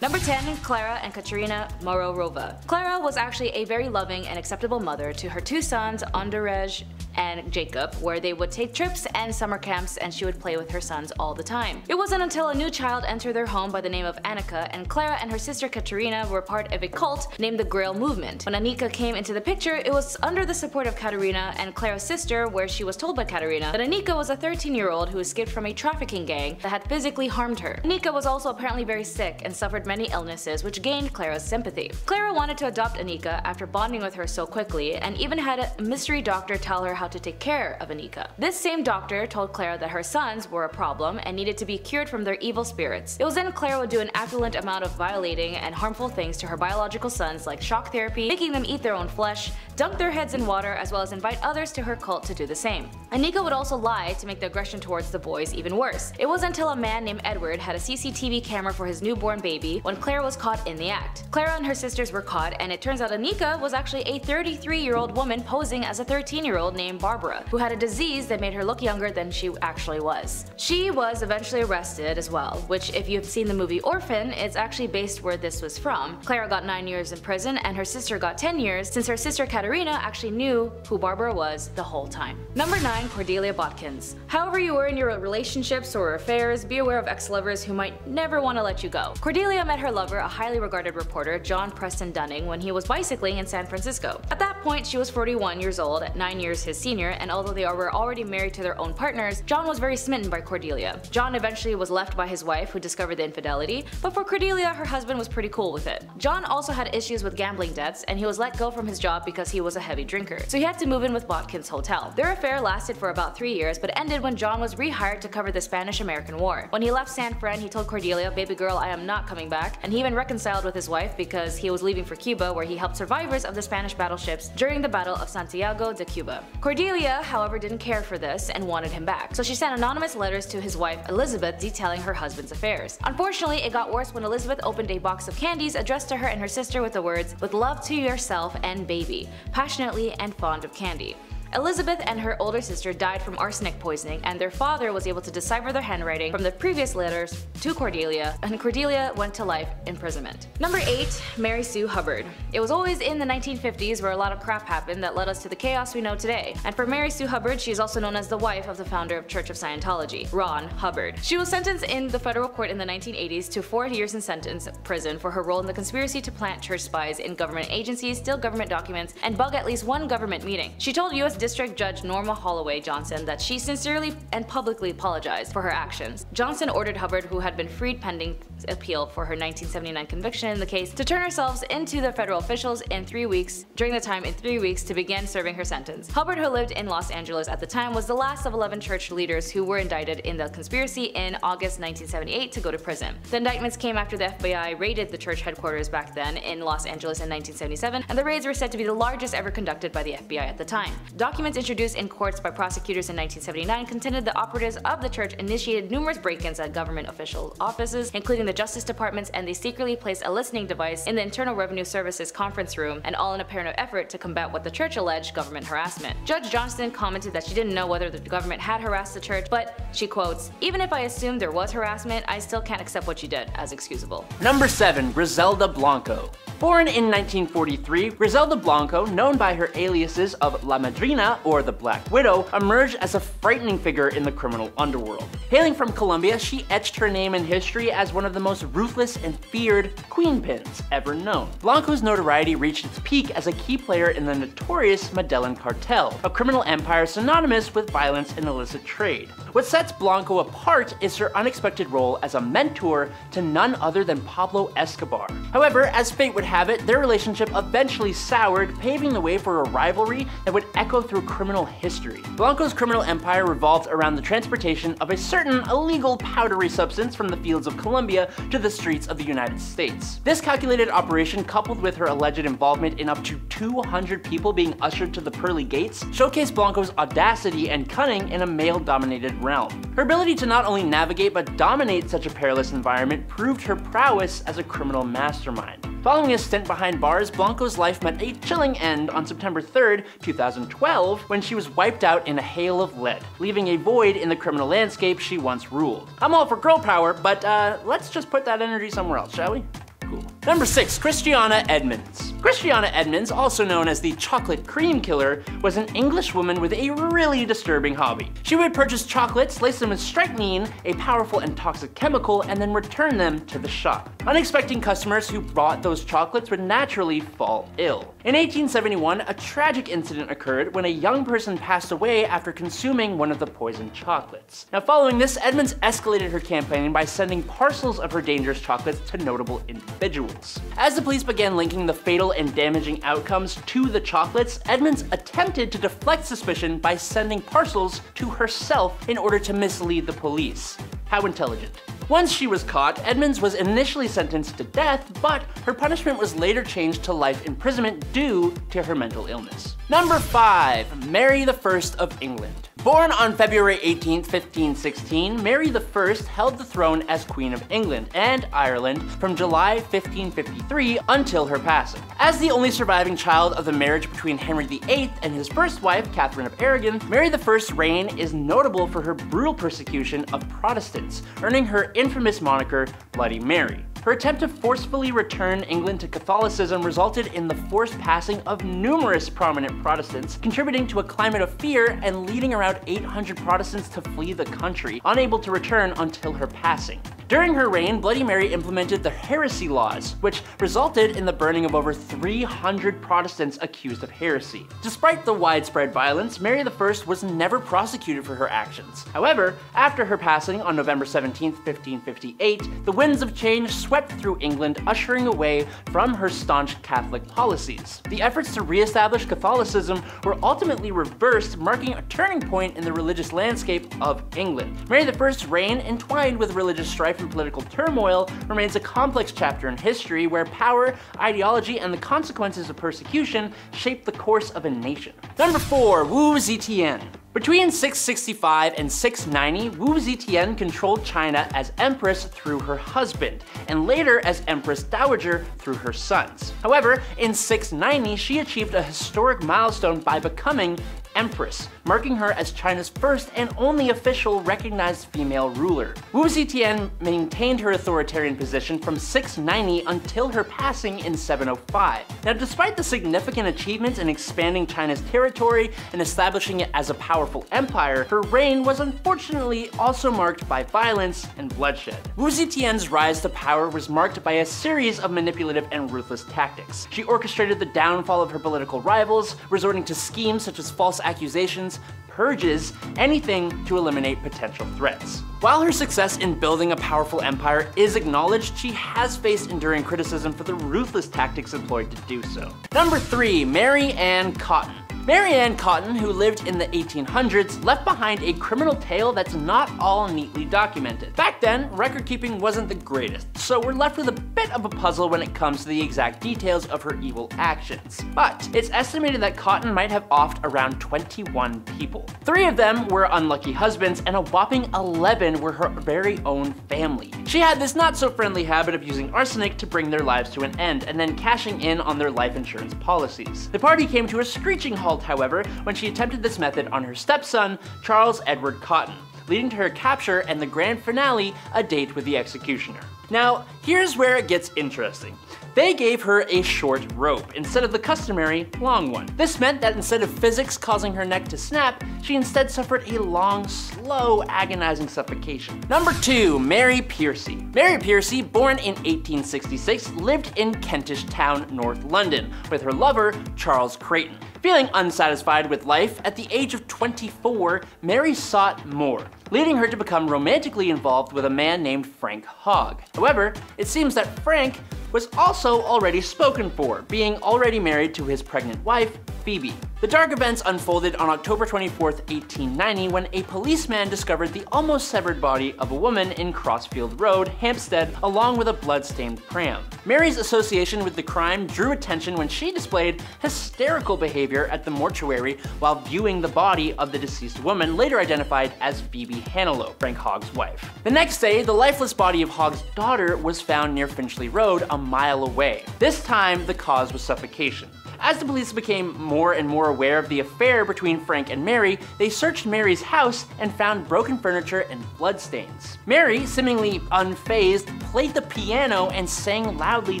Number 10. Clara and Katerina Mororova. Clara was actually a very loving and acceptable mother to her two sons, Andrzej and Jacob, where they would take trips and summer camps and she would play with her sons all the time. It wasn't until a new child entered their home by the name of Annika, and Clara and her sister Katerina were part of a cult named the Grail Movement. When Annika came into the picture, it was under the support of Katerina and Clara's sister, where she was told by Katerina that Annika was a 13-year-old who escaped from a trafficking gang that had physically harmed her. Annika was also apparently very sick and suffered many illnesses, which gained Clara's sympathy. Clara wanted to adopt Annika after bonding with her so quickly, and even had a mystery doctor tell her how to take care of Annika. This same doctor told Clara that her sons were a problem and needed to be cured from their evil spirits. It was then Clara would do an affluent amount of violating and harmful things to her biological sons, like shock therapy, making them eat their own flesh, dunk their heads in water, as well as invite others to her cult to do the same. Annika would also lie to make the aggression towards the boys even worse. It was until a man named Edward had a CCTV camera for his newborn baby when Clara was caught in the act. Clara and her sisters were caught, and it turns out Annika was actually a 33-year-old woman posing as a 13-year-old named Barbara, who had a disease that made her look younger than she actually was. She was eventually arrested as well, which, if you've seen the movie Orphan, it's actually based where this was from. Clara got 9 years in prison and her sister got 10 years, since her sister Katerina actually knew who Barbara was the whole time. Number 9. Cordelia Botkins. However you were in your relationships or affairs, be aware of ex-lovers who might never want to let you go. Cordelia met her lover, a highly regarded reporter, John Preston Dunning, when he was bicycling in San Francisco. At that point, she was 41 years old, 9 years his senior, and although they were already married to their own partners, John was very smitten by Cordelia. John eventually was left by his wife, who discovered the infidelity, but for Cordelia, her husband was pretty cool with it. John also had issues with gambling debts, and he was let go from his job because he was a heavy drinker, so he had to move in with Botkins' hotel. Their affair lasted for about 3 years, but ended when John was rehired to cover the Spanish-American War. When he left San Fran, he told Cordelia, "Baby girl, I am not coming back," and he even reconciled with his wife because he was leaving for Cuba, where he helped survivors of the Spanish battleships during the Battle of Santiago de Cuba. Cordelia, however, didn't care for this and wanted him back, so she sent anonymous letters to his wife Elizabeth detailing her husband's affairs. Unfortunately, it got worse when Elizabeth opened a box of candies addressed to her and her sister with the words, "With love to yourself and baby, passionately and fond of candy." Elizabeth and her older sister died from arsenic poisoning, and their father was able to decipher their handwriting from the previous letters to Cordelia, and Cordelia went to life imprisonment. Number 8. Mary Sue Hubbard. It was always in the 1950s where a lot of crap happened that led us to the chaos we know today. And for Mary Sue Hubbard, she is also known as the wife of the founder of Church of Scientology, Ron Hubbard. She was sentenced in the federal court in the 1980s to 4 years in prison for her role in the conspiracy to plant church spies in government agencies, steal government documents, and bug at least one government meeting. She told U.S. District Judge Norma Holloway Johnson that she sincerely and publicly apologized for her actions. Johnson ordered Hubbard, who had been freed pending appeal for her 1979 conviction in the case, to turn herself into the federal officials in 3 weeks, to begin serving her sentence. Hubbard, who lived in Los Angeles at the time, was the last of 11 church leaders who were indicted in the conspiracy in August 1978 to go to prison. The indictments came after the FBI raided the church headquarters back then in Los Angeles in 1977, and the raids were said to be the largest ever conducted by the FBI at the time. Documents introduced in courts by prosecutors in 1979 contended the operatives of the church initiated numerous break-ins at government official offices, including the Justice Departments, and they secretly placed a listening device in the Internal Revenue Service's conference room, and all in a apparent effort to combat what the church alleged government harassment. Judge Johnston commented that she didn't know whether the government had harassed the church, but she quotes, "Even if I assumed there was harassment, I still can't accept what you did as excusable." Number 7. Griselda Blanco. Born in 1943, Griselda Blanco, known by her aliases of La Madrina or the Black Widow, emerged as a frightening figure in the criminal underworld. Hailing from Colombia, she etched her name in history as one of the most ruthless and feared queenpins ever known. Blanco's notoriety reached its peak as a key player in the notorious Medellin cartel, a criminal empire synonymous with violence and illicit trade. What sets Blanco apart is her unexpected role as a mentor to none other than Pablo Escobar. However, as fate would have it, their relationship eventually soured, paving the way for a rivalry that would echo through criminal history. Blanco's criminal empire revolved around the transportation of a certain illegal powdery substance from the fields of Colombia to the streets of the United States. This calculated operation, coupled with her alleged involvement in up to 200 people being ushered to the pearly gates, showcased Blanco's audacity and cunning in a male-dominated realm. Her ability to not only navigate but dominate such a perilous environment proved her prowess as a criminal mastermind. Following a stint behind bars, Blanco's life met a chilling end on September 3rd, 2012, when she was wiped out in a hail of lead, leaving a void in the criminal landscape she once ruled. I'm all for girl power, but let's just put that energy somewhere else, shall we? school. Number 6. Christiana Edmonds. Christiana Edmonds, also known as the chocolate cream killer, was an English woman with a really disturbing hobby. She would purchase chocolates, lace them with strychnine, a powerful and toxic chemical, and then return them to the shop. Unexpecting customers who bought those chocolates would naturally fall ill. In 1871, a tragic incident occurred when a young person passed away after consuming one of the poisoned chocolates. Now, following this, Edmonds escalated her campaign by sending parcels of her dangerous chocolates to notable individuals. As the police began linking the fatal and damaging outcomes to the chocolates, Edmonds attempted to deflect suspicion by sending parcels to herself in order to mislead the police. How intelligent. Once she was caught, Edmonds was initially sentenced to death, but her punishment was later changed to life imprisonment due to her mental illness. Number 5. Mary I of England. Born on February 18, 1516, Mary I held the throne as Queen of England and Ireland from July 1553 until her passing. As the only surviving child of the marriage between Henry VIII and his first wife, Catherine of Aragon, Mary I's reign is notable for her brutal persecution of Protestants, earning her infamous moniker Bloody Mary. Her attempt to forcefully return England to Catholicism resulted in the forced passing of numerous prominent Protestants, contributing to a climate of fear and leading around 800 Protestants to flee the country, unable to return until her passing. During her reign, Bloody Mary implemented the heresy laws, which resulted in the burning of over 300 Protestants accused of heresy. Despite the widespread violence, Mary I was never prosecuted for her actions. However, after her passing on November 17, 1558, the winds of change swept through England, ushering away from her staunch Catholic policies. The efforts to re-establish Catholicism were ultimately reversed, marking a turning point in the religious landscape of England. Mary I's reign, entwined with religious strife and political turmoil, remains a complex chapter in history where power, ideology, and the consequences of persecution shape the course of a nation. Number 4. Wu Zetian. Between 665 and 690, Wu Zetian controlled China as empress through her husband, and later as empress dowager through her sons. However, in 690, she achieved a historic milestone by becoming empress, marking her as China's first and only official recognized female ruler. Wu Zetian maintained her authoritarian position from 690 until her passing in 705. Now, despite the significant achievements in expanding China's territory and establishing it as a powerful empire, her reign was unfortunately also marked by violence and bloodshed. Wu Zetian's rise to power was marked by a series of manipulative and ruthless tactics. She orchestrated the downfall of her political rivals, resorting to schemes such as false accusations, purges, anything to eliminate potential threats. While her success in building a powerful empire is acknowledged, she has faced enduring criticism for the ruthless tactics employed to do so. Number 3. Mary Ann Cotton. Mary Ann Cotton, who lived in the 1800s, left behind a criminal tale that's not all neatly documented. Back then, record keeping wasn't the greatest, so we're left with a bit of a puzzle when it comes to the exact details of her evil actions. But it's estimated that Cotton might have offed around 21 people. 3 of them were unlucky husbands, and a whopping 11 were her very own family. She had this not-so-friendly habit of using arsenic to bring their lives to an end, and then cashing in on their life insurance policies. The party came to a screeching halt, however, when she attempted this method on her stepson, Charles Edward Cotton, leading to her capture and the grand finale, a date with the executioner. Now, here's where it gets interesting. They gave her a short rope instead of the customary long one. This meant that instead of physics causing her neck to snap, she instead suffered a long, slow, agonizing suffocation. Number 2. Mary Piercy. Mary Piercy, born in 1866, lived in Kentish Town, North London, with her lover, Charles Creighton. Feeling unsatisfied with life, at the age of 24, Mary sought more, leading her to become romantically involved with a man named Frank Hogg. However, it seems that Frank was also already spoken for, being already married to his pregnant wife, Phoebe. The dark events unfolded on October 24, 1890, when a policeman discovered the almost severed body of a woman in Crossfield Road, Hampstead, along with a blood-stained pram. Mary's association with the crime drew attention when she displayed hysterical behavior at the mortuary while viewing the body of the deceased woman, later identified as Phoebe Hannellow, Frank Hogg's wife. The next day, the lifeless body of Hogg's daughter was found near Finchley Road, a mile away. This time, the cause was suffocation. As the police became more and more aware of the affair between Frank and Mary, they searched Mary's house and found broken furniture and bloodstains. Mary, seemingly unfazed, played the piano and sang loudly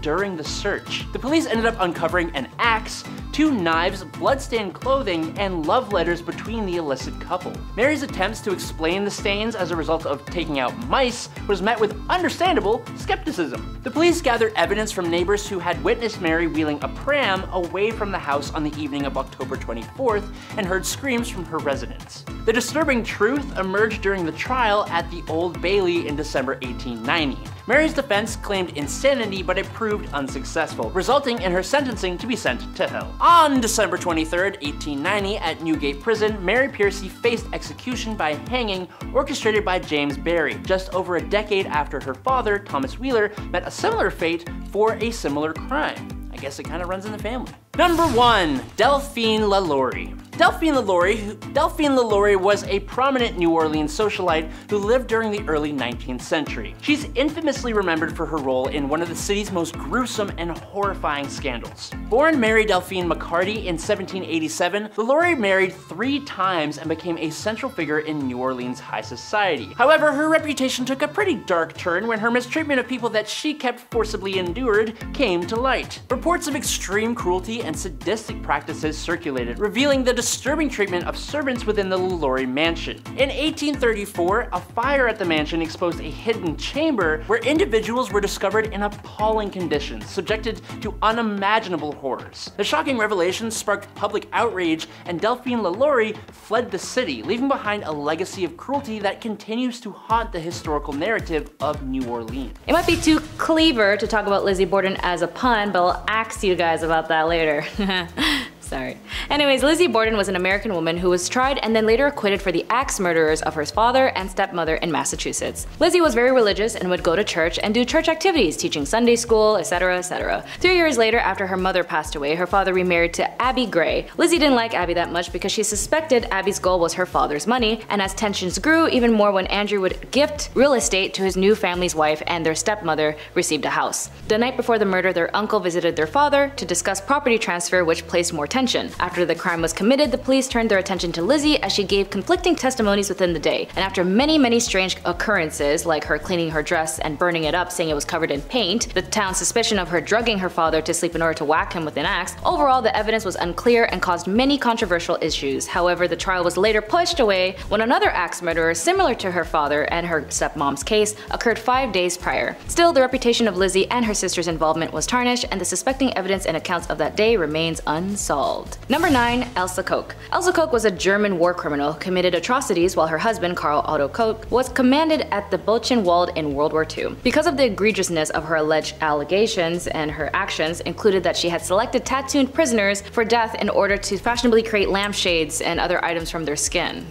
during the search. The police ended up uncovering an axe, 2 knives, bloodstained clothing, and love letters between the illicit couple. Mary's attempts to explain the stains as a result of taking out mice was met with understandable skepticism. The police gathered evidence from neighbors who had witnessed Mary wheeling a pram away from the house on the evening of October 24th and heard screams from her residence. The disturbing truth emerged during the trial at the Old Bailey in December 1890. Mary's defense claimed insanity, but it proved unsuccessful, resulting in her sentencing to be sent to hell. On December 23rd, 1890, at Newgate Prison, Mary Piercy faced execution by hanging, orchestrated by James Barry, just over a decade after her father, Thomas Wheeler, met a similar fate for a similar crime. I guess it kind of runs in the family. Number 1. Delphine LaLaurie. Delphine LaLaurie was a prominent New Orleans socialite who lived during the early 19th century. She's infamously remembered for her role in one of the city's most gruesome and horrifying scandals. Born Mary Delphine McCarty in 1787, LaLaurie married 3 times and became a central figure in New Orleans high society. However, her reputation took a pretty dark turn when her mistreatment of people that she kept forcibly endured came to light. Reports of extreme cruelty and sadistic practices circulated, revealing the disturbing treatment of servants within the LaLaurie mansion. In 1834, a fire at the mansion exposed a hidden chamber where individuals were discovered in appalling conditions, subjected to unimaginable horrors. The shocking revelation sparked public outrage, and Delphine LaLaurie fled the city, leaving behind a legacy of cruelty that continues to haunt the historical narrative of New Orleans. It might be too clever to talk about Lizzie Borden as a pun, but I'll ask you guys about that later. Sorry. Anyways, Lizzie Borden was an American woman who was tried and then later acquitted for the axe murderers of her father and stepmother in Massachusetts. Lizzie was very religious and would go to church and do church activities, teaching Sunday school, etc., etc. 3 years later, after her mother passed away, her father remarried to Abby Gray. Lizzie didn't like Abby that much because she suspected Abby's goal was her father's money, and as tensions grew, even more when Andrew would gift real estate to his new family's wife and their stepmother received a house. The night before the murder, their uncle visited their father to discuss property transfer, which placed more tension. After the crime was committed, the police turned their attention to Lizzie as she gave conflicting testimonies within the day. And after many strange occurrences, like her cleaning her dress and burning it up saying it was covered in paint, the town's suspicion of her drugging her father to sleep in order to whack him with an axe, overall the evidence was unclear and caused many controversial issues. However, the trial was later pushed away when another axe murderer similar to her father and her stepmom's case occurred 5 days prior. Still, the reputation of Lizzie and her sister's involvement was tarnished, and the suspecting evidence and accounts of that day remains unsolved. Number 9. Elsa Koch. Elsa Koch was a German war criminal who committed atrocities while her husband, Karl Otto Koch, was commanded at the Buchenwald in World War II. Because of the egregiousness of her alleged allegations, and her actions included that she had selected tattooed prisoners for death in order to fashionably create lampshades and other items from their skin.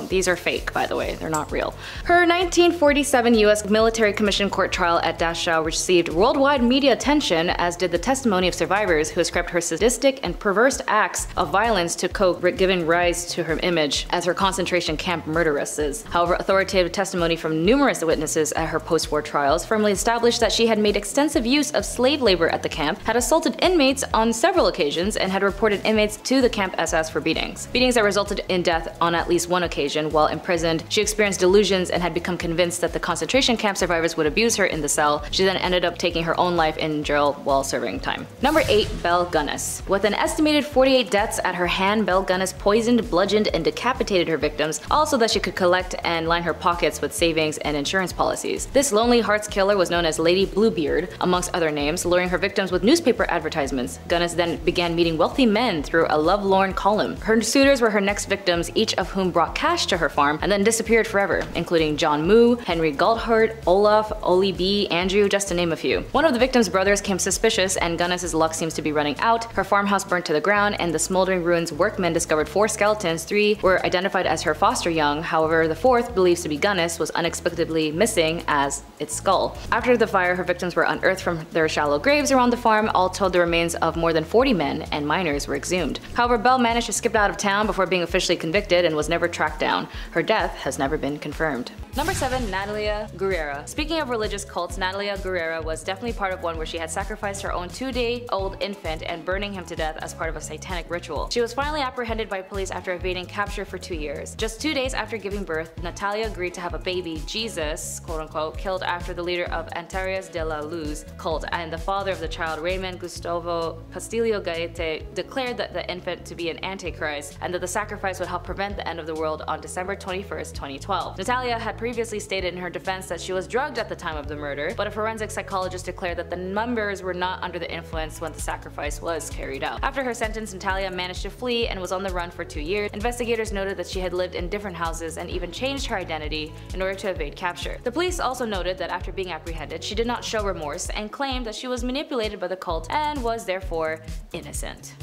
These are fake, by the way, they're not real. Her 1947 US military commission court trial at Dachau received worldwide media attention, as did the testimony of survivors who ascribed her sadistic and perverse acts of violence to Koch, giving rise to her image as her concentration camp murderesses. However, authoritative testimony from numerous witnesses at her post-war trials firmly established that she had made extensive use of slave labor at the camp, had assaulted inmates on several occasions, and had reported inmates to the camp SS for beatings. Beatings that resulted in death on at least one occasion. While imprisoned, she experienced delusions and had become convinced that the concentration camp survivors would abuse her in the cell. She then ended up taking her own life in jail while serving time. Number 8. Belle Gunness. With an estimated 48 deaths at her hand, Belle Gunness poisoned, bludgeoned, and decapitated her victims, all so that she could collect and line her pockets with savings and insurance policies. This lonely hearts killer was known as Lady Bluebeard, amongst other names, luring her victims with newspaper advertisements. Gunness then began meeting wealthy men through a lovelorn column. Her suitors were her next victims, each of whom brought cash to her farm and then disappeared forever, including John Moo, Henry Galthart, Olaf, Oli B, Andrew, just to name a few. One of the victims' brothers came suspicious, and Gunness's luck seems to be running out. Her farmhouse burnt to the ground, and the smoldering ruins workmen discovered 4 skeletons. 3 were identified as her foster young. However, the 4th, believed to be Gunness, was unexpectedly missing as its skull. After the fire, her victims were unearthed from their shallow graves around the farm. All told, the remains of more than 40 men and minors were exhumed. However, Belle managed to skip out of town before being officially convicted and was never tracked down. Her death has never been confirmed. Number 7. Natalia Guerrera. Speaking of religious cults, Natalia Guerrera was definitely part of one where she had sacrificed her own 2-day-old infant and burning him to death as part of a satanic ritual. She was finally apprehended by police after evading capture for 2 years. Just 2 days after giving birth, Natalia agreed to have a baby, Jesus, quote-unquote, killed after the leader of Antares de la Luz cult and the father of the child, Raymond Gustavo Castillo Gaete, declared that the infant to be an antichrist and that the sacrifice would help prevent the end of the world on December 21st, 2012. Natalia had previously stated in her defense that she was drugged at the time of the murder, but a forensic psychologist declared that the members were not under the influence when the sacrifice was carried out. After her sentence, Natalia managed to flee and was on the run for 2 years. Investigators noted that she had lived in different houses and even changed her identity in order to evade capture. The police also noted that after being apprehended, she did not show remorse and claimed that she was manipulated by the cult and was therefore innocent.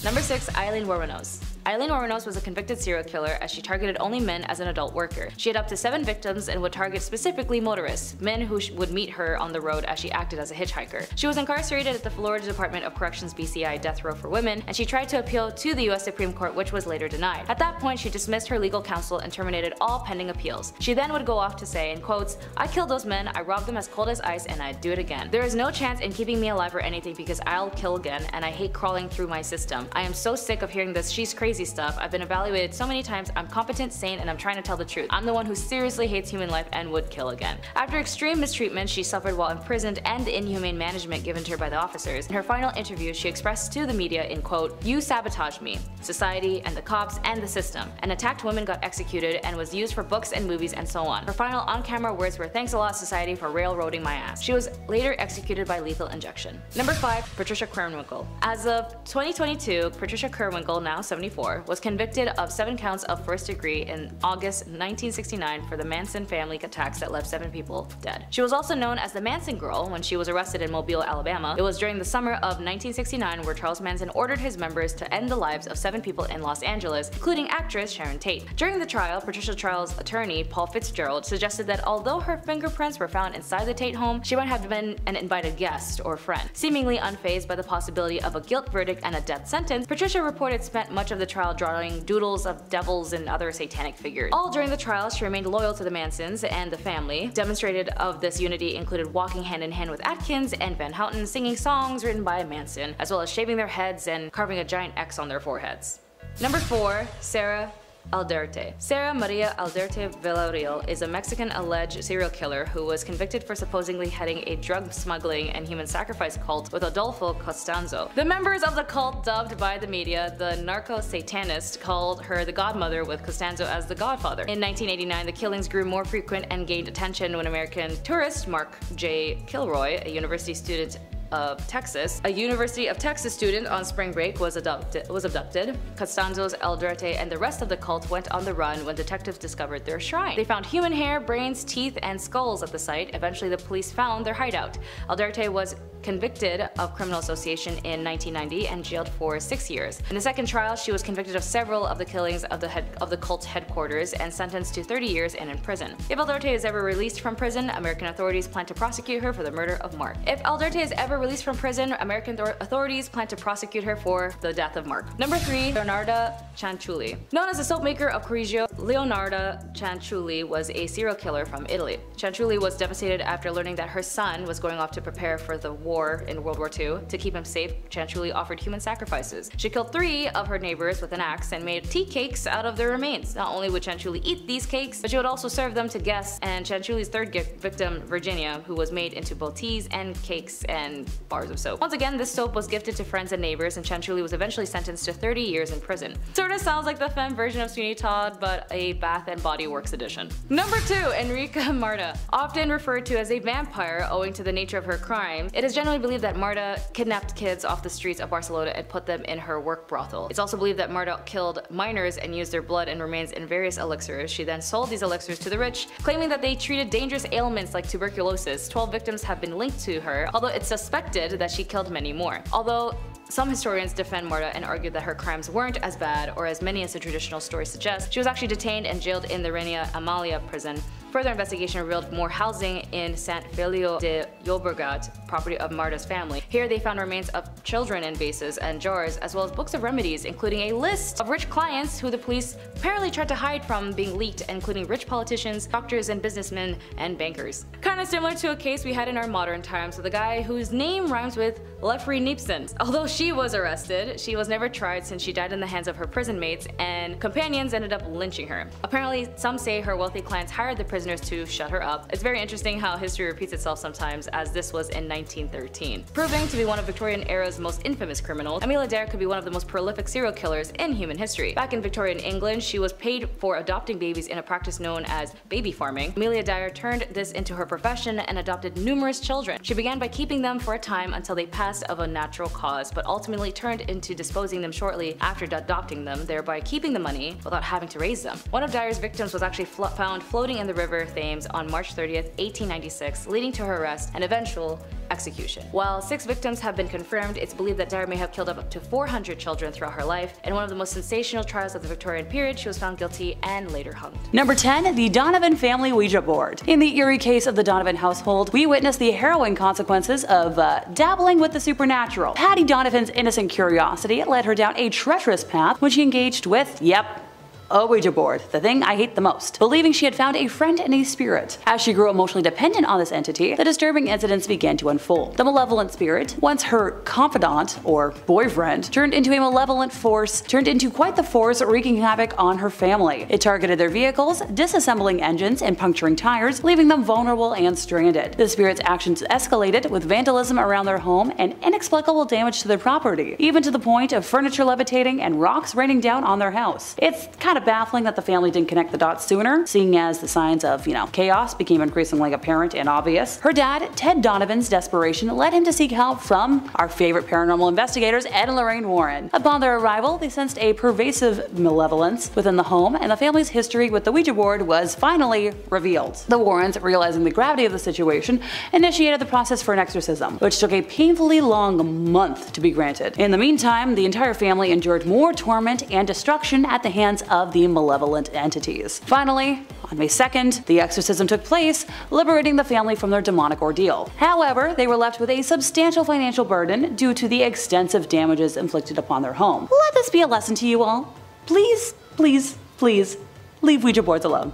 Number 6. Eileen Wuornos. Eileen Wuornos was a convicted serial killer as she targeted only men as an adult worker. She had up to 7 victims and would target specifically motorists, men who would meet her on the road as she acted as a hitchhiker. She was incarcerated at the Florida Department of Corrections BCI death row for women, and she tried to appeal to the US Supreme Court, which was later denied. At that point, she dismissed her legal counsel and terminated all pending appeals. She then would go off to say, in quotes, "I killed those men, I robbed them as cold as ice, and I'd do it again. There is no chance in keeping me alive or anything because I'll kill again, and I hate crawling through my system. I am so sick of hearing this she's crazy stuff. I've been evaluated so many times, I'm competent, sane, and I'm trying to tell the truth. I'm the one who seriously hates human life and would kill again." After extreme mistreatment she suffered while imprisoned and the inhumane management given to her by the officers, in her final interview she expressed to the media in quote, "You sabotaged me, society, and the cops, and the system. An attacked woman got executed and was used for books and movies and so on." Her final on-camera words were, "Thanks a lot society for railroading my ass." She was later executed by lethal injection. Number 5. Patricia Krenwinkel. As of 2022, Patricia Krenwinkel, now 74, was convicted of 7 counts of first degree in August 1969 for the Manson family attacks that left 7 people dead. She was also known as the Manson Girl when she was arrested in Mobile, Alabama. It was during the summer of 1969 where Charles Manson ordered his members to end the lives of 7 people in Los Angeles, including actress Sharon Tate. During the trial, Patricia Trial's attorney, Paul Fitzgerald, suggested that although her fingerprints were found inside the Tate home, she might have been an invited guest or friend. Seemingly unfazed by the possibility of a guilt verdict and a death sentence, Patricia reported spent much of the trial drawing doodles of devils and other satanic figures. All during the trial, she remained loyal to the Mansons and the family. Demonstrated of this unity included walking hand in hand with Atkins and Van Houten, singing songs written by Manson, as well as shaving their heads and carving a giant X on their foreheads. Number 4. Sarah Aldrete. Sarah Maria Aldrete Villarreal is a Mexican alleged serial killer who was convicted for supposedly heading a drug smuggling and human sacrifice cult with Adolfo Costanzo. The members of the cult, dubbed by the media the narco-satanist, called her the godmother, with Costanzo as the godfather. In 1989, the killings grew more frequent and gained attention when American tourist Mark J. Kilroy, a University of Texas student on spring break was abducted. Costanzo's Aldrete and the rest of the cult went on the run when detectives discovered their shrine. They found human hair, brains, teeth, and skulls at the site. Eventually the police found their hideout. Aldrete was convicted of criminal association in 1990 and jailed for 6 years. In the second trial, she was convicted of several of the killings of the cult's headquarters and sentenced to 30 years and in prison. If Aldrete is ever released from prison, American authorities plan to prosecute her for the murder of Mark. If Aldrete is ever released from prison, American authorities plan to prosecute her for the death of Mark. Number 3. Leonarda Cianciulli. Known as the soap maker of Correggio, Leonarda Cianciulli was a serial killer from Italy. Cianciulli was devastated after learning that her son was going off to prepare for the war in World War II. To keep him safe, Cianciulli offered human sacrifices. She killed 3 of her neighbors with an axe and made tea cakes out of their remains. Not only would Cianciulli eat these cakes, but she would also serve them to guests, and Cianciulli's third victim, Virginia, who was made into both teas and cakes and bars of soap. Once again, this soap was gifted to friends and neighbors, and Cianciulli was eventually sentenced to 30 years in prison. Sorta sounds like the femme version of Sweeney Todd, but a Bath and Body Works edition. Number 2. Enrica Marta. Often referred to as a vampire owing to the nature of her crimes, it is generally believed that Marta kidnapped kids off the streets of Barcelona and put them in her work brothel. It's also believed that Marta killed minors and used their blood and remains in various elixirs. She then sold these elixirs to the rich, claiming that they treated dangerous ailments like tuberculosis. 12 victims have been linked to her, although it's suspected that she killed many more. Although some historians defend Marta and argue that her crimes weren't as bad or as many as the traditional story suggests, she was actually detained and jailed in the Reina Amalia prison Further investigation revealed more housing in Sant Feliu de Llobregat, property of Marta's family. Here they found remains of children in vases and jars, as well as books of remedies, including a list of rich clients who the police apparently tried to hide from being leaked, including rich politicians, doctors and businessmen, and bankers. Kinda similar to a case we had in our modern times with a guy whose name rhymes with Lefrey Nipson. Although she was arrested, she was never tried since she died in the hands of her prison mates, and companions ended up lynching her. Apparently, some say her wealthy clients hired the prisoners to shut her up. It's very interesting how history repeats itself sometimes, as this was in 1913. Proving to be one of Victorian era's most infamous criminals, Amelia Dare could be one of the most prolific serial killers in human history. Back in Victorian England, she was paid for adopting babies in a practice known as baby farming. Amelia Dare turned this into her profession and adopted numerous children. She began by keeping them for a time until they passed of a natural cause, but ultimately turned into disposing them shortly after adopting them, thereby keeping the money without having to raise them. One of Dare's victims was actually found floating in the river Thames on March 30th, 1896, leading to her arrest and eventual execution. While 6 victims have been confirmed, it's believed that Dare may have killed up to 400 children throughout her life. In one of the most sensational trials of the Victorian period, she was found guilty and later hung. Number 10. The Donovan Family Ouija Board. In the eerie case of the Donovan household, we witness the harrowing consequences of dabbling with the supernatural. Patty Donovan's innocent curiosity led her down a treacherous path when she engaged with, yep, a Ouija board, the thing I hate the most, believing she had found a friend and a spirit. As she grew emotionally dependent on this entity, the disturbing incidents began to unfold. The malevolent spirit, once her confidant or boyfriend, turned into a malevolent force, turned into quite the force, wreaking havoc on her family. It targeted their vehicles, disassembling engines and puncturing tires, leaving them vulnerable and stranded. The spirit's actions escalated with vandalism around their home and inexplicable damage to their property, even to the point of furniture levitating and rocks raining down on their house. It's kind of baffling that the family didn't connect the dots sooner, seeing as the signs of, chaos became increasingly apparent and obvious. Her dad, Ted Donovan's desperation led him to seek help from our favorite paranormal investigators, Ed and Lorraine Warren. Upon their arrival, they sensed a pervasive malevolence within the home, and the family's history with the Ouija board was finally revealed. The Warrens, realizing the gravity of the situation, initiated the process for an exorcism, which took a painfully long month to be granted. In the meantime, the entire family endured more torment and destruction at the hands of the malevolent entities. Finally, on May 2nd, the exorcism took place, liberating the family from their demonic ordeal. However, they were left with a substantial financial burden due to the extensive damages inflicted upon their home. Let this be a lesson to you all. Please, please, please, leave Ouija boards alone.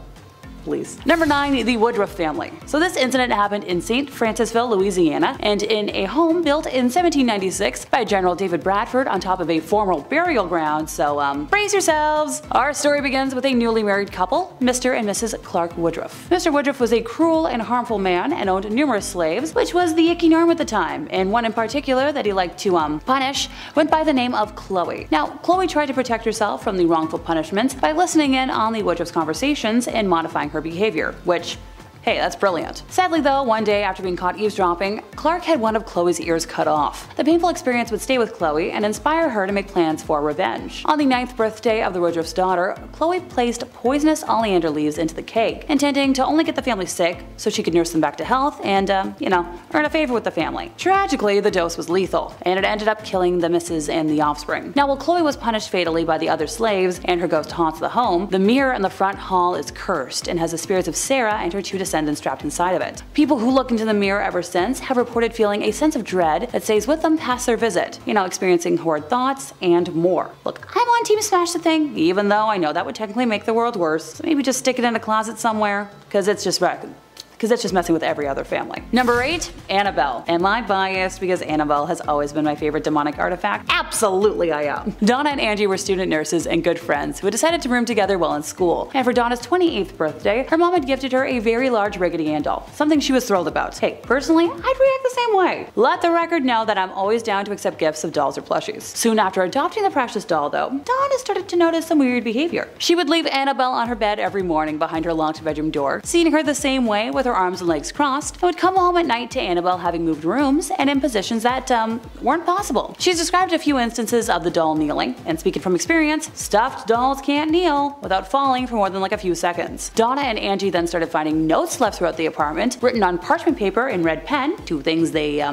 Please. Number 9. The Woodruff family. So this incident happened in St. Francisville, Louisiana, and in a home built in 1796 by General David Bradford on top of a formal burial ground, so brace yourselves! Our story begins with a newly married couple, Mr. and Mrs. Clark Woodruff. Mr. Woodruff was a cruel and harmful man and owned numerous slaves, which was the icky norm at the time, and one in particular that he liked to punish went by the name of Chloe. Now, Chloe tried to protect herself from the wrongful punishments by listening in on the Woodruff's conversations and modifying her behavior, which, hey, that's brilliant. Sadly though, one day after being caught eavesdropping, Clark had one of Chloe's ears cut off. The painful experience would stay with Chloe and inspire her to make plans for revenge. On the 9th birthday of the Woodruff's daughter, Chloe placed poisonous oleander leaves into the cake, intending to only get the family sick so she could nurse them back to health and, earn a favor with the family. Tragically, the dose was lethal, and it ended up killing the missus and the offspring. Now, while Chloe was punished fatally by the other slaves and her ghost haunts the home, the mirror in the front hall is cursed and has the spirits of Sarah and her 2 descendants trapped inside of it. People who look into the mirror ever since have reported feeling a sense of dread that stays with them past their visit, experiencing horrid thoughts and more. Look, I'm on team smash the thing, even though I know that would technically make the world worse. So maybe just stick it in a closet somewhere, because it's just messing with every other family. Number 8. Annabelle. Am I biased because Annabelle has always been my favorite demonic artifact? Absolutely I am. Donna and Angie were student nurses and good friends who had decided to room together while in school. And for Donna's 28th birthday, her mom had gifted her a very large Raggedy Ann doll, something she was thrilled about. Hey, personally, I'd react the same way. Let the record know that I'm always down to accept gifts of dolls or plushies. Soon after adopting the precious doll though, Donna started to notice some weird behavior. She would leave Annabelle on her bed every morning behind her locked bedroom door, seeing her the same way with her arms and legs crossed, and would come home at night to Annabelle having moved rooms and in positions that weren't possible. She's described a few instances of the doll kneeling, and speaking from experience, stuffed dolls can't kneel without falling for more than a few seconds. Donna and Angie then started finding notes left throughout the apartment, written on parchment paper in red pen, 2 things they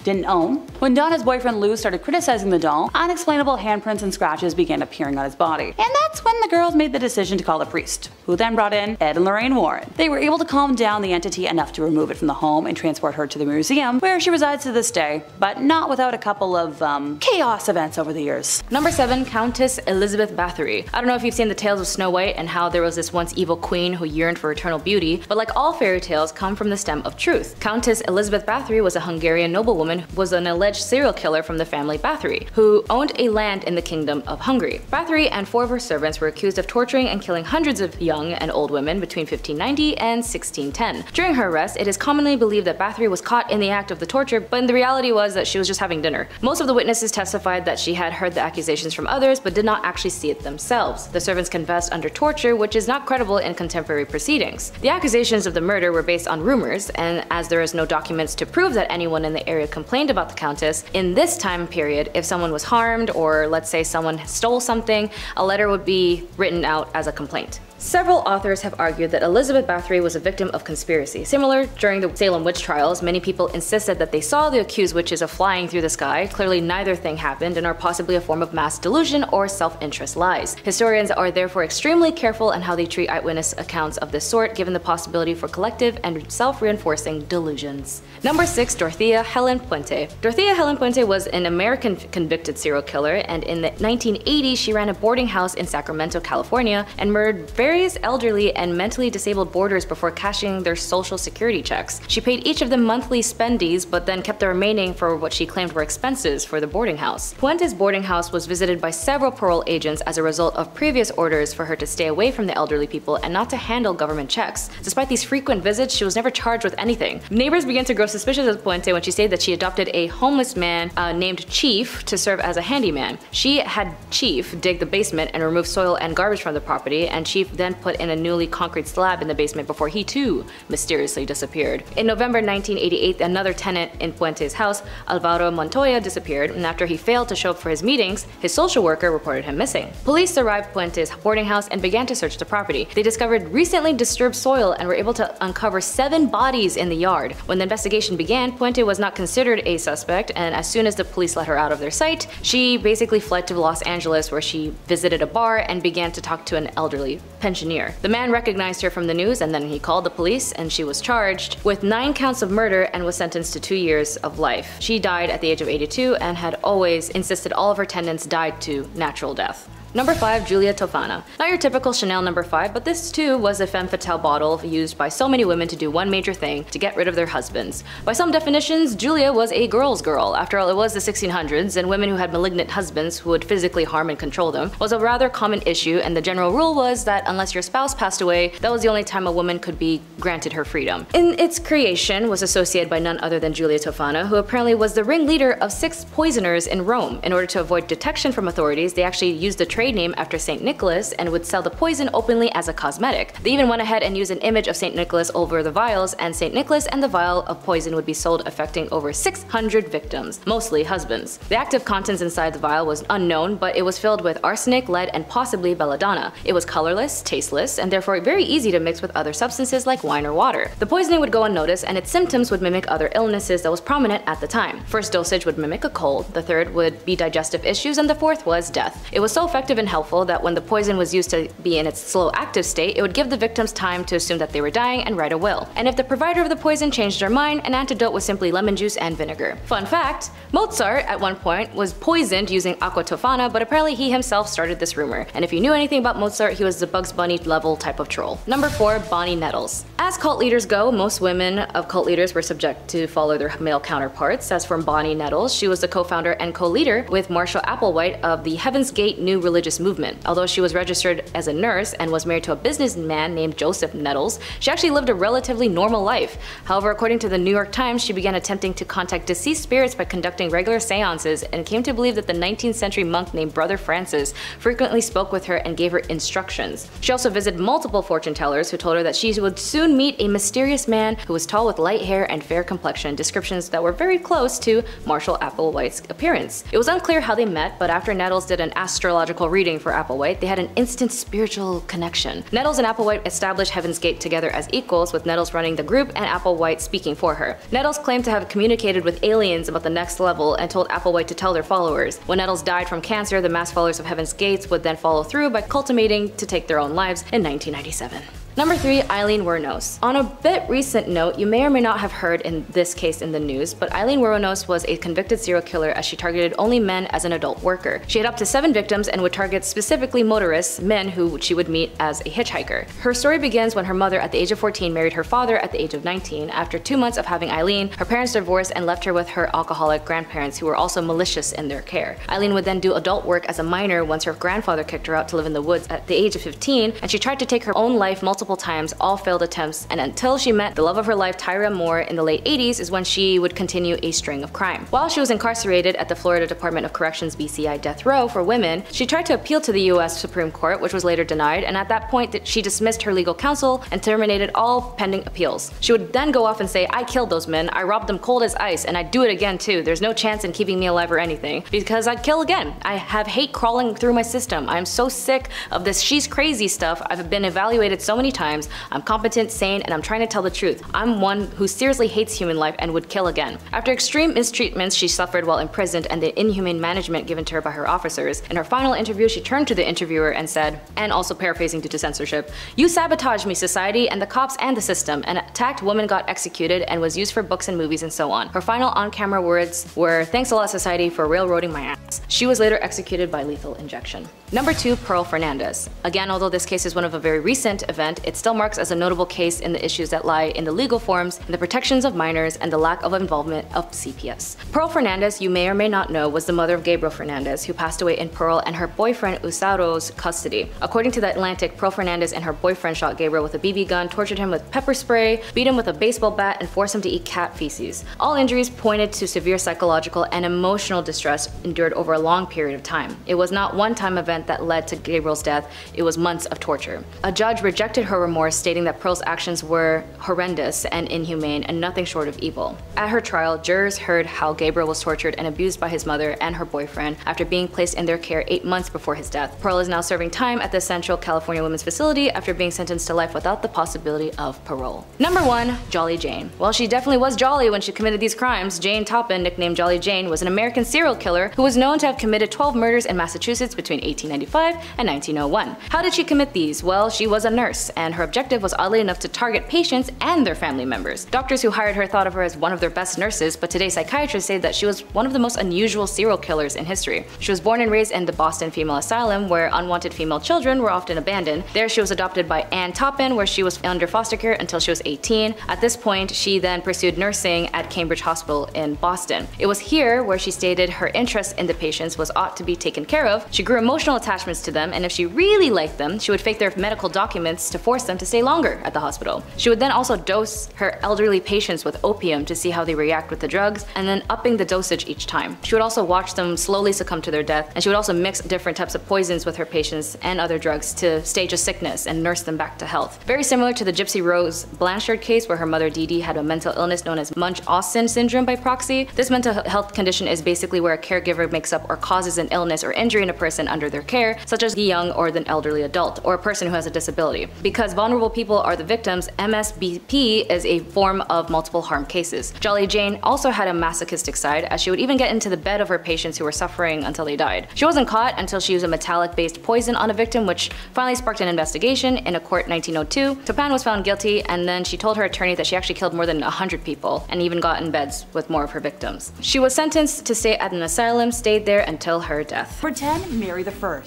didn't own. When Donna's boyfriend Lou started criticizing the doll, unexplainable handprints and scratches began appearing on his body. And that's when the girls made the decision to call a priest, who then brought in Ed and Lorraine Warren. They were able to calm down the entity enough to remove it from the home and transport her to the museum, where she resides to this day, but not without a couple of, chaos events over the years. Number 7. Countess Elizabeth Bathory. I don't know if you've seen the tales of Snow White and how there was this once evil queen who yearned for eternal beauty, but like all fairy tales come from the stem of truth. Countess Elizabeth Bathory was a Hungarian noblewoman who was an alleged serial killer from the family Bathory, who owned a land in the Kingdom of Hungary. Bathory and 4 of her servants were accused of torturing and killing hundreds of young and old women between 1590 and 1610. During her arrest, it is commonly believed that Bathory was caught in the act of the torture, but the reality was that she was just having dinner. Most of the witnesses testified that she had heard the accusations from others, but did not actually see it themselves. The servants confessed under torture, which is not credible in contemporary proceedings. The accusations of the murder were based on rumors, and as there is no documents to prove that anyone in the area complained about the Countess, in this time period, if someone was harmed or let's say someone stole something, a letter would be written out as a complaint. Several authors have argued that Elizabeth Bathory was a victim of conspiracy. Similar, during the Salem witch trials, many people insisted that they saw the accused witches of flying through the sky. Clearly neither thing happened and are possibly a form of mass delusion or self-interest lies. Historians are therefore extremely careful in how they treat eyewitness accounts of this sort, given the possibility for collective and self-reinforcing delusions. Number 6. Dorothea Helen Puente. Dorothea Helen Puente was an American convicted serial killer, and in the 1980s she ran a boarding house in Sacramento, California, and murdered various elderly and mentally disabled boarders before cashing their social security checks. She paid each of them monthly spendies, but then kept the remaining for what she claimed were expenses for the boarding house. Puente's boarding house was visited by several parole agents as a result of previous orders for her to stay away from the elderly people and not to handle government checks. Despite these frequent visits, she was never charged with anything. Neighbors began to grow suspicious of Puente when she stated that she adopted a homeless man named Chief to serve as a handyman. She had Chief dig the basement and remove soil and garbage from the property, and Chief then put in a newly concrete slab in the basement before he too mysteriously disappeared. In November 1988, another tenant in Puente's house, Alvaro Montoya, disappeared, and after he failed to show up for his meetings, his social worker reported him missing. Police arrived at Puente's boarding house and began to search the property. They discovered recently disturbed soil and were able to uncover 7 bodies in the yard. When the investigation began, Puente was not considered a suspect, and as soon as the police let her out of their sight, she basically fled to Los Angeles, where she visited a bar and began to talk to an elderly pensioner. The man recognized her from the news, and then he called the police, and she was charged with 9 counts of murder and was sentenced to 2 years of life. She died at the age of 82 and had always insisted all of her tenants died to natural death. Number 5. Giulia Tofana. Not your typical Chanel number 5, but this too was a femme fatale bottle used by so many women to do one major thing: to get rid of their husbands. By some definitions, Giulia was a girl's girl. After all, it was the 1600s, and women who had malignant husbands who would physically harm and control them was a rather common issue, and the general rule was that unless your spouse passed away, that was the only time a woman could be granted her freedom. In its creation was associated by none other than Giulia Tofana, who apparently was the ringleader of 6 poisoners in Rome. In order to avoid detection from authorities, they actually used the trade name after St. Nicholas and would sell the poison openly as a cosmetic. They even went ahead and used an image of St. Nicholas over the vials, and St. Nicholas and the vial of poison would be sold, affecting over 600 victims, mostly husbands. The active contents inside the vial was unknown, but it was filled with arsenic, lead, and possibly belladonna. It was colorless, tasteless, and therefore very easy to mix with other substances like wine or water. The poisoning would go unnoticed, and its symptoms would mimic other illnesses that was prominent at the time. First dosage would mimic a cold, the third would be digestive issues, and the fourth was death. It was so effective and helpful that when the poison was used to be in its slow active state, it would give the victims time to assume that they were dying and write a will. And if the provider of the poison changed their mind, an antidote was simply lemon juice and vinegar. Fun fact, Mozart at one point was poisoned using aqua tofana, but apparently he himself started this rumor. And if you knew anything about Mozart, he was the Bugs Bunny level type of troll. Number 4. Bonnie Nettles. As cult leaders go, most women of cult leaders were subject to follow their male counterparts. As for Bonnie Nettles, she was the co-founder and co-leader with Marshall Applewhite of the Heaven's Gate New Religious Movement. Although she was registered as a nurse and was married to a businessman named Joseph Nettles, she actually lived a relatively normal life. However, according to the New York Times, she began attempting to contact deceased spirits by conducting regular seances, and came to believe that the 19th century monk named Brother Francis frequently spoke with her and gave her instructions. She also visited multiple fortune tellers who told her that she would soon meet a mysterious man who was tall with light hair and fair complexion, descriptions that were very close to Marshall Applewhite's appearance. It was unclear how they met, but after Nettles did an astrological oracle reading for Applewhite, they had an instant spiritual connection. Nettles and Applewhite established Heaven's Gate together as equals, with Nettles running the group and Applewhite speaking for her. Nettles claimed to have communicated with aliens about the next level and told Applewhite to tell their followers. When Nettles died from cancer, the mass followers of Heaven's Gates would then follow through by cultivating to take their own lives in 1997. Number 3, Eileen Wuornos. On a bit recent note, you may or may not have heard in this case in the news, but Eileen Wuornos was a convicted serial killer as she targeted only men as an adult worker. She had up to 7 victims and would target specifically motorists, men who she would meet as a hitchhiker. Her story begins when her mother at the age of 14 married her father at the age of 19. After 2 months of having Eileen, her parents divorced and left her with her alcoholic grandparents who were also malicious in their care. Eileen would then do adult work as a minor once her grandfather kicked her out to live in the woods at the age of 15, and she tried to take her own life multiple times, all failed attempts, and until she met the love of her life, Tyra Moore, in the late 80s is when she would continue a string of crime. While she was incarcerated at the Florida Department of Corrections BCI death row for women, she tried to appeal to the US Supreme Court, which was later denied, and at that point she dismissed her legal counsel and terminated all pending appeals. She would then go off and say, "I killed those men, I robbed them cold as ice, and I'd do it again too. There's no chance in keeping me alive or anything, because I'd kill again. I have hate crawling through my system. I'm so sick of this she's crazy stuff. I've been evaluated so many times. I'm competent, sane, and I'm trying to tell the truth. I'm one who seriously hates human life and would kill again." After extreme mistreatments she suffered while imprisoned and the inhumane management given to her by her officers, in her final interview she turned to the interviewer and said, and also paraphrasing due to censorship, "You sabotaged me, society, and the cops and the system. An attacked woman got executed and was used for books and movies and so on." Her final on-camera words were, "Thanks a lot, society, for railroading my ass." She was later executed by lethal injection. Number 2, Pearl Fernandez. Again, although this case is one of a very recent event, it still marks as a notable case in the issues that lie in the legal forms, and the protections of minors, and the lack of involvement of CPS. Pearl Fernandez, you may or may not know, was the mother of Gabriel Fernandez, who passed away in Pearl and her boyfriend Usaro's custody. According to The Atlantic, Pearl Fernandez and her boyfriend shot Gabriel with a BB gun, tortured him with pepper spray, beat him with a baseball bat, and forced him to eat cat feces. All injuries pointed to severe psychological and emotional distress endured over a long period of time. It was not one-time event that led to Gabriel's death, it was months of torture. A judge rejected her remorse, stating that Pearl's actions were horrendous and inhumane and nothing short of evil. At her trial, jurors heard how Gabriel was tortured and abused by his mother and her boyfriend after being placed in their care 8 months before his death. Pearl is now serving time at the Central California Women's Facility after being sentenced to life without the possibility of parole. Number 1, Jolly Jane. Well, she definitely was jolly when she committed these crimes. Jane Toppin, nicknamed Jolly Jane, was an American serial killer who was known to have committed 12 murders in Massachusetts between 1895 and 1901. How did she commit these? Well, she was a nurse, and her objective was oddly enough to target patients and their family members. Doctors who hired her thought of her as one of their best nurses, but today psychiatrists say that she was one of the most unusual serial killers in history. She was born and raised in the Boston Female Asylum, where unwanted female children were often abandoned. There she was adopted by Ann Toppin, where she was under foster care until she was 18. At this point, she then pursued nursing at Cambridge Hospital in Boston. It was here where she stated her interest in the patients was ought to be taken care of. She grew emotional attachments to them, and if she really liked them, she would fake their medical documents to force them to stay longer at the hospital. She would then also dose her elderly patients with opium to see how they react with the drugs, and then upping the dosage each time. She would also watch them slowly succumb to their death, and she would also mix different types of poisons with her patients and other drugs to stage a sickness and nurse them back to health. Very similar to the Gypsy Rose Blanchard case, where her mother Dee Dee had a mental illness known as Munch-Austin syndrome by proxy. This mental health condition is basically where a caregiver makes up or causes an illness or injury in a person under their care, such as the young or the elderly adult, or a person who has a disability. Because vulnerable people are the victims, MSBP is a form of multiple harm cases. Jolly Jane also had a masochistic side, as she would even get into the bed of her patients who were suffering until they died. She wasn't caught until she used a metallic-based poison on a victim, which finally sparked an investigation. In a court 1902, Toppin was found guilty, and then she told her attorney that she actually killed more than 100 people and even got in beds with more of her victims. She was sentenced to stay at an asylum, stayed there until her death. For 10, Mary I.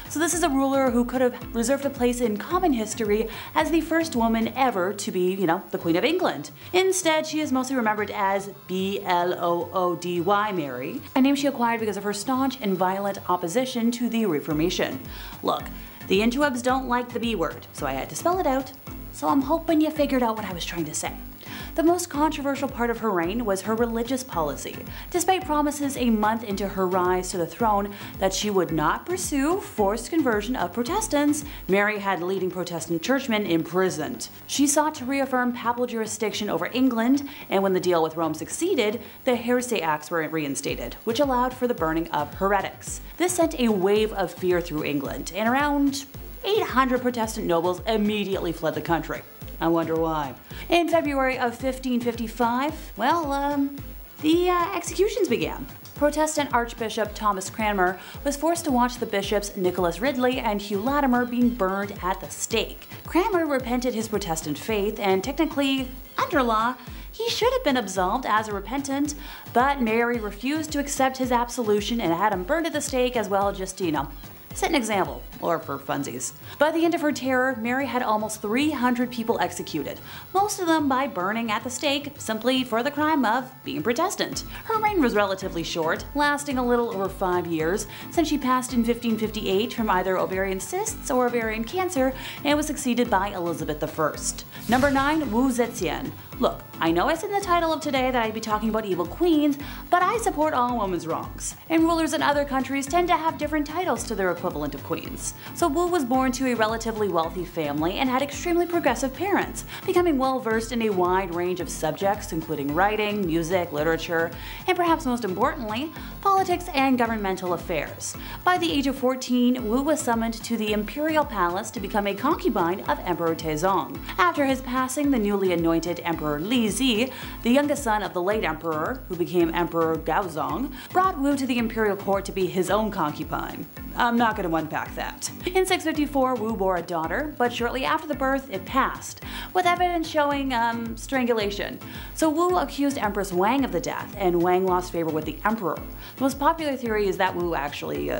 So this is a ruler who could have reserved a place in common history as the first woman ever to be, the Queen of England. Instead, she is mostly remembered as Bloody Mary, a name she acquired because of her staunch and violent opposition to the Reformation. Look, the interwebs don't like the B word, so I had to spell it out. so I'm hoping you figured out what I was trying to say. The most controversial part of her reign was her religious policy. Despite promises a month into her rise to the throne that she would not pursue forced conversion of Protestants, Mary had leading Protestant churchmen imprisoned. She sought to reaffirm papal jurisdiction over England, and when the deal with Rome succeeded, the Heresy Acts were reinstated, which allowed for the burning of heretics. This sent a wave of fear through England, and around 800 Protestant nobles immediately fled the country. I wonder why. In February of 1555, the executions began. Protestant Archbishop Thomas Cranmer was forced to watch the bishops Nicholas Ridley and Hugh Latimer being burned at the stake. Cranmer repented his Protestant faith, and technically, under law, he should have been absolved as a repentant, but Mary refused to accept his absolution and had him burned at the stake as well, just, set an example, or for funsies. By the end of her terror, Mary had almost 300 people executed, most of them by burning at the stake simply for the crime of being Protestant. Her reign was relatively short, lasting a little over 5 years, since she passed in 1558 from either ovarian cysts or ovarian cancer and was succeeded by Elizabeth I. Number 9, Wu Zetian. Look, I know I said in the title of today that I'd be talking about evil queens, but I support all women's wrongs. And rulers in other countries tend to have different titles to their equivalent of queens. So Wu was born to a relatively wealthy family and had extremely progressive parents, becoming well versed in a wide range of subjects including writing, music, literature, and perhaps most importantly, politics and governmental affairs. By the age of 14, Wu was summoned to the imperial palace to become a concubine of Emperor Taizong. After his passing, the newly anointed Emperor Li Zi, the youngest son of the late emperor, who became Emperor Gaozong, brought Wu to the imperial court to be his own concubine. I'm not going to unpack that. In 654, Wu bore a daughter, but shortly after the birth, it passed, with evidence showing strangulation. So Wu accused Empress Wang of the death, and Wang lost favor with the emperor. The most popular theory is that Wu actually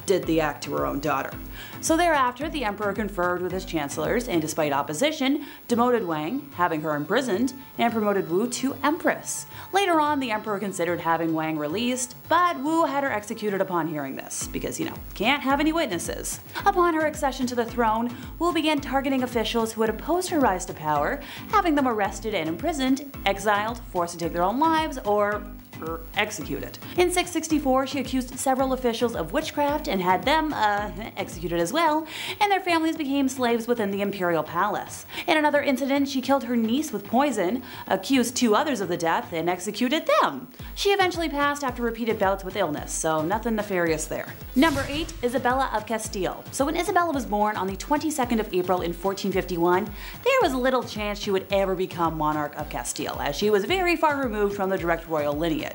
did the act to her own daughter. So thereafter, the emperor conferred with his chancellors and, despite opposition, demoted Wang, having her imprisoned, and promoted Wu to empress. Later on, the emperor considered having Wang released, but Wu had her executed upon hearing this, because, can't have any witnesses. Upon her accession to the throne, Wu began targeting officials who had opposed her rise to power, having them arrested and imprisoned, exiled, forced to take their own lives, or executed. In 664, she accused several officials of witchcraft and had them executed as well, and their families became slaves within the imperial palace. In another incident, she killed her niece with poison, accused 2 others of the death, and executed them. She eventually passed after repeated bouts with illness, so nothing nefarious there. Number 8, Isabella of Castile. So when Isabella was born on the 22nd of April in 1451, there was little chance she would ever become monarch of Castile, as she was very far removed from the direct royal lineage.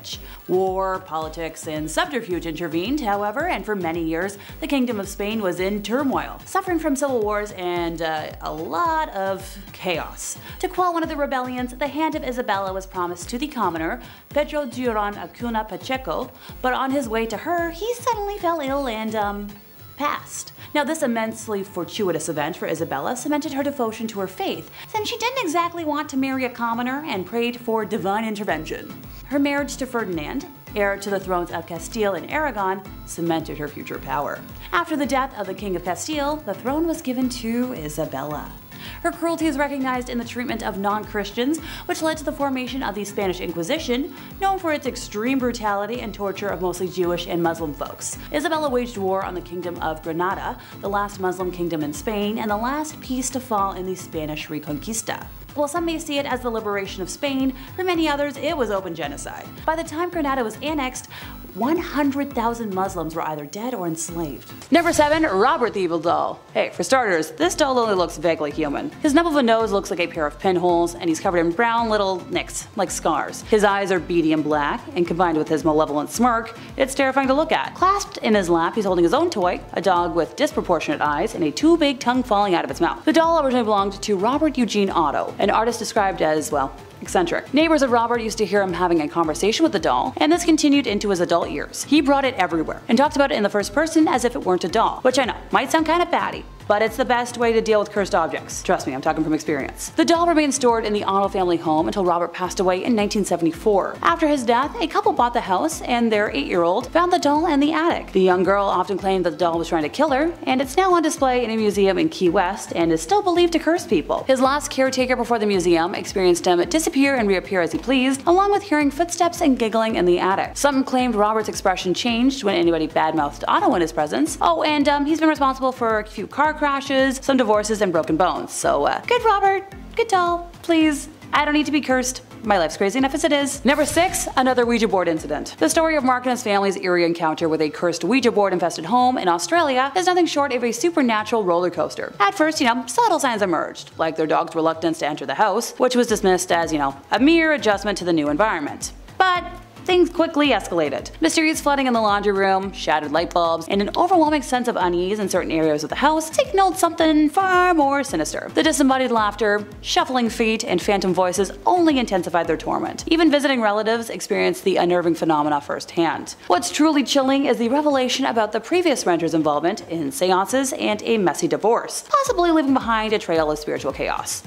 War, politics, and subterfuge intervened, however, and for many years, the Kingdom of Spain was in turmoil, suffering from civil wars and a lot of chaos. To quell one of the rebellions, the hand of Isabella was promised to the commoner, Pedro Duran Acuna Pacheco, but on his way to her, he suddenly fell ill and, passed. Now, this immensely fortuitous event for Isabella cemented her devotion to her faith, since she didn't exactly want to marry a commoner and prayed for divine intervention. Her marriage to Ferdinand, heir to the thrones of Castile and Aragon, cemented her future power. After the death of the King of Castile, the throne was given to Isabella. Her cruelty is recognized in the treatment of non-Christians, which led to the formation of the Spanish Inquisition, known for its extreme brutality and torture of mostly Jewish and Muslim folks. Isabella waged war on the Kingdom of Granada, the last Muslim kingdom in Spain, and the last piece to fall in the Spanish Reconquista. While some may see it as the liberation of Spain, for many others it was open genocide. By the time Granada was annexed, 100,000 Muslims were either dead or enslaved. Number 7, Robert the Evil Doll. Hey, for starters, this doll only looks vaguely human. His nub of a nose looks like a pair of pinholes, and he's covered in brown little nicks, like scars. His eyes are beady and black, and combined with his malevolent smirk, it's terrifying to look at. Clasped in his lap, he's holding his own toy, a dog with disproportionate eyes and a too big tongue falling out of its mouth. The doll originally belonged to Robert Eugene Otto, an artist described as, well, eccentric. Neighbors of Robert used to hear him having a conversation with the doll, and this continued into his adult years. He brought it everywhere, and talked about it in the first person as if it weren't a doll, which I know, might sound kinda batty. but it's the best way to deal with cursed objects. Trust me, I'm talking from experience. The doll remained stored in the Otto family home until Robert passed away in 1974. After his death, a couple bought the house and their 8-year-old found the doll in the attic. The young girl often claimed that the doll was trying to kill her, and it's now on display in a museum in Key West and is still believed to curse people. His last caretaker before the museum experienced him disappear and reappear as he pleased, along with hearing footsteps and giggling in the attic. Some claimed Robert's expression changed when anybody badmouthed Otto in his presence. Oh, and he's been responsible for a few car crashes, some divorces, and broken bones. So, good Robert, good doll, please. I don't need to be cursed. My life's crazy enough as it is. Number 6, another Ouija board incident. The story of Mark and his family's eerie encounter with a cursed Ouija board infested home in Australia is nothing short of a supernatural roller coaster. At first, subtle signs emerged, like their dog's reluctance to enter the house, which was dismissed as, a mere adjustment to the new environment. But things quickly escalated. Mysterious flooding in the laundry room, shattered light bulbs, and an overwhelming sense of unease in certain areas of the house signaled something far more sinister. The disembodied laughter, shuffling feet, and phantom voices only intensified their torment. Even visiting relatives experienced the unnerving phenomena firsthand. What's truly chilling is the revelation about the previous renter's involvement in seances and a messy divorce, possibly leaving behind a trail of spiritual chaos.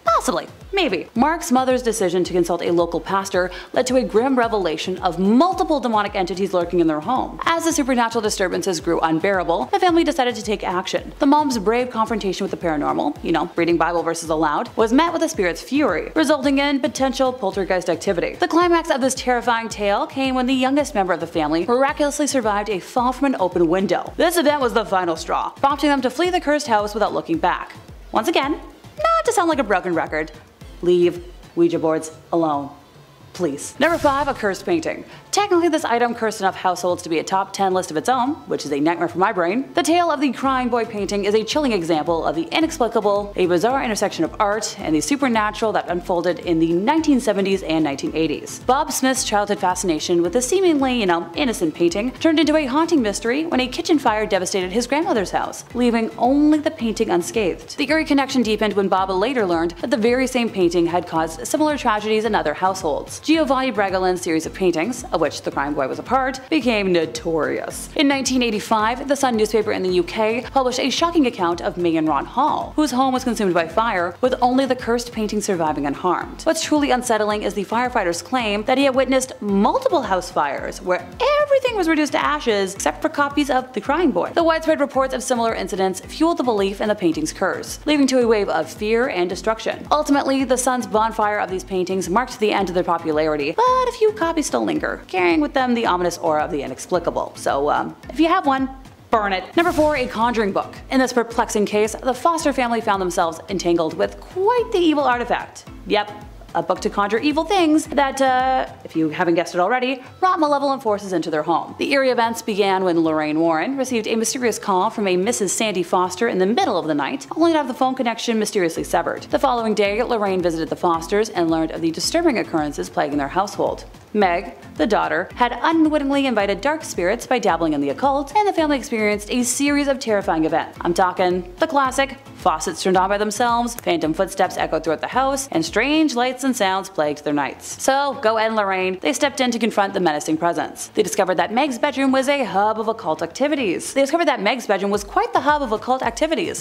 Possibly. Maybe. Mark's mother's decision to consult a local pastor led to a grim revelation of multiple demonic entities lurking in their home. As the supernatural disturbances grew unbearable, the family decided to take action. The mom's brave confrontation with the paranormal, reading Bible verses aloud, was met with the spirit's fury, resulting in potential poltergeist activity. The climax of this terrifying tale came when the youngest member of the family miraculously survived a fall from an open window. This event was the final straw, prompting them to flee the cursed house without looking back. Once again, not to sound like a broken record, leave Ouija boards alone. Please. Number 5, a cursed painting. Technically, this item cursed enough households to be a top 10 list of its own, which is a nightmare for my brain. The tale of the Crying Boy painting is a chilling example of the inexplicable, a bizarre intersection of art and the supernatural that unfolded in the 1970s and 1980s. Bob Smith's childhood fascination with the seemingly, innocent painting turned into a haunting mystery when a kitchen fire devastated his grandmother's house, leaving only the painting unscathed. The eerie connection deepened when Bob later learned that the very same painting had caused similar tragedies in other households. Giovanni Bregolin's series of paintings, of which the Crying Boy was a part, became notorious. In 1985, the Sun newspaper in the UK published a shocking account of May and Ron Hall, whose home was consumed by fire, with only the cursed painting surviving unharmed. What's truly unsettling is the firefighters' claim that he had witnessed multiple house fires, where everything was reduced to ashes except for copies of the Crying Boy. The widespread reports of similar incidents fueled the belief in the painting's curse, leading to a wave of fear and destruction. Ultimately, the Sun's bonfire of these paintings marked the end of their popularity, but a few copies still linger, carrying with them the ominous aura of the inexplicable. So, if you have one, burn it. Number 4, a conjuring book. In this perplexing case, the Foster family found themselves entangled with quite the evil artifact. Yep, a book to conjure evil things that, if you haven't guessed it already, brought malevolent forces into their home. The eerie events began when Lorraine Warren received a mysterious call from a Mrs. Sandy Foster in the middle of the night, only to have the phone connection mysteriously severed. The following day, Lorraine visited the Fosters and learned of the disturbing occurrences plaguing their household. Meg, the daughter, had unwittingly invited dark spirits by dabbling in the occult, and the family experienced a series of terrifying events. I'm talking the classic: faucets turned on by themselves, phantom footsteps echoed throughout the house, and strange lights and sounds plagued their nights. So, go Ed and Lorraine, they stepped in to confront the menacing presence. They discovered that Meg's bedroom was a hub of occult activities.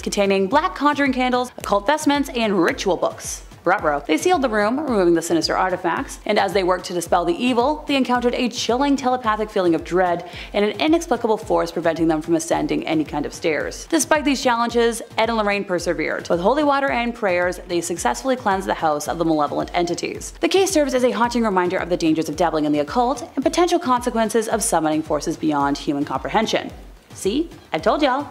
Containing black conjuring candles, occult vestments, and ritual books. Ruh-roh. They sealed the room, removing the sinister artifacts, and as they worked to dispel the evil, they encountered a chilling telepathic feeling of dread and an inexplicable force preventing them from ascending any kind of stairs. Despite these challenges, Ed and Lorraine persevered. With holy water and prayers, they successfully cleansed the house of the malevolent entities. The case serves as a haunting reminder of the dangers of dabbling in the occult and potential consequences of summoning forces beyond human comprehension. See? I told y'all.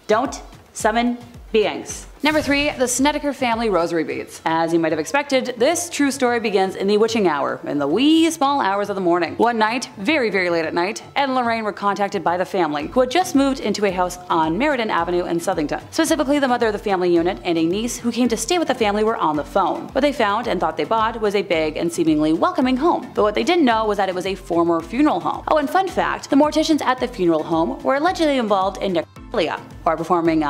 Don't summon beings. Number 3, the Snedeker family rosary beads. As you might have expected, this true story begins in the witching hour, in the wee small hours of the morning. One night, very late at night, Ed and Lorraine were contacted by the family, who had just moved into a house on Meriden Avenue in Southington. Specifically, the mother of the family unit and a niece who came to stay with the family were on the phone. What they found and thought they bought was a big and seemingly welcoming home, but what they didn't know was that it was a former funeral home. Oh, and fun fact, the morticians at the funeral home were allegedly involved in necrophilia. or performing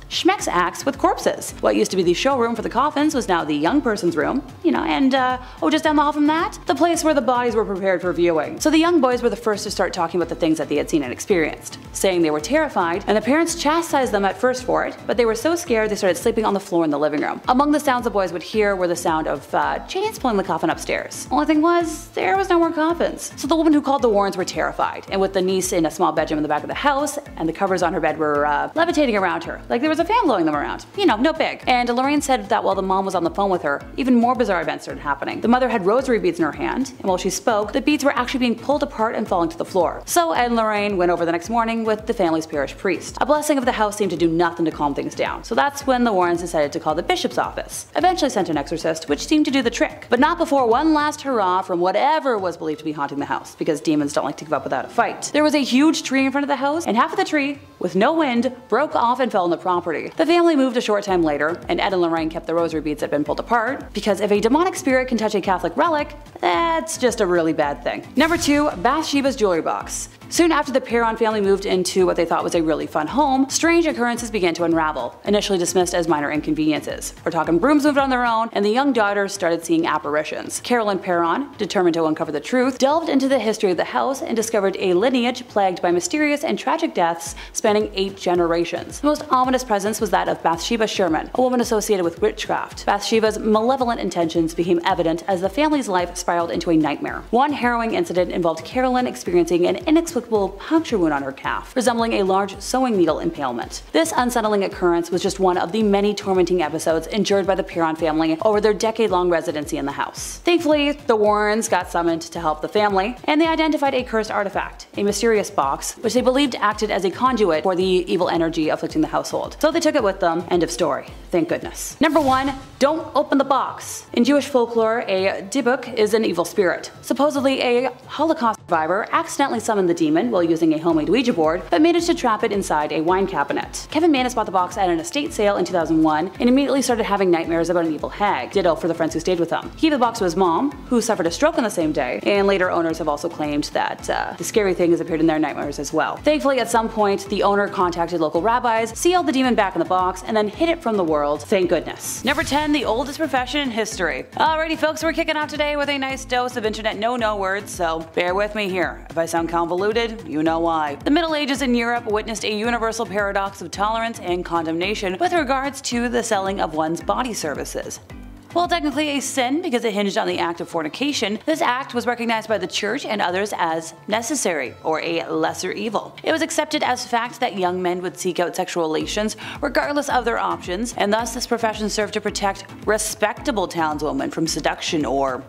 schmex acts with corpses. What used to be the showroom for the coffins was now the young person's room, and just down the hall from that, the place where the bodies were prepared for viewing. So the young boys were the first to start talking about the things that they had seen and experienced, saying they were terrified, and the parents chastised them at first for it, but they were so scared they started sleeping on the floor in the living room. Among the sounds the boys would hear were the sound of chains pulling the coffin upstairs. Only thing was, there was no more coffins. So the woman who called the Warrens were terrified, and with the niece in a small bedroom in the back of the house, and the covers on her bed were levitating around her, like there was a fan blowing them around. No big. And Lorraine said that while the mom was on the phone with her, even more bizarre events started happening. The mother had rosary beads in her hand, and while she spoke, the beads were actually being pulled apart and falling to the floor. So Ed and Lorraine went over the next morning with the family's parish priest. A blessing of the house seemed to do nothing to calm things down, so that's when the Warrens decided to call the bishop's office. Eventually sent an exorcist, which seemed to do the trick, but not before one last hurrah from whatever was believed to be haunting the house, because demons don't like to give up without a fight. There was a huge tree in front of the house, and half of the tree, with no wind, broke off and fell on the property. The family moved a short time later, and Ed and Lorraine kept the rosary beads that had been pulled apart, because if a demonic spirit can touch a Catholic relic, that's just a really bad thing. Number 2, Bathsheba's jewelry box. Soon after the Perron family moved into what they thought was a really fun home, strange occurrences began to unravel, initially dismissed as minor inconveniences. We're talking brooms moved on their own, and the young daughters started seeing apparitions. Carolyn Perron, determined to uncover the truth, delved into the history of the house and discovered a lineage plagued by mysterious and tragic deaths spanning 8 generations. The most ominous presence was that of Bathsheba Sherman, a woman associated with witchcraft. Bathsheba's malevolent intentions became evident as the family's life spiraled into a nightmare. One harrowing incident involved Carolyn experiencing an inexplicable puncture wound on her calf, resembling a large sewing needle impalement. This unsettling occurrence was just one of the many tormenting episodes endured by the Perron family over their decade-long residency in the house. Thankfully, the Warrens got summoned to help the family, and they identified a cursed artifact, a mysterious box, which they believed acted as a conduit for the evil energy afflicting the household. So they took it with them. End of story. Thank goodness. Number 1, don't open the box. In Jewish folklore, a dibuk is an evil spirit. Supposedly, a Holocaust survivor accidentally summoned the demon while using a homemade Ouija board, but managed to trap it inside a wine cabinet. Kevin Mannis bought the box at an estate sale in 2001 and immediately started having nightmares about an evil hag. Ditto for the friends who stayed with him. He gave the box to his mom, who suffered a stroke on the same day, and later owners have also claimed that the scary thing has appeared in their nightmares as well. Thankfully, at some point, the owner contacted local rabbis, sealed the demon back in the box, and then hid it from the world. Thank goodness. Number 10, the oldest profession in history. Alrighty folks, we're kicking off today with a nice dose of internet no words, so bear with me here. If I sound convoluted, you know why. The Middle Ages in Europe witnessed a universal paradox of tolerance and condemnation with regards to the selling of one's body services. While technically a sin because it hinged on the act of fornication, this act was recognized by the church and others as necessary, or a lesser evil. It was accepted as fact that young men would seek out sexual relations regardless of their options, and thus this profession served to protect respectable townswomen from seduction or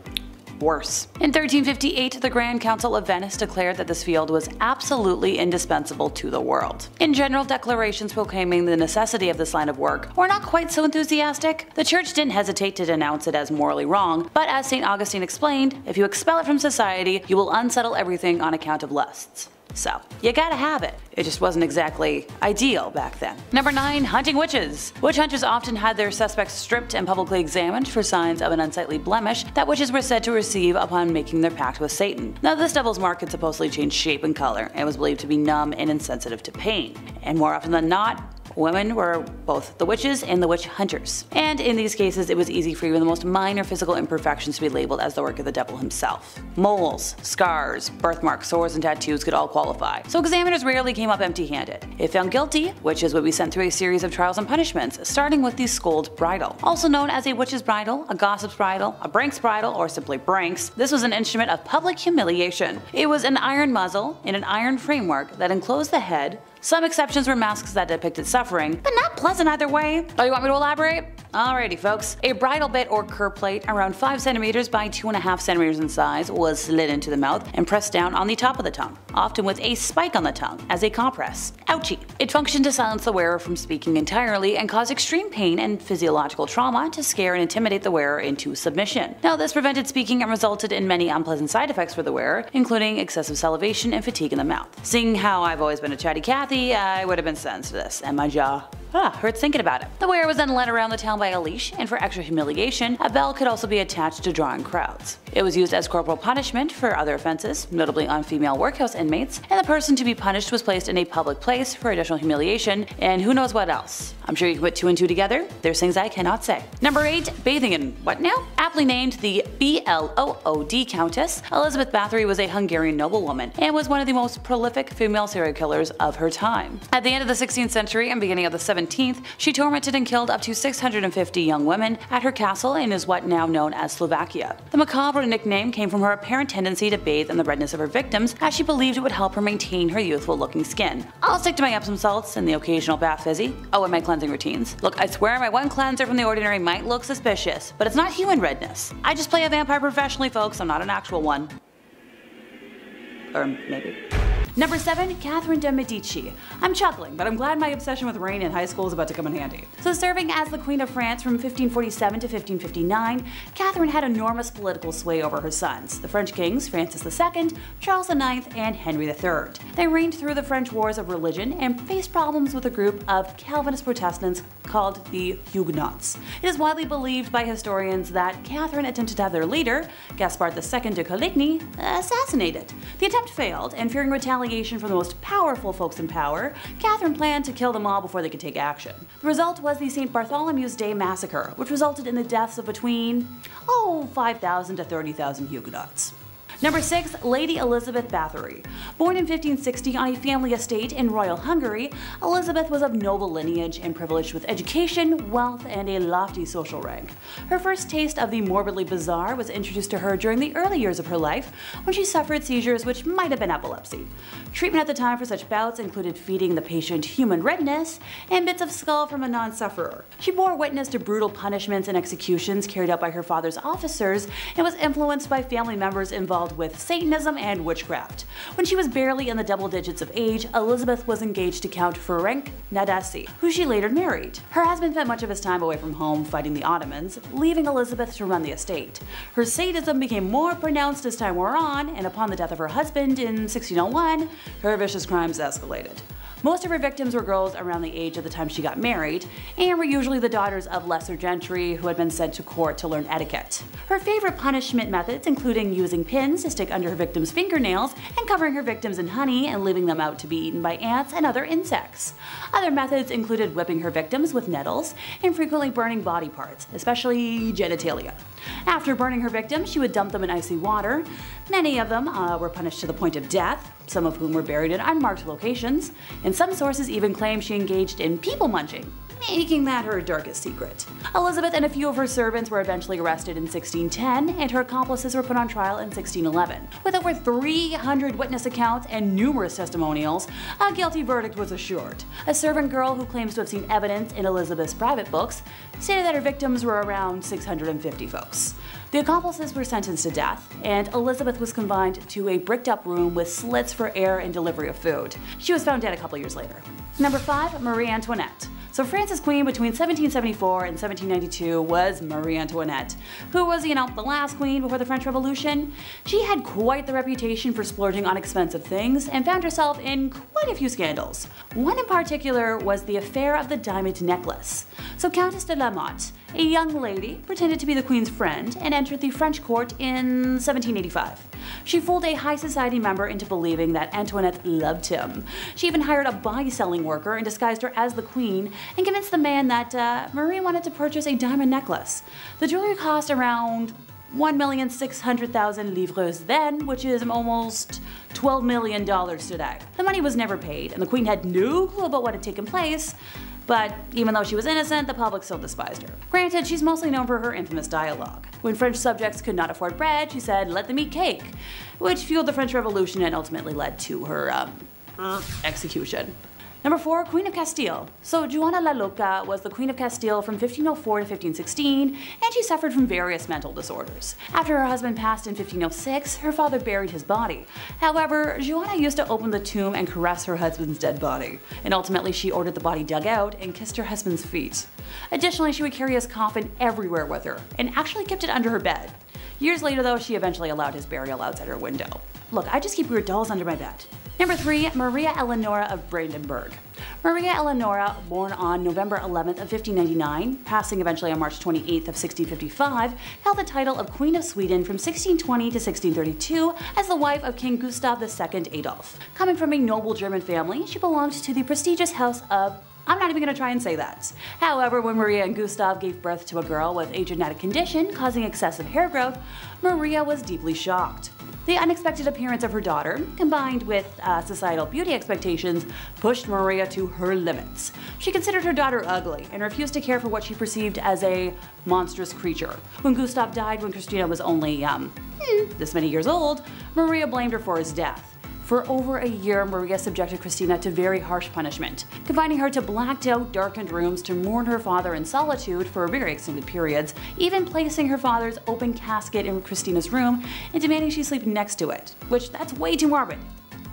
worse. In 1358, the Grand Council of Venice declared that this field was absolutely indispensable to the world. In general, declarations proclaiming the necessity of this line of work were not quite so enthusiastic. The church didn't hesitate to denounce it as morally wrong, but as St. Augustine explained, if you expel it from society, you will unsettle everything on account of lusts. So, you gotta have it. It just wasn't exactly ideal back then. Number 9, hunting witches. Witch hunters often had their suspects stripped and publicly examined for signs of an unsightly blemish that witches were said to receive upon making their pact with Satan. Now, this devil's mark could supposedly change shape and color, and was believed to be numb and insensitive to pain. And more often than not, women were both the witches and the witch hunters. And in these cases, it was easy for even the most minor physical imperfections to be labeled as the work of the devil himself. Moles, scars, birthmarks, sores, and tattoos could all qualify, so examiners rarely came up empty-handed. If found guilty, witches would be sent through a series of trials and punishments, starting with the scold bridle. Also known as a witch's bridle, a gossip's bridle, a brank's bridle, or simply branks, this was an instrument of public humiliation. It was an iron muzzle in an iron framework that enclosed the head. Some exceptions were masks that depicted suffering, but not pleasant either way. Oh, you want me to elaborate? Alrighty folks. A bridle bit or curb plate around 5 cm by 2.5 cm in size was slid into the mouth and pressed down on the top of the tongue, often with a spike on the tongue as a compress. Ouchie. It functioned to silence the wearer from speaking entirely and cause extreme pain and physiological trauma to scare and intimidate the wearer into submission. Now, this prevented speaking and resulted in many unpleasant side effects for the wearer, including excessive salivation and fatigue in the mouth. Seeing how I've always been a chatty Cathy, I would have been sentenced to this, and my jaw Hurts thinking about it. The wearer was then led around the town by a leash, and for extra humiliation, a bell could also be attached to drawing crowds. It was used as corporal punishment for other offenses, notably on female workhouse inmates, and the person to be punished was placed in a public place for additional humiliation, and who knows what else. I'm sure you can put 2 and 2 together. There's things I cannot say. Number 8. Bathing in what now? Aptly named the Blood Countess, Elizabeth Bathory was a Hungarian noblewoman and was one of the most prolific female serial killers of her time. At the end of the 16th century and beginning of the 17th, she tormented and killed up to 650 young women at her castle in what now known as Slovakia. The macabre nickname came from her apparent tendency to bathe in the redness of her victims, as she believed it would help her maintain her youthful looking skin. I'll stick to my Epsom salts and the occasional bath fizzy. Oh, and my cleansing routines. Look, I swear my one cleanser from The Ordinary might look suspicious, but it's not human redness. I just play a vampire professionally, folks. I'm not an actual one. Or maybe. Number 7. Catherine de' Medici. I'm chuckling, but I'm glad my obsession with rain in high school is about to come in handy. So serving as the Queen of France from 1547 to 1559, Catherine had enormous political sway over her sons, the French kings Francis II, Charles IX, and Henry III. They reigned through the French wars of religion and faced problems with a group of Calvinist Protestants called the Huguenots. It is widely believed by historians that Catherine attempted to have their leader, Gaspard II de Coligny, assassinated. The attempt failed, and fearing retaliation from the most powerful folks in power, Catherine planned to kill them all before they could take action. The result was the St. Bartholomew's Day Massacre, which resulted in the deaths of between 5,000 to 30,000 Huguenots. Number 6. Lady Elizabeth Bathory. Born in 1560 on a family estate in royal Hungary, Elizabeth was of noble lineage and privileged with education, wealth, and a lofty social rank. Her first taste of the morbidly bizarre was introduced to her during the early years of her life, when she suffered seizures which might have been epilepsy. Treatment at the time for such bouts included feeding the patient human redness and bits of skull from a non-sufferer. She bore witness to brutal punishments and executions carried out by her father's officers and was influenced by family members involved with Satanism and witchcraft. When she was barely in the double digits of age, Elizabeth was engaged to Count Ferenc Nadasdy, who she later married. Her husband spent much of his time away from home fighting the Ottomans, leaving Elizabeth to run the estate. Her sadism became more pronounced as time wore on, and upon the death of her husband in 1601, her vicious crimes escalated. Most of her victims were girls around the age of the time she got married, and were usually the daughters of lesser gentry who had been sent to court to learn etiquette. Her favorite punishment methods including using pins to stick under her victims' fingernails and covering her victims in honey and leaving them out to be eaten by ants and other insects. Other methods included whipping her victims with nettles and frequently burning body parts, especially genitalia. After burning her victims, she would dump them in icy water. Many of them were punished to the point of death, some of whom were buried in unmarked locations, and some sources even claim she engaged in people munching, making that her darkest secret. Elizabeth and a few of her servants were eventually arrested in 1610, and her accomplices were put on trial in 1611. With over 300 witness accounts and numerous testimonials, a guilty verdict was assured. A servant girl who claims to have seen evidence in Elizabeth's private books stated that her victims were around 650 folks. The accomplices were sentenced to death, and Elizabeth was confined to a bricked-up room with slits for air and delivery of food. She was found dead a couple years later. Number 5. Marie Antoinette. So France's queen between 1774 and 1792 was Marie Antoinette, who was, the last queen before the French Revolution. She had quite the reputation for splurging on expensive things and found herself in quite a few scandals. One in particular was the affair of the diamond necklace. So Countess de la Motte, a young lady, pretended to be the queen's friend and entered the French court in 1785. She fooled a high society member into believing that Antoinette loved him. She even hired a buy-selling worker and disguised her as the queen and convinced the man that Marie wanted to purchase a diamond necklace. The jewelry cost around 1,600,000 livres then, which is almost $12 million today. The money was never paid, and the queen had no clue about what had taken place. But even though she was innocent, the public still despised her. Granted, she's mostly known for her infamous dialogue. When French subjects could not afford bread, she said, "Let them eat cake," which fueled the French Revolution and ultimately led to her execution. Number 4. Queen of Castile. So Juana la Loca was the Queen of Castile from 1504 to 1516, and she suffered from various mental disorders. After her husband passed in 1506, her father buried his body. However, Juana used to open the tomb and caress her husband's dead body, and ultimately she ordered the body dug out and kissed her husband's feet. Additionally, she would carry his coffin everywhere with her, and actually kept it under her bed. Years later though, she eventually allowed his burial outside her window. Look, I just keep weird dolls under my bed. Number 3. Maria Eleonora of Brandenburg. Maria Eleonora, born on November 11th of 1599, passing eventually on March 28th of 1655, held the title of Queen of Sweden from 1620 to 1632 as the wife of King Gustav II Adolf. Coming from a noble German family, she belonged to the prestigious house of... I'm not even going to try and say that. However, when Maria and Gustav gave birth to a girl with a genetic condition causing excessive hair growth, Maria was deeply shocked. The unexpected appearance of her daughter, combined with societal beauty expectations, pushed Maria to her limits. She considered her daughter ugly and refused to care for what she perceived as a monstrous creature. When Gustav died when Christina was only, this many years old, Maria blamed her for his death. For over a year, Maria subjected Christina to very harsh punishment, confining her to blacked out, darkened rooms to mourn her father in solitude for very extended periods, even placing her father's open casket in Christina's room and demanding she sleep next to it, which that's way too morbid.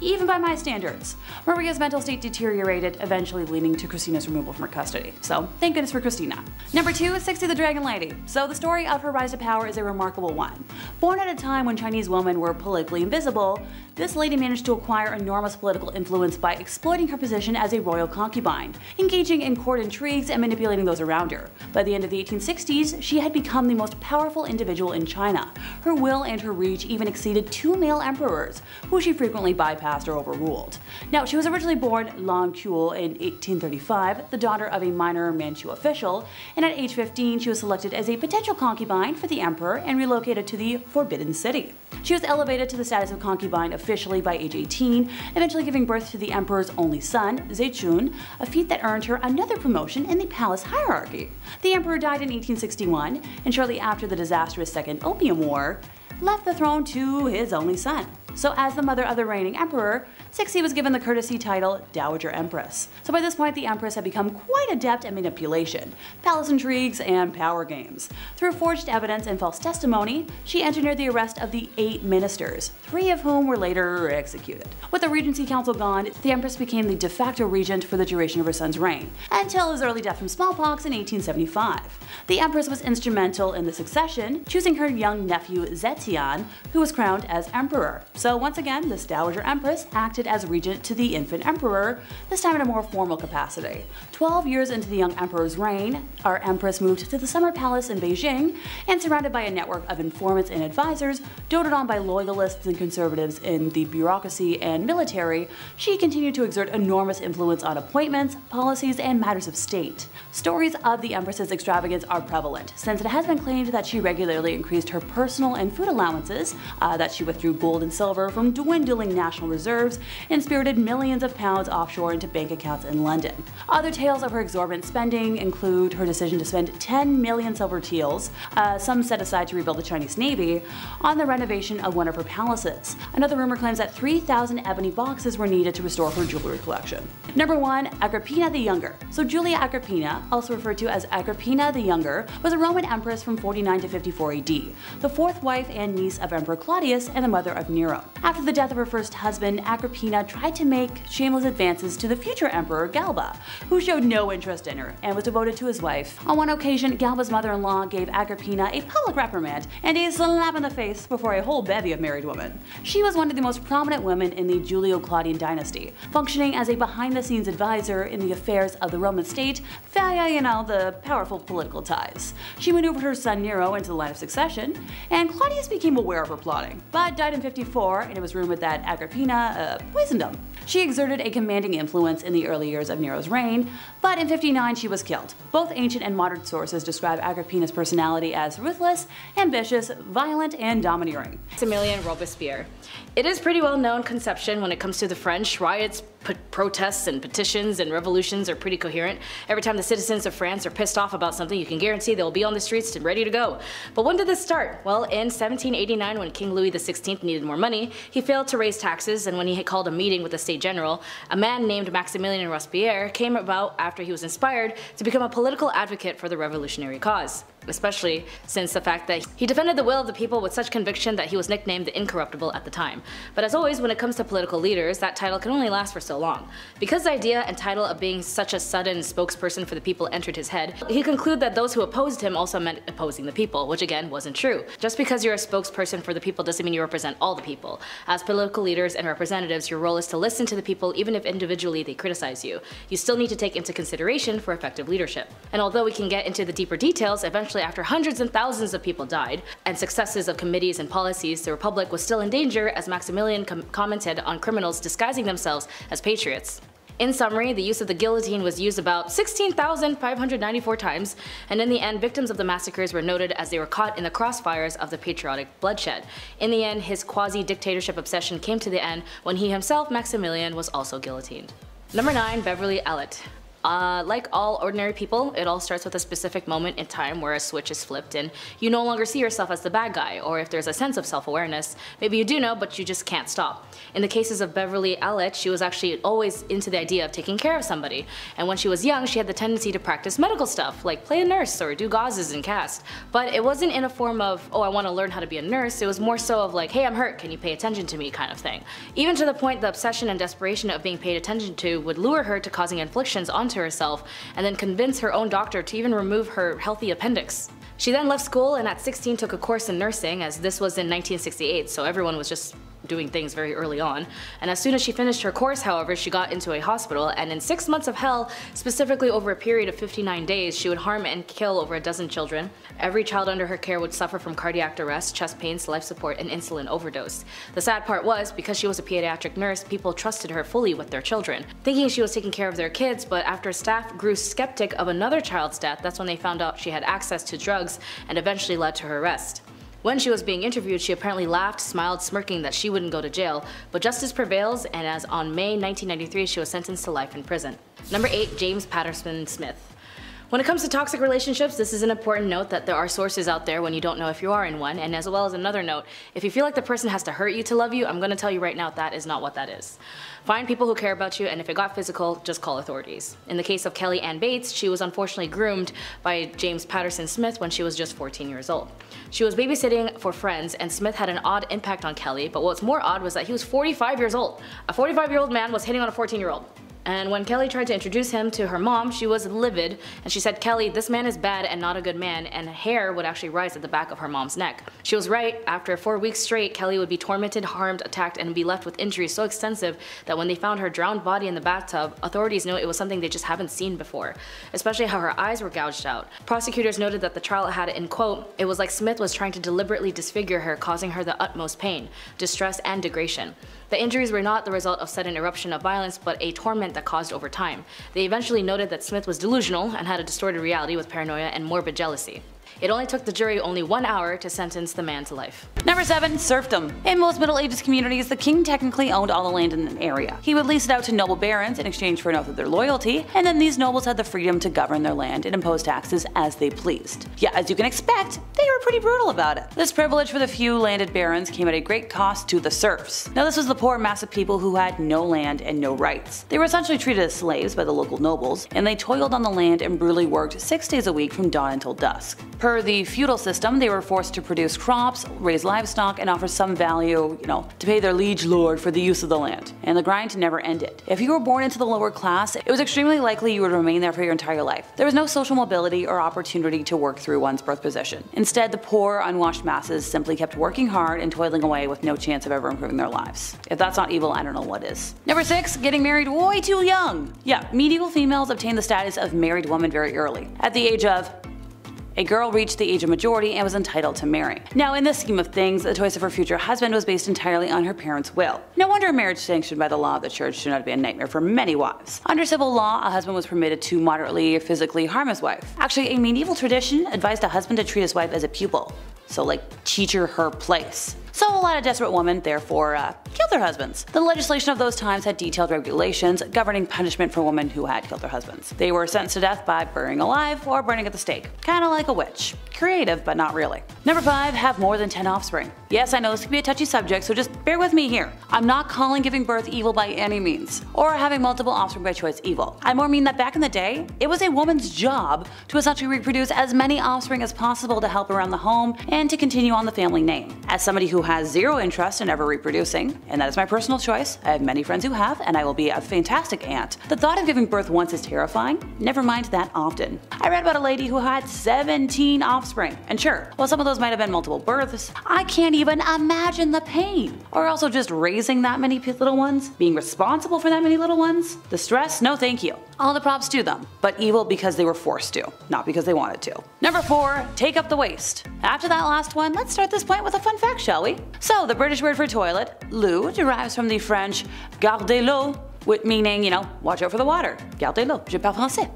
Even by my standards. Maria's mental state deteriorated, eventually leading to Christina's removal from her custody. So, thank goodness for Christina. Number 2 is Cixi the Dragon Lady. So, the story of her rise to power is a remarkable one. Born at a time when Chinese women were politically invisible, this lady managed to acquire enormous political influence by exploiting her position as a royal concubine, engaging in court intrigues and manipulating those around her. By the end of the 1860s, she had become the most powerful individual in China. Her will and her reach even exceeded 2 male emperors, who she frequently bypassed or overruled. Now, she was originally born Lan Kuo in 1835, the daughter of a minor Manchu official, and at age 15 she was selected as a potential concubine for the emperor and relocated to the Forbidden City. She was elevated to the status of concubine officially by age 18, eventually giving birth to the emperor's only son, Zechun, a feat that earned her another promotion in the palace hierarchy. The emperor died in 1861, and shortly after the disastrous Second Opium War, left the throne to his only son. So as the mother of the reigning emperor, Cixi was given the courtesy title Dowager Empress. So by this point, the empress had become quite adept at manipulation, palace intrigues, and power games. Through forged evidence and false testimony, she engineered the arrest of the 8 ministers, 3 of whom were later executed. With the regency council gone, the empress became the de facto regent for the duration of her son's reign, until his early death from smallpox in 1875. The empress was instrumental in the succession, choosing her young nephew Zetian, who was crowned as emperor. So once again, this Dowager Empress acted as regent to the infant emperor, this time in a more formal capacity. 12 years into the young emperor's reign, our empress moved to the summer palace in Beijing, and surrounded by a network of informants and advisors, doted on by loyalists and conservatives in the bureaucracy and military, she continued to exert enormous influence on appointments, policies, and matters of state. Stories of the empress's extravagance are prevalent, since it has been claimed that she regularly increased her personal and food allowances, that she withdrew gold and silver from dwindling national reserves, and spirited millions of pounds offshore into bank accounts in London. Other tales of her exorbitant spending include her decision to spend 10 million silver taels, some set aside to rebuild the Chinese Navy, on the renovation of one of her palaces. Another rumor claims that 3,000 ebony boxes were needed to restore her jewelry collection. Number 1. Agrippina the Younger. So Julia Agrippina, also referred to as Agrippina the Younger, was a Roman empress from 49 to 54 AD, the 4th wife and niece of Emperor Claudius and the mother of Nero. After the death of her first husband, Agrippina tried to make shameless advances to the future emperor Galba, who showed no interest in her and was devoted to his wife. On one occasion, Galba's mother-in-law gave Agrippina a public reprimand and a slap in the face before a whole bevy of married women. She was one of the most prominent women in the Julio-Claudian dynasty, functioning as a behind-the-scenes advisor in the affairs of the Roman state via, the powerful political ties. She maneuvered her son Nero into the line of succession, and Claudius became aware of her plotting, but died in 54, and it was rumored that Agrippina poisoned him. She exerted a commanding influence in the early years of Nero's reign, but in 59 she was killed. Both ancient and modern sources describe Agrippina's personality as ruthless, ambitious, violent, and domineering. Maximilien Robespierre. It is pretty well known conception when it comes to the French. Riots, protests, and petitions and revolutions are pretty coherent. Every time the citizens of France are pissed off about something, you can guarantee they'll be on the streets and ready to go. But when did this start? Well, in 1789, when King Louis XVI needed more money, he failed to raise taxes, and when he had called a meeting with the State General, a man named Maximilien Robespierre came about after he was inspired to become a political advocate for the revolutionary cause. especially since the fact that he defended the will of the people with such conviction that he was nicknamed the Incorruptible at the time. But as always, when it comes to political leaders, that title can only last for so long. Because the idea and title of being such a sudden spokesperson for the people entered his head, he concluded that those who opposed him also meant opposing the people, which again wasn't true. Just because you're a spokesperson for the people doesn't mean you represent all the people. As political leaders and representatives, your role is to listen to the people even if individually they criticize you. You still need to take into consideration for effective leadership. And although we can get into the deeper details, eventually after hundreds and thousands of people died, and successes of committees and policies, the Republic was still in danger as Maximilian commented on criminals disguising themselves as patriots. In summary, the use of the guillotine was used about 16,594 times, and in the end, victims of the massacres were noted as they were caught in the crossfires of the patriotic bloodshed. In the end, his quasi-dictatorship obsession came to the end when he himself, Maximilian, was also guillotined. Number 9. Beverly Allitt. Like all ordinary people, it all starts with a specific moment in time where a switch is flipped and you no longer see yourself as the bad guy, or if there's a sense of self-awareness, maybe you do know but you just can't stop. In the cases of Beverly Allitt, she was actually always into the idea of taking care of somebody, and when she was young she had the tendency to practice medical stuff, like play a nurse or do gauzes and cast. But it wasn't in a form of, oh I want to learn how to be a nurse, it was more so of like, hey I'm hurt, can you pay attention to me kind of thing. Even to the point the obsession and desperation of being paid attention to would lure her to causing inflictions onto herself and then convince her own doctor to even remove her healthy appendix. She then left school and at 16 took a course in nursing, as this was in 1968, so everyone was just doing things very early on. And as soon as she finished her course, however, she got into a hospital, and in 6 months of hell, specifically over a period of 59 days, she would harm and kill over a dozen children. Every child under her care would suffer from cardiac arrest, chest pains, life support, and insulin overdose. The sad part was, because she was a pediatric nurse, people trusted her fully with their children, thinking she was taking care of their kids, but after staff grew skeptic of another child's death, that's when they found out she had access to drugs and eventually led to her arrest. When she was being interviewed, she apparently laughed, smiled, smirking that she wouldn't go to jail, but justice prevails, and as on May 1993 she was sentenced to life in prison. Number 8. James Patterson Smith. When it comes to toxic relationships, this is an important note that there are sources out there when you don't know if you are in one, and as well as another note, if you feel like the person has to hurt you to love you, I'm going to tell you right now that is not what that is. Find people who care about you, and if it got physical, just call authorities. In the case of Kelly Ann Bates, she was unfortunately groomed by James Patterson Smith when she was just 14 years old. She was babysitting for friends, and Smith had an odd impact on Kelly, but what's more odd was that he was 45 years old. A 45-year-old man was hitting on a 14-year-old. And when Kelly tried to introduce him to her mom, she was livid, and she said, "Kelly, this man is bad and not a good man," and hair would actually rise at the back of her mom's neck. She was right. After 4 weeks straight, Kelly would be tormented, harmed, attacked, and be left with injuries so extensive that when they found her drowned body in the bathtub, authorities knew it was something they just haven't seen before, especially how her eyes were gouged out. Prosecutors noted that the trial had, in quote, "It was like Smith was trying to deliberately disfigure her, causing her the utmost pain, distress, and degradation." The injuries were not the result of sudden eruption of violence, but a torment that caused over time. They eventually noted that Smith was delusional and had a distorted reality with paranoia and morbid jealousy. It only took the jury only 1 hour to sentence the man to life. Number 7. Serfdom. In most Middle Ages communities, the king technically owned all the land in an area. He would lease it out to noble barons in exchange for an oath of their loyalty, and then these nobles had the freedom to govern their land and impose taxes as they pleased. Yeah, as you can expect, they were pretty brutal about it. This privilege for the few landed barons came at a great cost to the serfs. Now this was the poor mass of people who had no land and no rights. They were essentially treated as slaves by the local nobles, and they toiled on the land and brutally worked 6 days a week from dawn until dusk. Per the feudal system, they were forced to produce crops, raise livestock, and offer some value, to pay their liege lord for the use of the land. And the grind never ended. If you were born into the lower class, it was extremely likely you would remain there for your entire life. There was no social mobility or opportunity to work through one's birth position. Instead, the poor, unwashed masses simply kept working hard and toiling away with no chance of ever improving their lives. If that's not evil, I don't know what is. Number 6. Getting married way too young. Yeah, medieval females obtained the status of married woman very early. At the age of a girl reached the age of majority and was entitled to marry. Now in this scheme of things, the choice of her future husband was based entirely on her parents' will. No wonder a marriage sanctioned by the law of the church turned out to be a nightmare for many wives. Under civil law, a husband was permitted to moderately physically harm his wife. Actually, a medieval tradition advised a husband to treat his wife as a pupil. So like, teach her her place. So a lot of desperate women, therefore, killed their husbands. The legislation of those times had detailed regulations governing punishment for women who had killed their husbands. They were sentenced to death by burning alive or burning at the stake. Kinda like a witch. Creative, but not really. Number 5, have more than 10 offspring. Yes, I know this can be a touchy subject, so just bear with me here. I'm not calling giving birth evil by any means, or having multiple offspring by choice evil. I more mean that back in the day, it was a woman's job to essentially reproduce as many offspring as possible to help around the home and to continue on the family name. As somebody who has zero interest in ever reproducing, and that is my personal choice, I have many friends who have, and I will be a fantastic aunt, the thought of giving birth once is terrifying, never mind that often. I read about a lady who had 17 offspring, and sure, while some of those might have been multiple births, I can't even imagine the pain. Or also just raising that many little ones, being responsible for that many little ones. The stress, no thank you. All the props to them, but evil because they were forced to, not because they wanted to. Number 4, take up the waste. After that last one, let's start this point with a fun fact, shall we? So the British word for toilet, loo, derives from the French gardez l'eau, meaning, watch out for the water. Gardez l'eau, je parle français.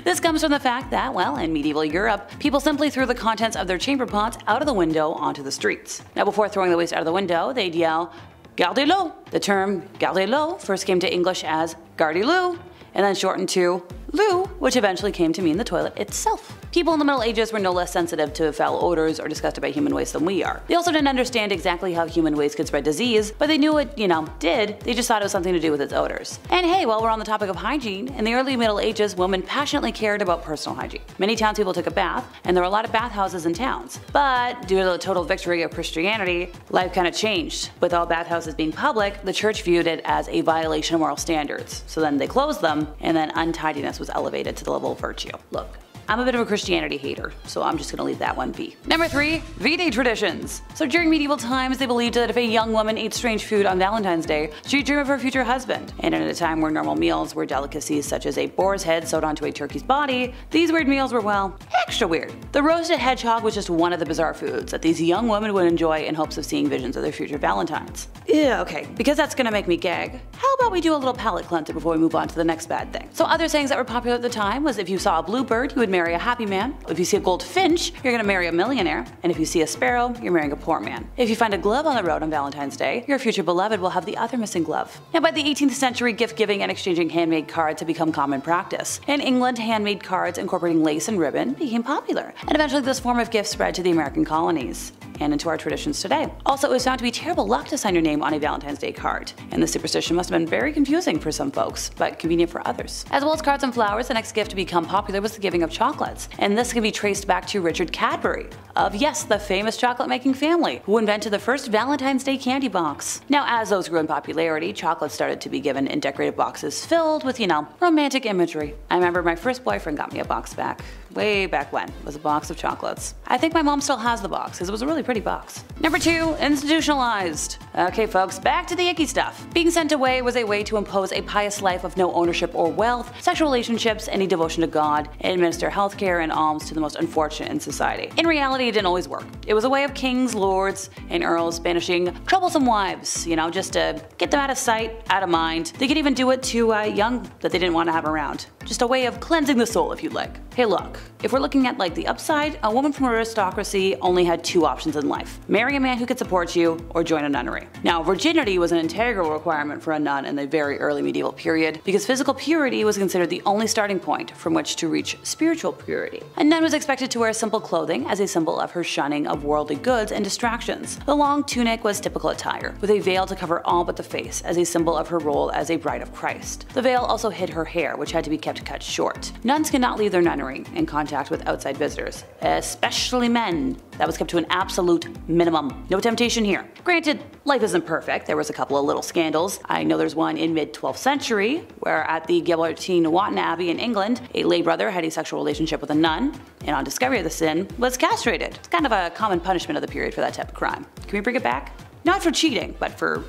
This comes from the fact that, well, in medieval Europe, people simply threw the contents of their chamber pots out of the window onto the streets. Now before throwing the waste out of the window, they'd yell, gardez l'eau. The term gardez l'eau first came to English as gardy-loo, and then shortened to loo, which eventually came to mean the toilet itself. People in the Middle Ages were no less sensitive to foul odors or disgusted by human waste than we are. They also didn't understand exactly how human waste could spread disease, but they knew it, did, they just thought it was something to do with its odors. And hey, while we're on the topic of hygiene, in the early Middle Ages, women passionately cared about personal hygiene. Many townspeople took a bath, and there were a lot of bathhouses in towns. But due to the total victory of Christianity, life kind of changed. With all bathhouses being public, the church viewed it as a violation of moral standards. So then they closed them, and then untidiness was elevated to the level of virtue. Look, I'm a bit of a Christianity hater, so I'm just gonna leave that one be. Number 3, V-Day traditions. So during medieval times, they believed that if a young woman ate strange food on Valentine's Day, she'd dream of her future husband. And at a time where normal meals were delicacies such as a boar's head sewed onto a turkey's body, these weird meals were, well, extra weird. The roasted hedgehog was just one of the bizarre foods that these young women would enjoy in hopes of seeing visions of their future Valentines. Yeah, okay, because that's gonna make me gag, how about we do a little palate cleanser before we move on to the next bad thing? So other sayings that were popular at the time was if you saw a bluebird, you would marry a happy man. If you see a goldfinch, you're gonna marry a millionaire. And if you see a sparrow, you're marrying a poor man. If you find a glove on the road on Valentine's Day, your future beloved will have the other missing glove. Now by the 18th century, gift giving and exchanging handmade cards had become common practice. In England, handmade cards incorporating lace and ribbon became popular. And eventually this form of gift spread to the American colonies and into our traditions today. Also, it was found to be terrible luck to sign your name on a Valentine's Day card, and the superstition must have been very confusing for some folks, but convenient for others. As well as cards and flowers, the next gift to become popular was the giving of chocolates, and this can be traced back to Richard Cadbury, of yes, the famous chocolate making family, who invented the first Valentine's Day candy box. Now as those grew in popularity, chocolates started to be given in decorated boxes filled with, romantic imagery. I remember my first boyfriend got me a box back, way back when, it was a box of chocolates. I think my mom still has the box, because it was a really pretty box. Number 2, institutionalized. Okay folks, back to the icky stuff. Being sent away was a way to impose a pious life of no ownership or wealth, sexual relationships, any devotion to God, and administer healthcare and alms to the most unfortunate in society. In reality, it didn't always work. It was a way of kings, lords, and earls banishing troublesome wives, just to get them out of sight, out of mind. They could even do it to young that they didn't want to have around. Just a way of cleansing the soul, if you like. Hey look, if we're looking at the upside, a woman from aristocracy only had 2 options in life. Marry a man who could support you, or join a nunnery. Now, virginity was an integral requirement for a nun in the very early medieval period, because physical purity was considered the only starting point from which to reach spiritual purity. A nun was expected to wear simple clothing as a symbol of her shunning of worldly goods and distractions. The long tunic was typical attire, with a veil to cover all but the face as a symbol of her role as a bride of Christ. The veil also hid her hair, which had to be kept cut short. Nuns could not leave their nunnery in contact with outside visitors, especially men. That was kept to an absolute minimum. No temptation here. Granted, life isn't perfect. There was a couple of little scandals. I know there's one in mid-12th century, where at the Gilbertine Wotton Abbey in England, a lay brother had a sexual relationship with a nun, and on discovery of the sin, was castrated. It's kind of a common punishment of the period for that type of crime. Can we bring it back? Not for cheating, but for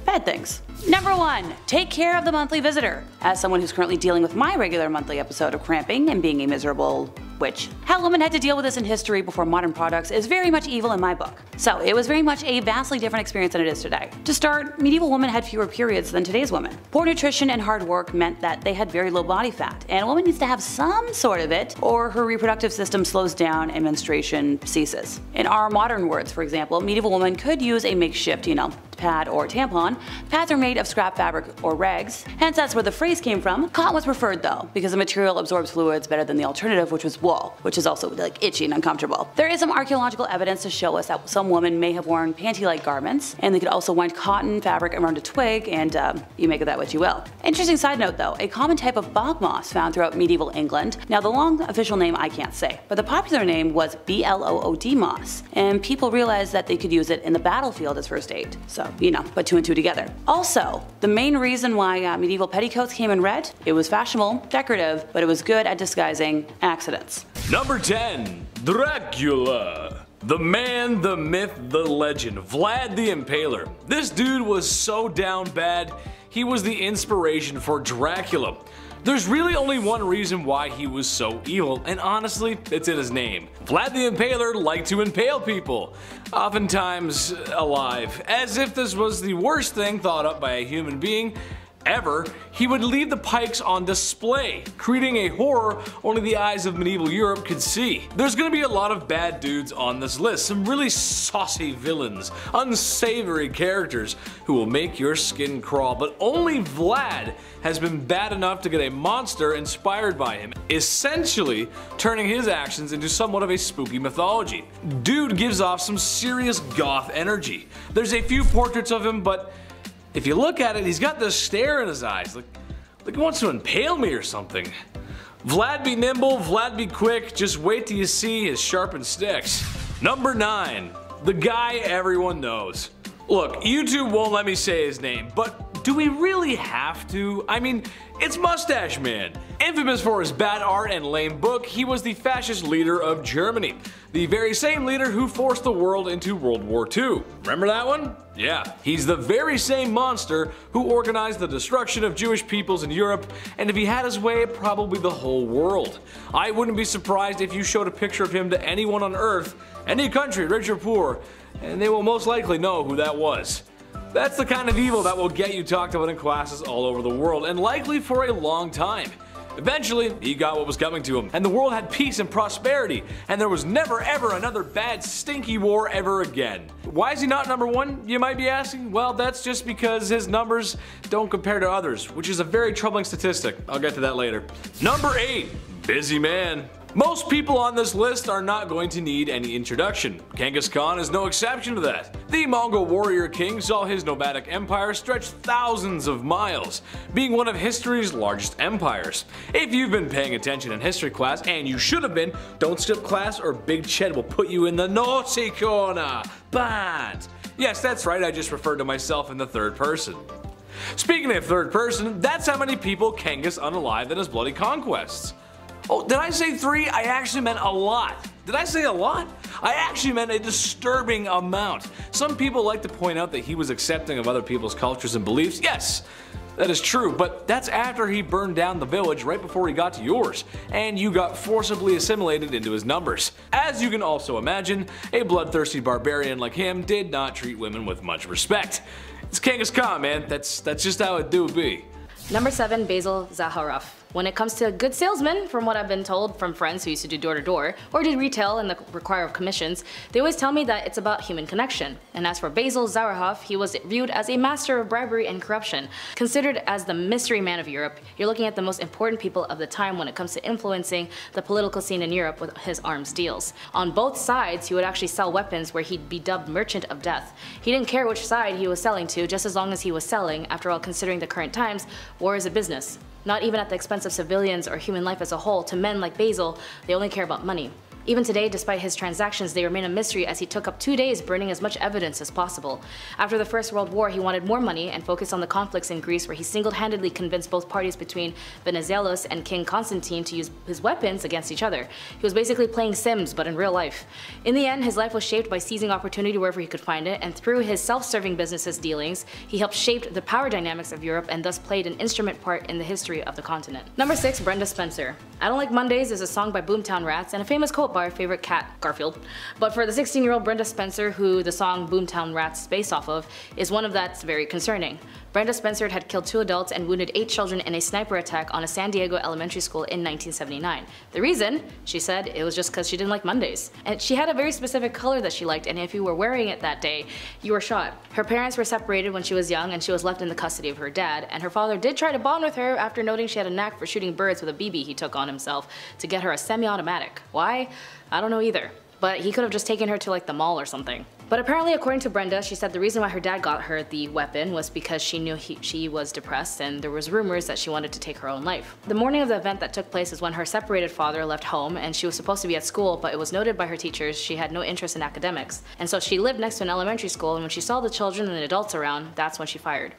bad things. Number 1, take care of the monthly visitor. As someone who's currently dealing with my regular monthly episode of cramping and being a miserable, which, how women had to deal with this in history before modern products is very much evil in my book. So it was very much a vastly different experience than it is today. To start, medieval women had fewer periods than today's women. Poor nutrition and hard work meant that they had very low body fat, and a woman needs to have some sort of it, or her reproductive system slows down and menstruation ceases. In our modern words, for example, medieval women could use a makeshift, pad or tampon. Pads are made of scrap fabric or rags, hence that's where the phrase came from. Cotton was preferred though, because the material absorbs fluids better than the alternative, which was wool, which is also itchy and uncomfortable. There is some archaeological evidence to show us that some women may have worn panty-like garments, and they could also wind cotton fabric around a twig, and you make of that what you will. Interesting side note though, a common type of bog moss found throughout medieval England. Now the long official name I can't say, but the popular name was blood moss, and people realized that they could use it in the battlefield as first aid. So, put two and two together. Also, the main reason why medieval petticoats came in red, it was fashionable, decorative, but it was good at disguising accidents. Number 10. Dracula. The man, the myth, the legend, Vlad the Impaler. This dude was so down bad, he was the inspiration for Dracula. There's really only one reason why he was so evil, and honestly, it's in his name. Vlad the Impaler liked to impale people, oftentimes alive. As if this was the worst thing thought up by a human being ever, he would leave the pikes on display, creating a horror only the eyes of medieval Europe could see. There's gonna be a lot of bad dudes on this list, some really saucy villains, unsavory characters who will make your skin crawl, but only Vlad has been bad enough to get a monster inspired by him, essentially turning his actions into somewhat of a spooky mythology. Dude gives off some serious goth energy. There's a few portraits of him, but if you look at it, he's got this stare in his eyes, like he wants to impale me or something. Vlad be nimble, Vlad be quick, just wait till you see his sharpened sticks. Number 9. The guy everyone knows. Look, YouTube won't let me say his name, but do we really have to? I mean, it's Mustache Man. Infamous for his bad art and lame book, he was the fascist leader of Germany. The very same leader who forced the world into World War II. Remember that one? Yeah, he's the very same monster who organized the destruction of Jewish peoples in Europe, and if he had his way, probably the whole world. I wouldn't be surprised if you showed a picture of him to anyone on Earth, any country, rich or poor, and they will most likely know who that was. That's the kind of evil that will get you talked about in classes all over the world, and likely for a long time. Eventually, he got what was coming to him, and the world had peace and prosperity, and there was never ever another bad stinky war ever again. Why is he not number 1, you might be asking? Well, that's just because his numbers don't compare to others, which is a very troubling statistic. I'll get to that later. Number 8. Busy Man. Most people on this list are not going to need any introduction. Genghis Khan is no exception to that. The Mongol warrior king saw his nomadic empire stretch thousands of miles, being one of history's largest empires. If you've been paying attention in history class, and you should have been, don't skip class or Big Ched will put you in the naughty corner. Bad. Yes, that's right, I just referred to myself in the third person. Speaking of third person, that's how many people Genghis unalived in his bloody conquests. Oh, did I say 3? I actually meant a lot. Did I say a lot? I actually meant a disturbing amount. Some people like to point out that he was accepting of other people's cultures and beliefs. Yes, that is true, but that's after he burned down the village right before he got to yours, and you got forcibly assimilated into his numbers. As you can also imagine, a bloodthirsty barbarian like him did not treat women with much respect. It's Genghis Khan, man. That's just how it do be. Number 7. Basil Zaharoff. When it comes to a good salesman, from what I've been told from friends who used to do door-to-door or did retail and the require of commissions, they always tell me that it's about human connection. And as for Basil Zaharoff, he was viewed as a master of bribery and corruption. Considered as the mystery man of Europe, you're looking at the most important people of the time when it comes to influencing the political scene in Europe with his arms deals. On both sides, he would actually sell weapons where he'd be dubbed Merchant of Death. He didn't care which side he was selling to, just as long as he was selling. After all, considering the current times, war is a business. Not even at the expense of civilians or human life as a whole. To men like Basil, they only care about money. Even today, despite his transactions, they remain a mystery as he took up 2 days burning as much evidence as possible. After the First World War, he wanted more money and focused on the conflicts in Greece, where he single-handedly convinced both parties between Venizelos and King Constantine to use his weapons against each other. He was basically playing Sims, but in real life. In the end, his life was shaped by seizing opportunity wherever he could find it, and through his self-serving businesses dealings, he helped shape the power dynamics of Europe and thus played an instrument part in the history of the continent. Number 6. Brenda Spencer. I Don't Like Mondays is a song by Boomtown Rats and a famous quote by our favorite cat, Garfield. But for the 16-year-old Brenda Spencer, who the song Boomtown Rats is based off of, is one of that's very concerning. Brenda Spencer had killed 2 adults and wounded 8 children in a sniper attack on a San Diego elementary school in 1979. The reason, she said, it was just because she didn't like Mondays. And she had a very specific color that she liked, and if you were wearing it that day, you were shot. Her parents were separated when she was young and she was left in the custody of her dad, and her father did try to bond with her after noting she had a knack for shooting birds with a BB he took on himself to get her a semi-automatic. Why? I don't know either. But he could have just taken her to like the mall or something. But apparently, according to Brenda, she said the reason why her dad got her the weapon was because she knew she was depressed and there was rumors that she wanted to take her own life. The morning of the event that took place is when her separated father left home and she was supposed to be at school, but it was noted by her teachers she had no interest in academics. And so she lived next to an elementary school, and when she saw the children and the adults around, that's when she fired.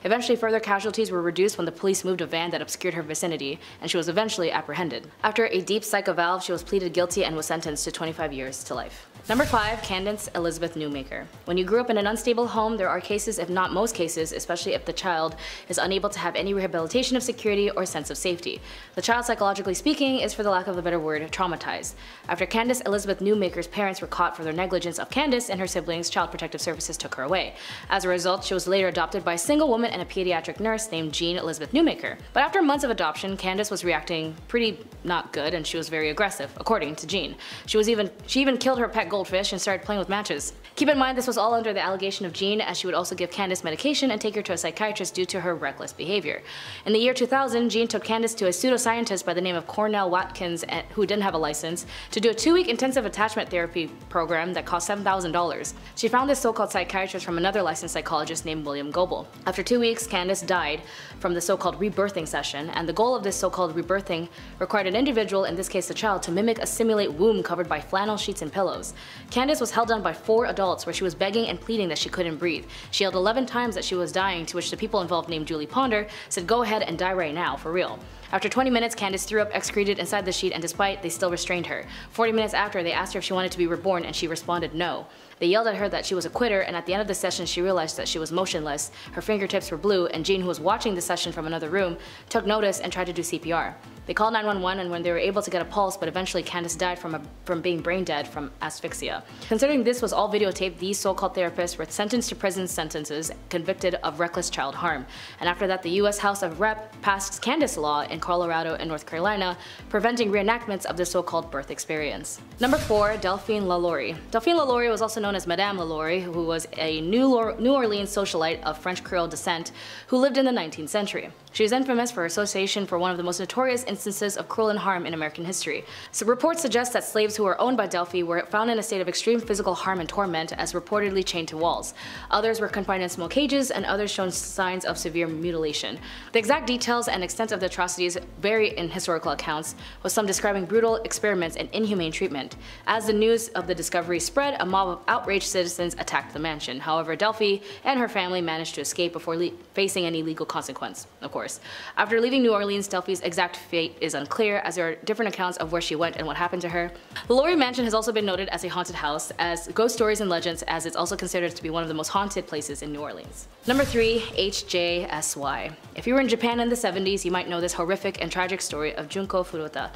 Eventually, further casualties were reduced when the police moved a van that obscured her vicinity, and she was eventually apprehended. After a deep psych eval, she was pleaded guilty and was sentenced to 25 years to life. Number 5. Candace Elizabeth Newmaker. When you grew up in an unstable home, there are cases, if not most cases, especially if the child is unable to have any rehabilitation of security or sense of safety. The child, psychologically speaking, is, for the lack of a better word, traumatized. After Candace Elizabeth Newmaker's parents were caught for their negligence of Candace and her siblings, Child Protective Services took her away. As a result, she was later adopted by a single woman and a pediatric nurse named Jean Elizabeth Newmaker. But after months of adoption, Candace was reacting pretty not good, and she was very aggressive, according to Jean. She even killed her pet goldfish and started playing with matches. Keep in mind, this was all under the allegation of Jean, as she would also give Candace medication and take her to a psychiatrist due to her reckless behavior. In the year 2000, Jean took Candace to a pseudoscientist by the name of Cornell Watkins, who didn't have a license, to do a 2-week intensive attachment therapy program that cost $7,000. She found this so-called psychiatrist from another licensed psychologist named William Goebel. After 2 weeks, Candace died from the so-called rebirthing session, and the goal of this so-called rebirthing required an individual, in this case the child, to mimic a simulate womb covered by flannel sheets and pillows. Candace was held down by 4 adults where she was begging and pleading that she couldn't breathe. She yelled 11 times that she was dying, to which the people involved, named Julie Ponder, said go ahead and die right now, for real. After 20 minutes, Candace threw up, excreted inside the sheet, and despite, they still restrained her. 40 minutes after, they asked her if she wanted to be reborn, and she responded no. They yelled at her that she was a quitter, and at the end of the session she realized that she was motionless, her fingertips were blue, and Jean, who was watching the session from another room, took notice and tried to do CPR. They called 911, and when they were able to get a pulse, but eventually Candace died from being brain dead from asphyxia. Considering this was all videotaped, these so-called therapists were sentenced to prison sentences, convicted of reckless child harm. And after that, the US House of Rep passed Candace law in Colorado and North Carolina, preventing reenactments of the so-called birth experience. Number 4. Delphine LaLaurie. Delphine LaLaurie was also known as Madame LaLaurie, who was a New Orleans socialite of French Creole descent who lived in the 19th century. She is infamous for her association for one of the most notorious instances of cruel and harm in American history. So reports suggest that slaves who were owned by Delphi were found in a state of extreme physical harm and torment, as reportedly chained to walls. Others were confined in small cages, and others showed signs of severe mutilation. The exact details and extent of the atrocities vary in historical accounts, with some describing brutal experiments and inhumane treatment. As the news of the discovery spread, a mob of outraged citizens attacked the mansion. However, Delphi and her family managed to escape before facing any legal consequence, of course. After leaving New Orleans, Delphi's exact fate is unclear, as there are different accounts of where she went and what happened to her. The LaLaurie Mansion has also been noted as a haunted house, as ghost stories and legends, as it's also considered to be one of the most haunted places in New Orleans. Number 3. HJSY. If you were in Japan in the 70s, you might know this horrific and tragic story of Junko Furuta.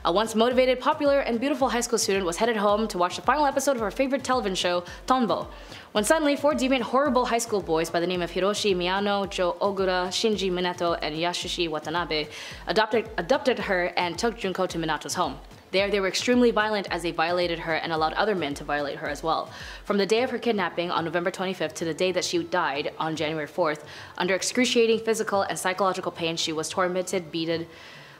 A once motivated, popular, and beautiful high school student was headed home to watch the final episode of her favorite television show, Tonbo, when suddenly 4 deviant, horrible high school boys by the name of Hiroshi Miyano, Joe Ogura, Shinji Minato, and Yasushi Watanabe abducted her and took Junko to Minato's home. There, they were extremely violent, as they violated her and allowed other men to violate her as well. From the day of her kidnapping on November 25th to the day that she died on January 4th, under excruciating physical and psychological pain, she was tormented, beaten,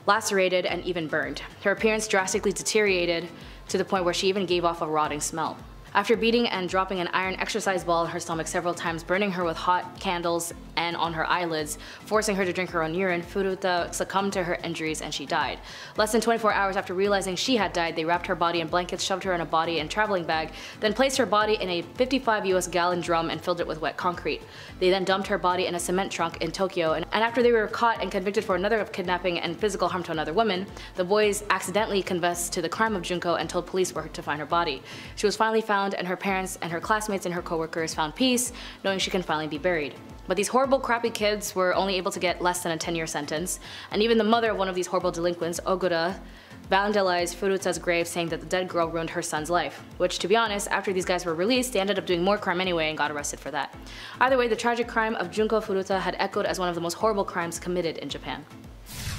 lacerated, and even burned. Her appearance drastically deteriorated to the point where she even gave off a rotting smell. After beating and dropping an iron exercise ball in her stomach several times, burning her with hot candles and on her eyelids, forcing her to drink her own urine, Furuta succumbed to her injuries and she died. Less than 24 hours after realizing she had died, they wrapped her body in blankets, shoved her in a body and traveling bag, then placed her body in a 55 US gallon drum and filled it with wet concrete. They then dumped her body in a cement trunk in Tokyo, and after they were caught and convicted for another of kidnapping and physical harm to another woman, the boys accidentally confessed to the crime of Junko and told police where to find her body. She was finally found, and her parents and her classmates and her co-workers found peace, knowing she can finally be buried. But these horrible crappy kids were only able to get less than a 10-year sentence, and even the mother of one of these horrible delinquents, Ogura, vandalized Furuta's grave, saying that the dead girl ruined her son's life. Which, to be honest, after these guys were released, they ended up doing more crime anyway and got arrested for that. Either way, the tragic crime of Junko Furuta had echoed as one of the most horrible crimes committed in Japan.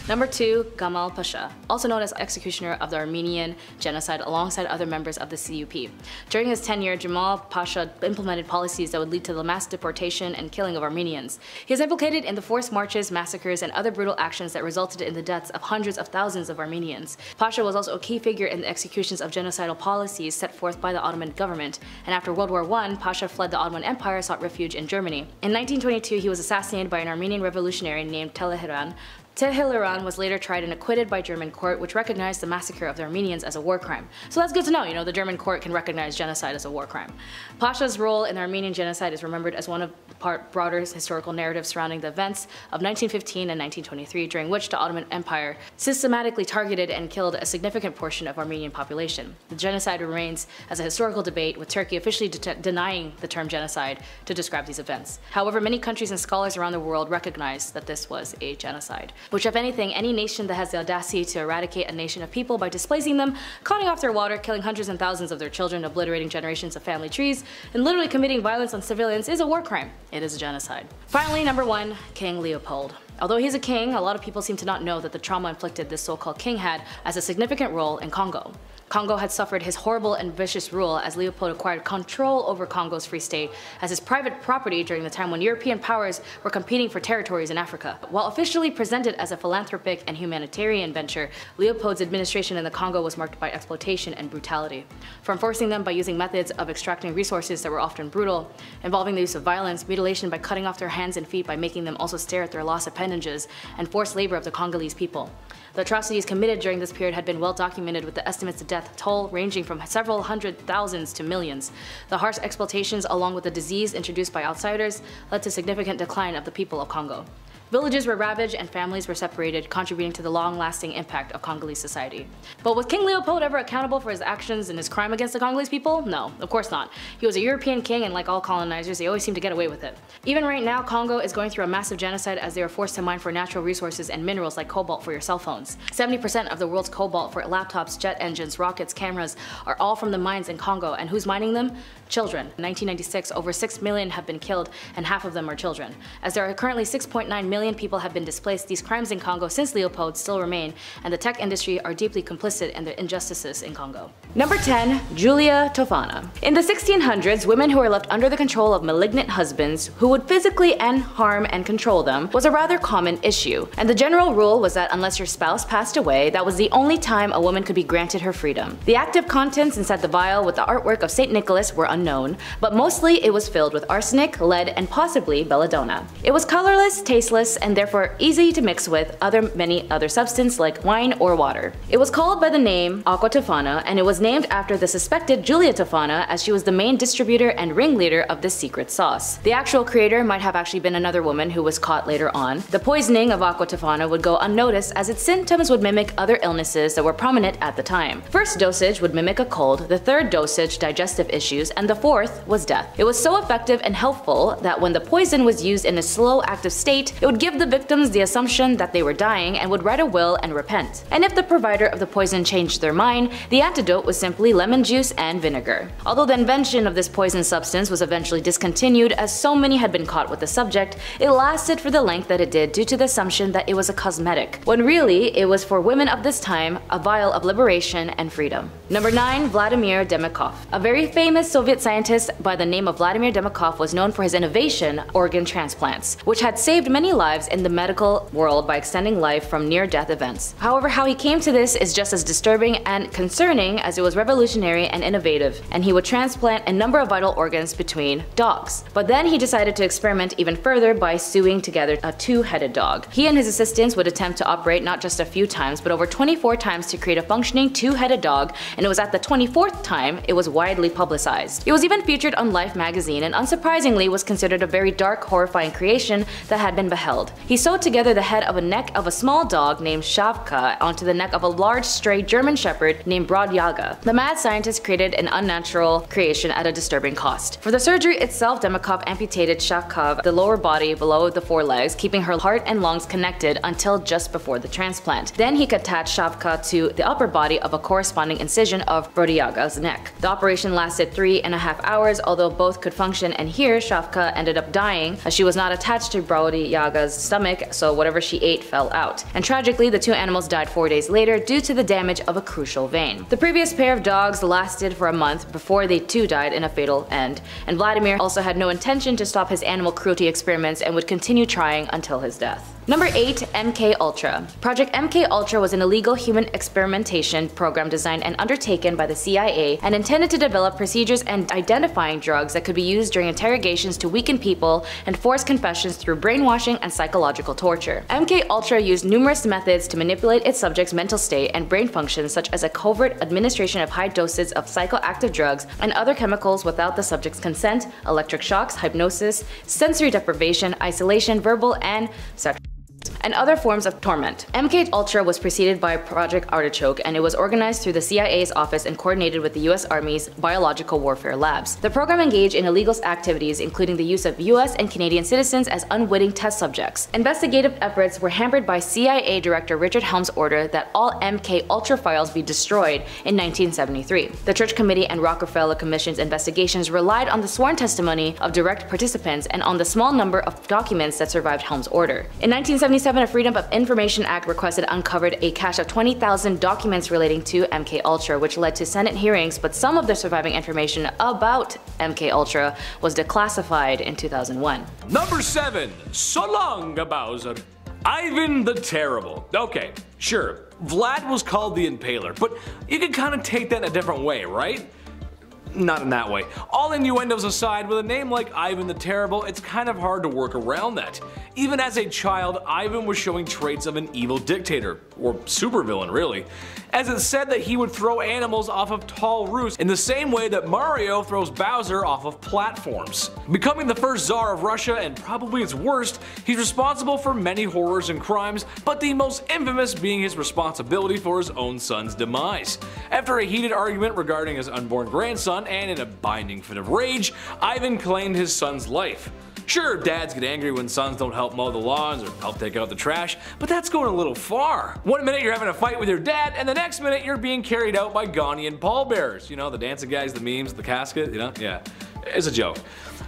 Number 2. Gamal Pasha, also known as executioner of the Armenian genocide alongside other members of the CUP. During his tenure, Gamal Pasha implemented policies that would lead to the mass deportation and killing of Armenians. He is implicated in the forced marches, massacres, and other brutal actions that resulted in the deaths of hundreds of thousands of Armenians. Pasha was also a key figure in the executions of genocidal policies set forth by the Ottoman government, and after World War I, Pasha fled the Ottoman Empire, sought refuge in Germany. In 1922, he was assassinated by an Armenian revolutionary named Teheran. Teheran was later tried and acquitted by German court, which recognized the massacre of the Armenians as a war crime. So that's good to know, the German court can recognize genocide as a war crime. Pasha's role in the Armenian genocide is remembered as one of the broader historical narratives surrounding the events of 1915 and 1923, during which the Ottoman Empire systematically targeted and killed a significant portion of Armenian population. The genocide remains as a historical debate, with Turkey officially denying the term genocide to describe these events. However, many countries and scholars around the world recognize that this was a genocide. Which, if anything, any nation that has the audacity to eradicate a nation of people by displacing them, cutting off their water, killing hundreds and thousands of their children, obliterating generations of family trees, and literally committing violence on civilians is a war crime. It is a genocide. Finally, number 1, King Leopold. Although he's a king, a lot of people seem to not know that the trauma inflicted this so-called king had as a significant role in Congo. Congo had suffered his horrible and vicious rule as Leopold acquired control over Congo's Free State as his private property during the time when European powers were competing for territories in Africa. While officially presented as a philanthropic and humanitarian venture, Leopold's administration in the Congo was marked by exploitation and brutality. From forcing them by using methods of extracting resources that were often brutal, involving the use of violence, mutilation by cutting off their hands and feet by making them also stare at their lost appendages, and forced labor of the Congolese people. The atrocities committed during this period had been well documented, with the estimates of death toll ranging from several hundred thousands to millions. The harsh exploitations, along with the disease introduced by outsiders, led to significant decline of the people of Congo. Villages were ravaged and families were separated, contributing to the long-lasting impact of Congolese society. But was King Leopold ever accountable for his actions and his crime against the Congolese people? No, of course not. He was a European king, and like all colonizers, they always seem to get away with it. Even right now, Congo is going through a massive genocide as they are forced to mine for natural resources and minerals like cobalt for your cell phones. 70% of the world's cobalt for laptops, jet engines, rockets, cameras are all from the mines in Congo, and who's mining them? Children. In 1996, over 6 million have been killed, and half of them are children. As there are currently 6.9 million people have been displaced, these crimes in Congo since Leopold still remain, and the tech industry are deeply complicit in the injustices in Congo. Number 10. Giulia Tofana. In the 1600s, women who were left under the control of malignant husbands who would physically harm and control them was a rather common issue, and the general rule was that unless your spouse passed away, that was the only time a woman could be granted her freedom. The active contents inside the vial with the artwork of St. Nicholas were unknown, but mostly it was filled with arsenic, lead, and possibly belladonna. It was colorless, tasteless, and therefore easy to mix with many other substances like wine or water. It was called by the name Aqua Tofana, and it was named after the suspected Giulia Tofana, as she was the main distributor and ringleader of this secret sauce. The actual creator might have actually been another woman who was caught later on. The poisoning of Aqua Tofana would go unnoticed, as its symptoms would mimic other illnesses that were prominent at the time. First dosage would mimic a cold, the third dosage digestive issues, and the fourth was death. It was so effective and helpful that when the poison was used in a slow active state, it would give the victims the assumption that they were dying and would write a will and repent. And if the provider of the poison changed their mind, the antidote was simply lemon juice and vinegar. Although the invention of this poison substance was eventually discontinued as so many had been caught with the subject, it lasted for the length that it did due to the assumption that it was a cosmetic, when really it was for women of this time a vial of liberation and freedom. Number 9. Vladimir Demikov. A very famous Soviet scientist by the name of Vladimir Demikov was known for his innovation, organ transplants, which had saved many lives in the medical world by extending life from near-death events. However, how he came to this is just as disturbing and concerning as it was revolutionary and innovative, and he would transplant a number of vital organs between dogs. But then he decided to experiment even further by sewing together a two-headed dog. He and his assistants would attempt to operate not just a few times, but over 24 times to create a functioning two-headed dog, and it was at the 24th time it was widely publicized. It was even featured on Life magazine and unsurprisingly was considered a very dark, horrifying creation that had been beheld. He sewed together the head of a neck of a small dog named Shavka onto the neck of a large stray German shepherd named Brodyaga. The mad scientist created an unnatural creation at a disturbing cost. For the surgery itself, Demikov amputated Shavka the lower body below the forelegs, keeping her heart and lungs connected until just before the transplant. Then he attached Shavka to the upper body of a corresponding incision of Brodyaga's neck. The operation lasted 3.5 hours, although both could function, and here Shavka ended up dying as she was not attached to Brodyaga's stomach, so whatever she ate fell out. And tragically, the two animals died 4 days later due to the damage of a crucial vein. The previous pair of dogs lasted for a month before they too died in a fatal end, and Vladimir also had no intention to stop his animal cruelty experiments and would continue trying until his death. Number 8. MK Ultra. Project MK Ultra was an illegal human experimentation program designed and undertaken by the CIA and intended to develop procedures and identifying drugs that could be used during interrogations to weaken people and force confessions through brainwashing and psychological torture. MK Ultra used numerous methods to manipulate its subjects' mental state and brain functions, such as a covert administration of high doses of psychoactive drugs and other chemicals without the subject's consent, electric shocks, hypnosis, sensory deprivation, isolation, verbal and sexual and other forms of torment. MK Ultra was preceded by Project Artichoke, and it was organized through the CIA's office and coordinated with the US Army's biological warfare labs. The program engaged in illegal activities, including the use of US and Canadian citizens as unwitting test subjects. Investigative efforts were hampered by CIA Director Richard Helm's order that all MK Ultra files be destroyed in 1973. The Church Committee and Rockefeller Commission's investigations relied on the sworn testimony of direct participants and on the small number of documents that survived Helm's order. In 1977, a Freedom of Information Act requested uncovered a cache of 20,000 documents relating to MK Ultra, which led to Senate hearings, but some of the surviving information about MK Ultra was declassified in 2001. Number 7. So long, Bowser. Ivan the Terrible. Okay, sure, Vlad was called the Impaler, but you can kind of take that in a different way, right? Not in that way. All innuendos aside, with a name like Ivan the Terrible, it's kind of hard to work around that. Even as a child, Ivan was showing traits of an evil dictator, or supervillain really, as it's said that he would throw animals off of tall roofs in the same way that Mario throws Bowser off of platforms. Becoming the first Tsar of Russia and probably its worst, he's responsible for many horrors and crimes, but the most infamous being his responsibility for his own son's demise. After a heated argument regarding his unborn grandson, and in a binding fit of rage, Ivan claimed his son's life. Sure, dads get angry when sons don't help mow the lawns or help take out the trash, but that's going a little far. One minute you're having a fight with your dad, and the next minute you're being carried out by Ghanaian pallbearers. You know, the dancing guys, the memes, the casket, you know? Yeah, it's a joke.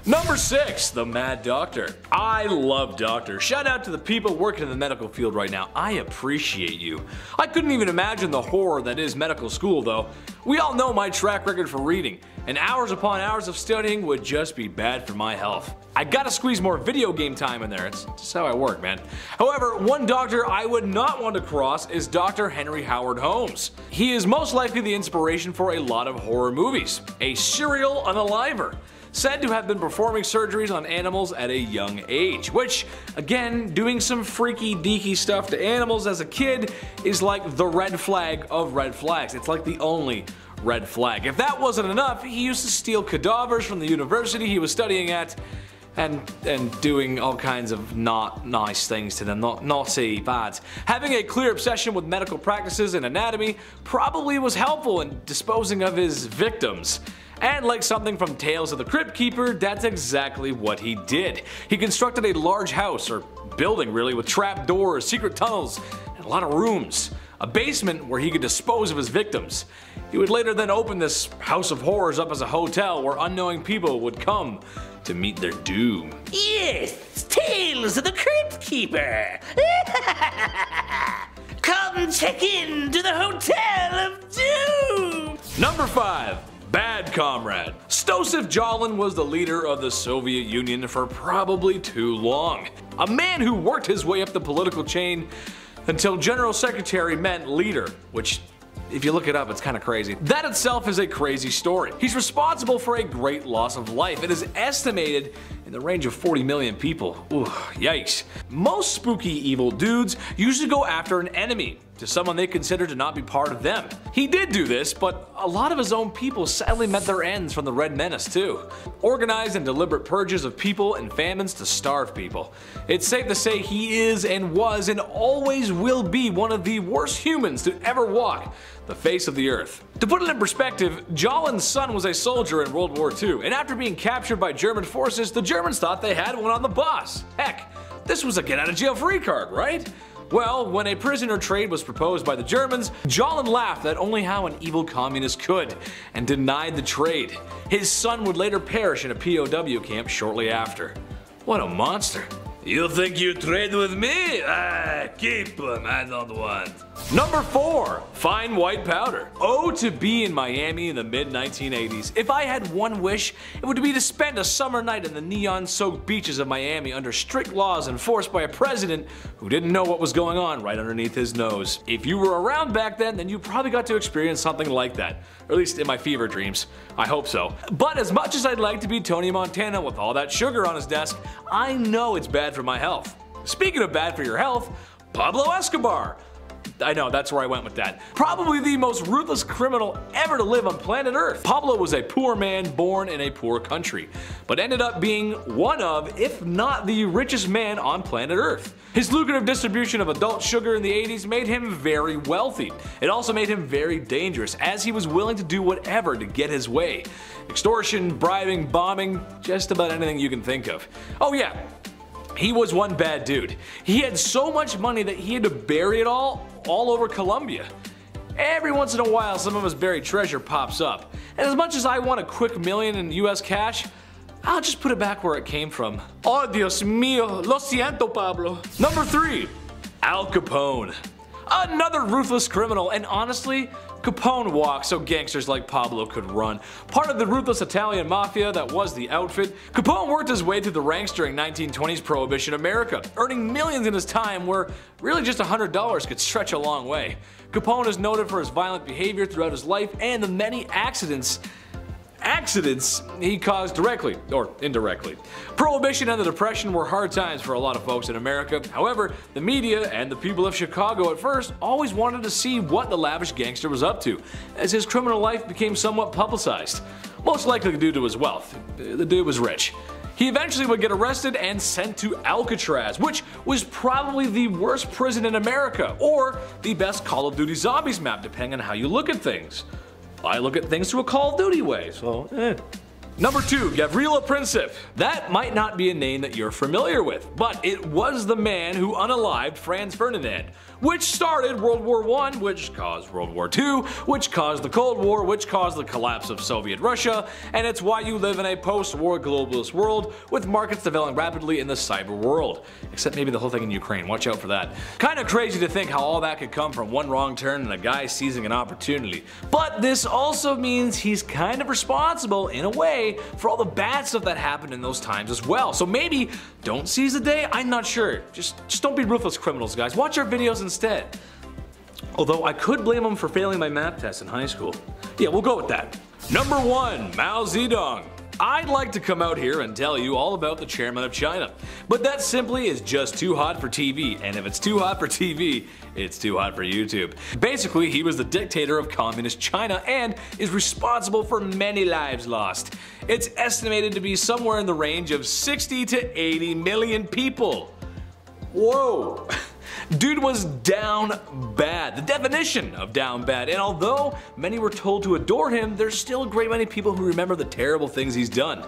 Number 6. The Mad Doctor. I love doctors. Shout out to the people working in the medical field right now. I appreciate you. I couldn't even imagine the horror that is medical school though. We all know my track record for reading, and hours upon hours of studying would just be bad for my health. I gotta squeeze more video game time in there, it's just how I work, man. However, one doctor I would not want to cross is Dr. Henry Howard Holmes. He is most likely the inspiration for a lot of horror movies. A serial unaliver, said to have been performing surgeries on animals at a young age, which, again, doing some freaky deaky stuff to animals as a kid is like the red flag of red flags. It's like the only red flag. If that wasn't enough, he used to steal cadavers from the university he was studying at and doing all kinds of not nice things to them, naughty, bad. Having a clear obsession with medical practices and anatomy probably was helpful in disposing of his victims. And like something from Tales of the Crypt Keeper, that's exactly what he did. He constructed a large house, or building really, with trap doors, secret tunnels, and a lot of rooms. A basement where he could dispose of his victims. He would later then open this house of horrors up as a hotel where unknowing people would come to meet their doom. Yes, Tales of the Crypt Keeper. Come check in to the Hotel of Doom. Number 5. Bad Comrade. Stosif Jalin was the leader of the Soviet Union for probably too long. A man who worked his way up the political chain until General Secretary meant leader, which, if you look it up, it's kind of crazy. That itself is a crazy story. He's responsible for a great loss of life. It is estimated in the range of 40 million people. Ooh, yikes. Most spooky evil dudes usually go after an enemy, to someone they consider to not be part of them. He did do this, but a lot of his own people sadly met their ends from the Red Menace too. Organized and deliberate purges of people and famines to starve people. It's safe to say he is and was and always will be one of the worst humans to ever walk the face of the earth. To put it in perspective, Jalen's son was a soldier in World War II, and after being captured by German forces, the Germans thought they had one on the boss. Heck, this was a get out of jail free card, right? Well, when a prisoner trade was proposed by the Germans, Jalen laughed at only how an evil communist could, and denied the trade. His son would later perish in a POW camp shortly after. What a monster. You think you trade with me? Keep him, I don't want. Number 4. Fine white powder. Oh, to be in Miami in the mid-1980s. If I had one wish, it would be to spend a summer night in the neon-soaked beaches of Miami under strict laws enforced by a president who didn't know what was going on right underneath his nose. If you were around back then you probably got to experience something like that. Or at least in my fever dreams. I hope so. But as much as I'd like to be Tony Montana with all that sugar on his desk, I know it's bad for my health. Speaking of bad for your health, Pablo Escobar. I know, that's where I went with that. Probably the most ruthless criminal ever to live on planet Earth. Pablo was a poor man born in a poor country, but ended up being one of, if not the richest man on planet Earth. His lucrative distribution of adult sugar in the 80s made him very wealthy. It also made him very dangerous, as he was willing to do whatever to get his way. Extortion, bribing, bombing, just about anything you can think of. Oh yeah, he was one bad dude. He had so much money that he had to bury it all over Colombia. Every once in a while some of his buried treasure pops up, and as much as I want a quick million in US cash, I'll just put it back where it came from. Oh Dios mío, lo siento Pablo. Number 3. Al Capone. Another ruthless criminal, and honestly, Capone walked so gangsters like Pablo could run. Part of the ruthless Italian mafia that was the outfit, Capone worked his way through the ranks during 1920s Prohibition America, earning millions in his time where really just $100 could stretch a long way. Capone is noted for his violent behavior throughout his life and the many accidents he caused directly or indirectly. Prohibition and the Depression were hard times for a lot of folks in America. However, the media and the people of Chicago at first always wanted to see what the lavish gangster was up to, as his criminal life became somewhat publicized. Most likely due to his wealth. The dude was rich. He eventually would get arrested and sent to Alcatraz, which was probably the worst prison in America, or the best Call of Duty Zombies map, depending on how you look at things. I look at things through a Call of Duty way, so Number 2, Gavrilo Princip. That might not be a name that you're familiar with, but it was the man who unalived Franz Ferdinand, which started World War I, which caused World War II, which caused the Cold War, which caused the collapse of Soviet Russia, and it's why you live in a post-war globalist world with markets developing rapidly in the cyber world. Except maybe the whole thing in Ukraine, watch out for that. Kinda crazy to think how all that could come from one wrong turn and a guy seizing an opportunity. But this also means he's kind of responsible, in a way, for all the bad stuff that happened in those times as well. So maybe don't seize the day, I'm not sure. Just don't be ruthless criminals, guys. Watch our videos instead. Although I could blame them for failing my math test in high school. Yeah, we'll go with that. Number 1, Mao Zedong. I'd like to come out here and tell you all about the chairman of China, but that simply is just too hot for TV, and if it's too hot for TV, it's too hot for YouTube. Basically, he was the dictator of communist China and is responsible for many lives lost. It's estimated to be somewhere in the range of 60 to 80 million people. Whoa! Dude was down bad, the definition of down bad, and although many were told to adore him, there's still a great many people who remember the terrible things he's done.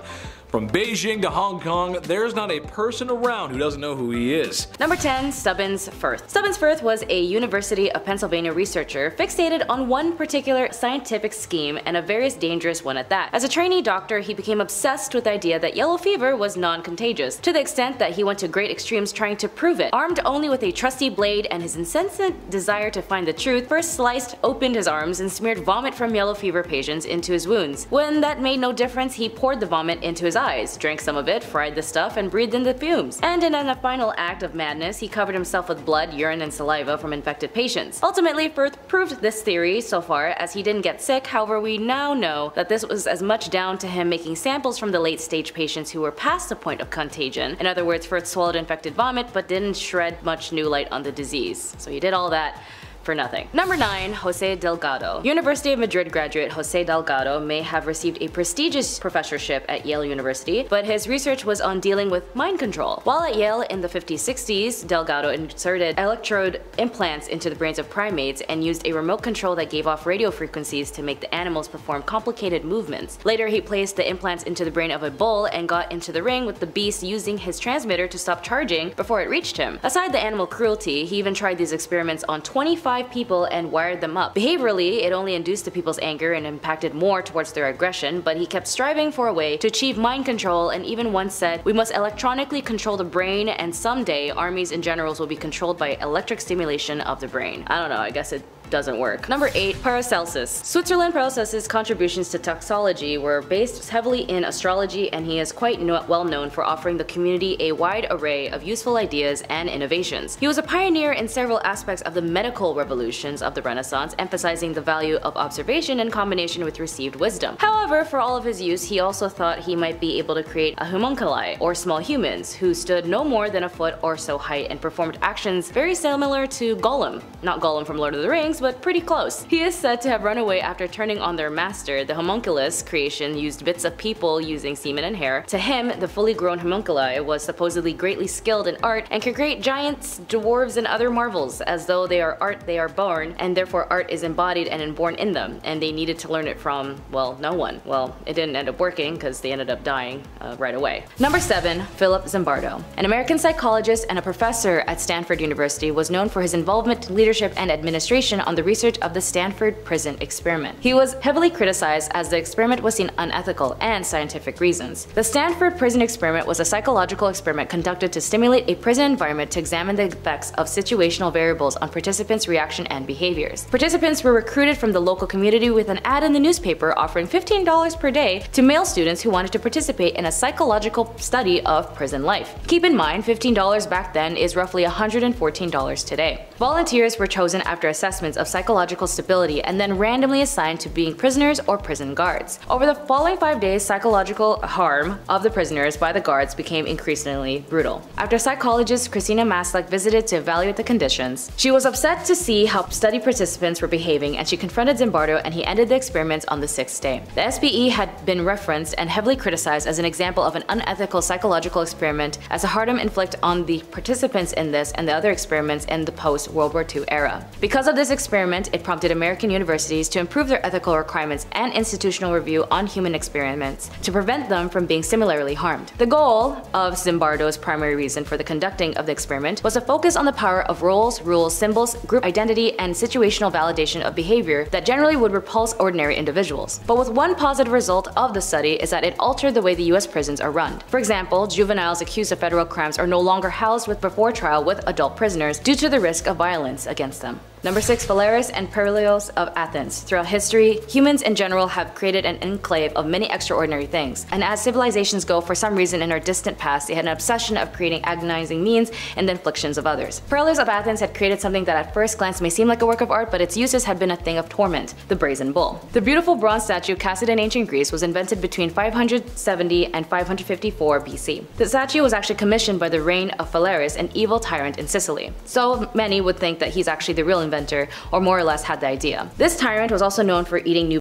From Beijing to Hong Kong, there's not a person around who doesn't know who he is. Number 10, Stubbins Firth. Stubbins Firth was a University of Pennsylvania researcher fixated on one particular scientific scheme, and a very dangerous one at that. As a trainee doctor, he became obsessed with the idea that yellow fever was non-contagious, to the extent that he went to great extremes trying to prove it. Armed only with a trusty blade and his incessant desire to find the truth, Firth sliced opened his arms and smeared vomit from yellow fever patients into his wounds. When that made no difference, he poured the vomit into his eyes, drank some of it, fried the stuff, and breathed in the fumes. And in a final act of madness, he covered himself with blood, urine, and saliva from infected patients. Ultimately, Firth proved this theory so far as he didn't get sick. However, we now know that this was as much down to him making samples from the late stage patients who were past the point of contagion. In other words, Firth swallowed infected vomit but didn't shed much new light on the disease. So he did all that for nothing. Number 9. Jose Delgado. University of Madrid graduate Jose Delgado may have received a prestigious professorship at Yale University, but his research was on dealing with mind control. While at Yale in the 50s-60s, Delgado inserted electrode implants into the brains of primates and used a remote control that gave off radio frequencies to make the animals perform complicated movements. Later, he placed the implants into the brain of a bull and got into the ring with the beast using his transmitter to stop charging before it reached him. Aside the animal cruelty, he even tried these experiments on 25 people and wired them up. Behaviorally, it only induced the people's anger and impacted more towards their aggression, but he kept striving for a way to achieve mind control and even once said, "We must electronically control the brain and someday armies and generals will be controlled by electric stimulation of the brain." I don't know, I guess it doesn't work. Number 8. Paracelsus. Switzerland Paracelsus' contributions to toxology were based heavily in astrology, and he is quite well known for offering the community a wide array of useful ideas and innovations. He was a pioneer in several aspects of the medical revolutions of the Renaissance, emphasizing the value of observation in combination with received wisdom. However, for all of his use, he also thought he might be able to create a homunculi, or small humans, who stood no more than a foot or so height and performed actions very similar to Gollum. Not Gollum from Lord of the Rings, but pretty close. He is said to have run away after turning on their master. The homunculus creation used bits of people using semen and hair. To him, the fully grown homunculi was supposedly greatly skilled in art and could create giants, dwarves, and other marvels. As though they are art they are born, and therefore art is embodied and inborn in them, and they needed to learn it from, well, no one. Well, it didn't end up working because they ended up dying right away. Number 7. Philip Zimbardo. An American psychologist and a professor at Stanford University, was known for his involvement, leadership, and administration on the research of the Stanford prison experiment. He was heavily criticized as the experiment was seen unethical and scientific reasons. The Stanford prison experiment was a psychological experiment conducted to stimulate a prison environment to examine the effects of situational variables on participants' reaction and behaviors. Participants were recruited from the local community with an ad in the newspaper offering $15 per day to male students who wanted to participate in a psychological study of prison life. Keep in mind, $15 back then is roughly $114 today. Volunteers were chosen after assessments of psychological stability and then randomly assigned to being prisoners or prison guards. Over the following 5 days, psychological harm of the prisoners by the guards became increasingly brutal. After psychologist Christina Maslach visited to evaluate the conditions, she was upset to see how study participants were behaving, and she confronted Zimbardo, and he ended the experiments on the 6th day. The SPE had been referenced and heavily criticized as an example of an unethical psychological experiment as a harm inflicted on the participants in this and the other experiments in the post-World War II era. Because of this experiment, it prompted American universities to improve their ethical requirements and institutional review on human experiments to prevent them from being similarly harmed. The goal of Zimbardo's primary reason for the conducting of the experiment was to focus on the power of roles, rules, symbols, group identity, and situational validation of behavior that generally would repulse ordinary individuals. But with one positive result of the study is that it altered the way the US prisons are run. For example, juveniles accused of federal crimes are no longer housed before trial with adult prisoners due to the risk of violence against them. Number 6. Phalaris and Perleos of Athens. Throughout history, humans in general have created an enclave of many extraordinary things, and as civilizations go, for some reason in our distant past, they had an obsession of creating agonizing means and the inflictions of others. Perleos of Athens had created something that at first glance may seem like a work of art, but its uses had been a thing of torment: the brazen bull. The beautiful bronze statue casted in ancient Greece was invented between 570 and 554 BC. The statue was actually commissioned by the reign of Phalaris, an evil tyrant in Sicily. So many would think that he's actually the real inventor, or more or less had the idea. This tyrant was also known for eating new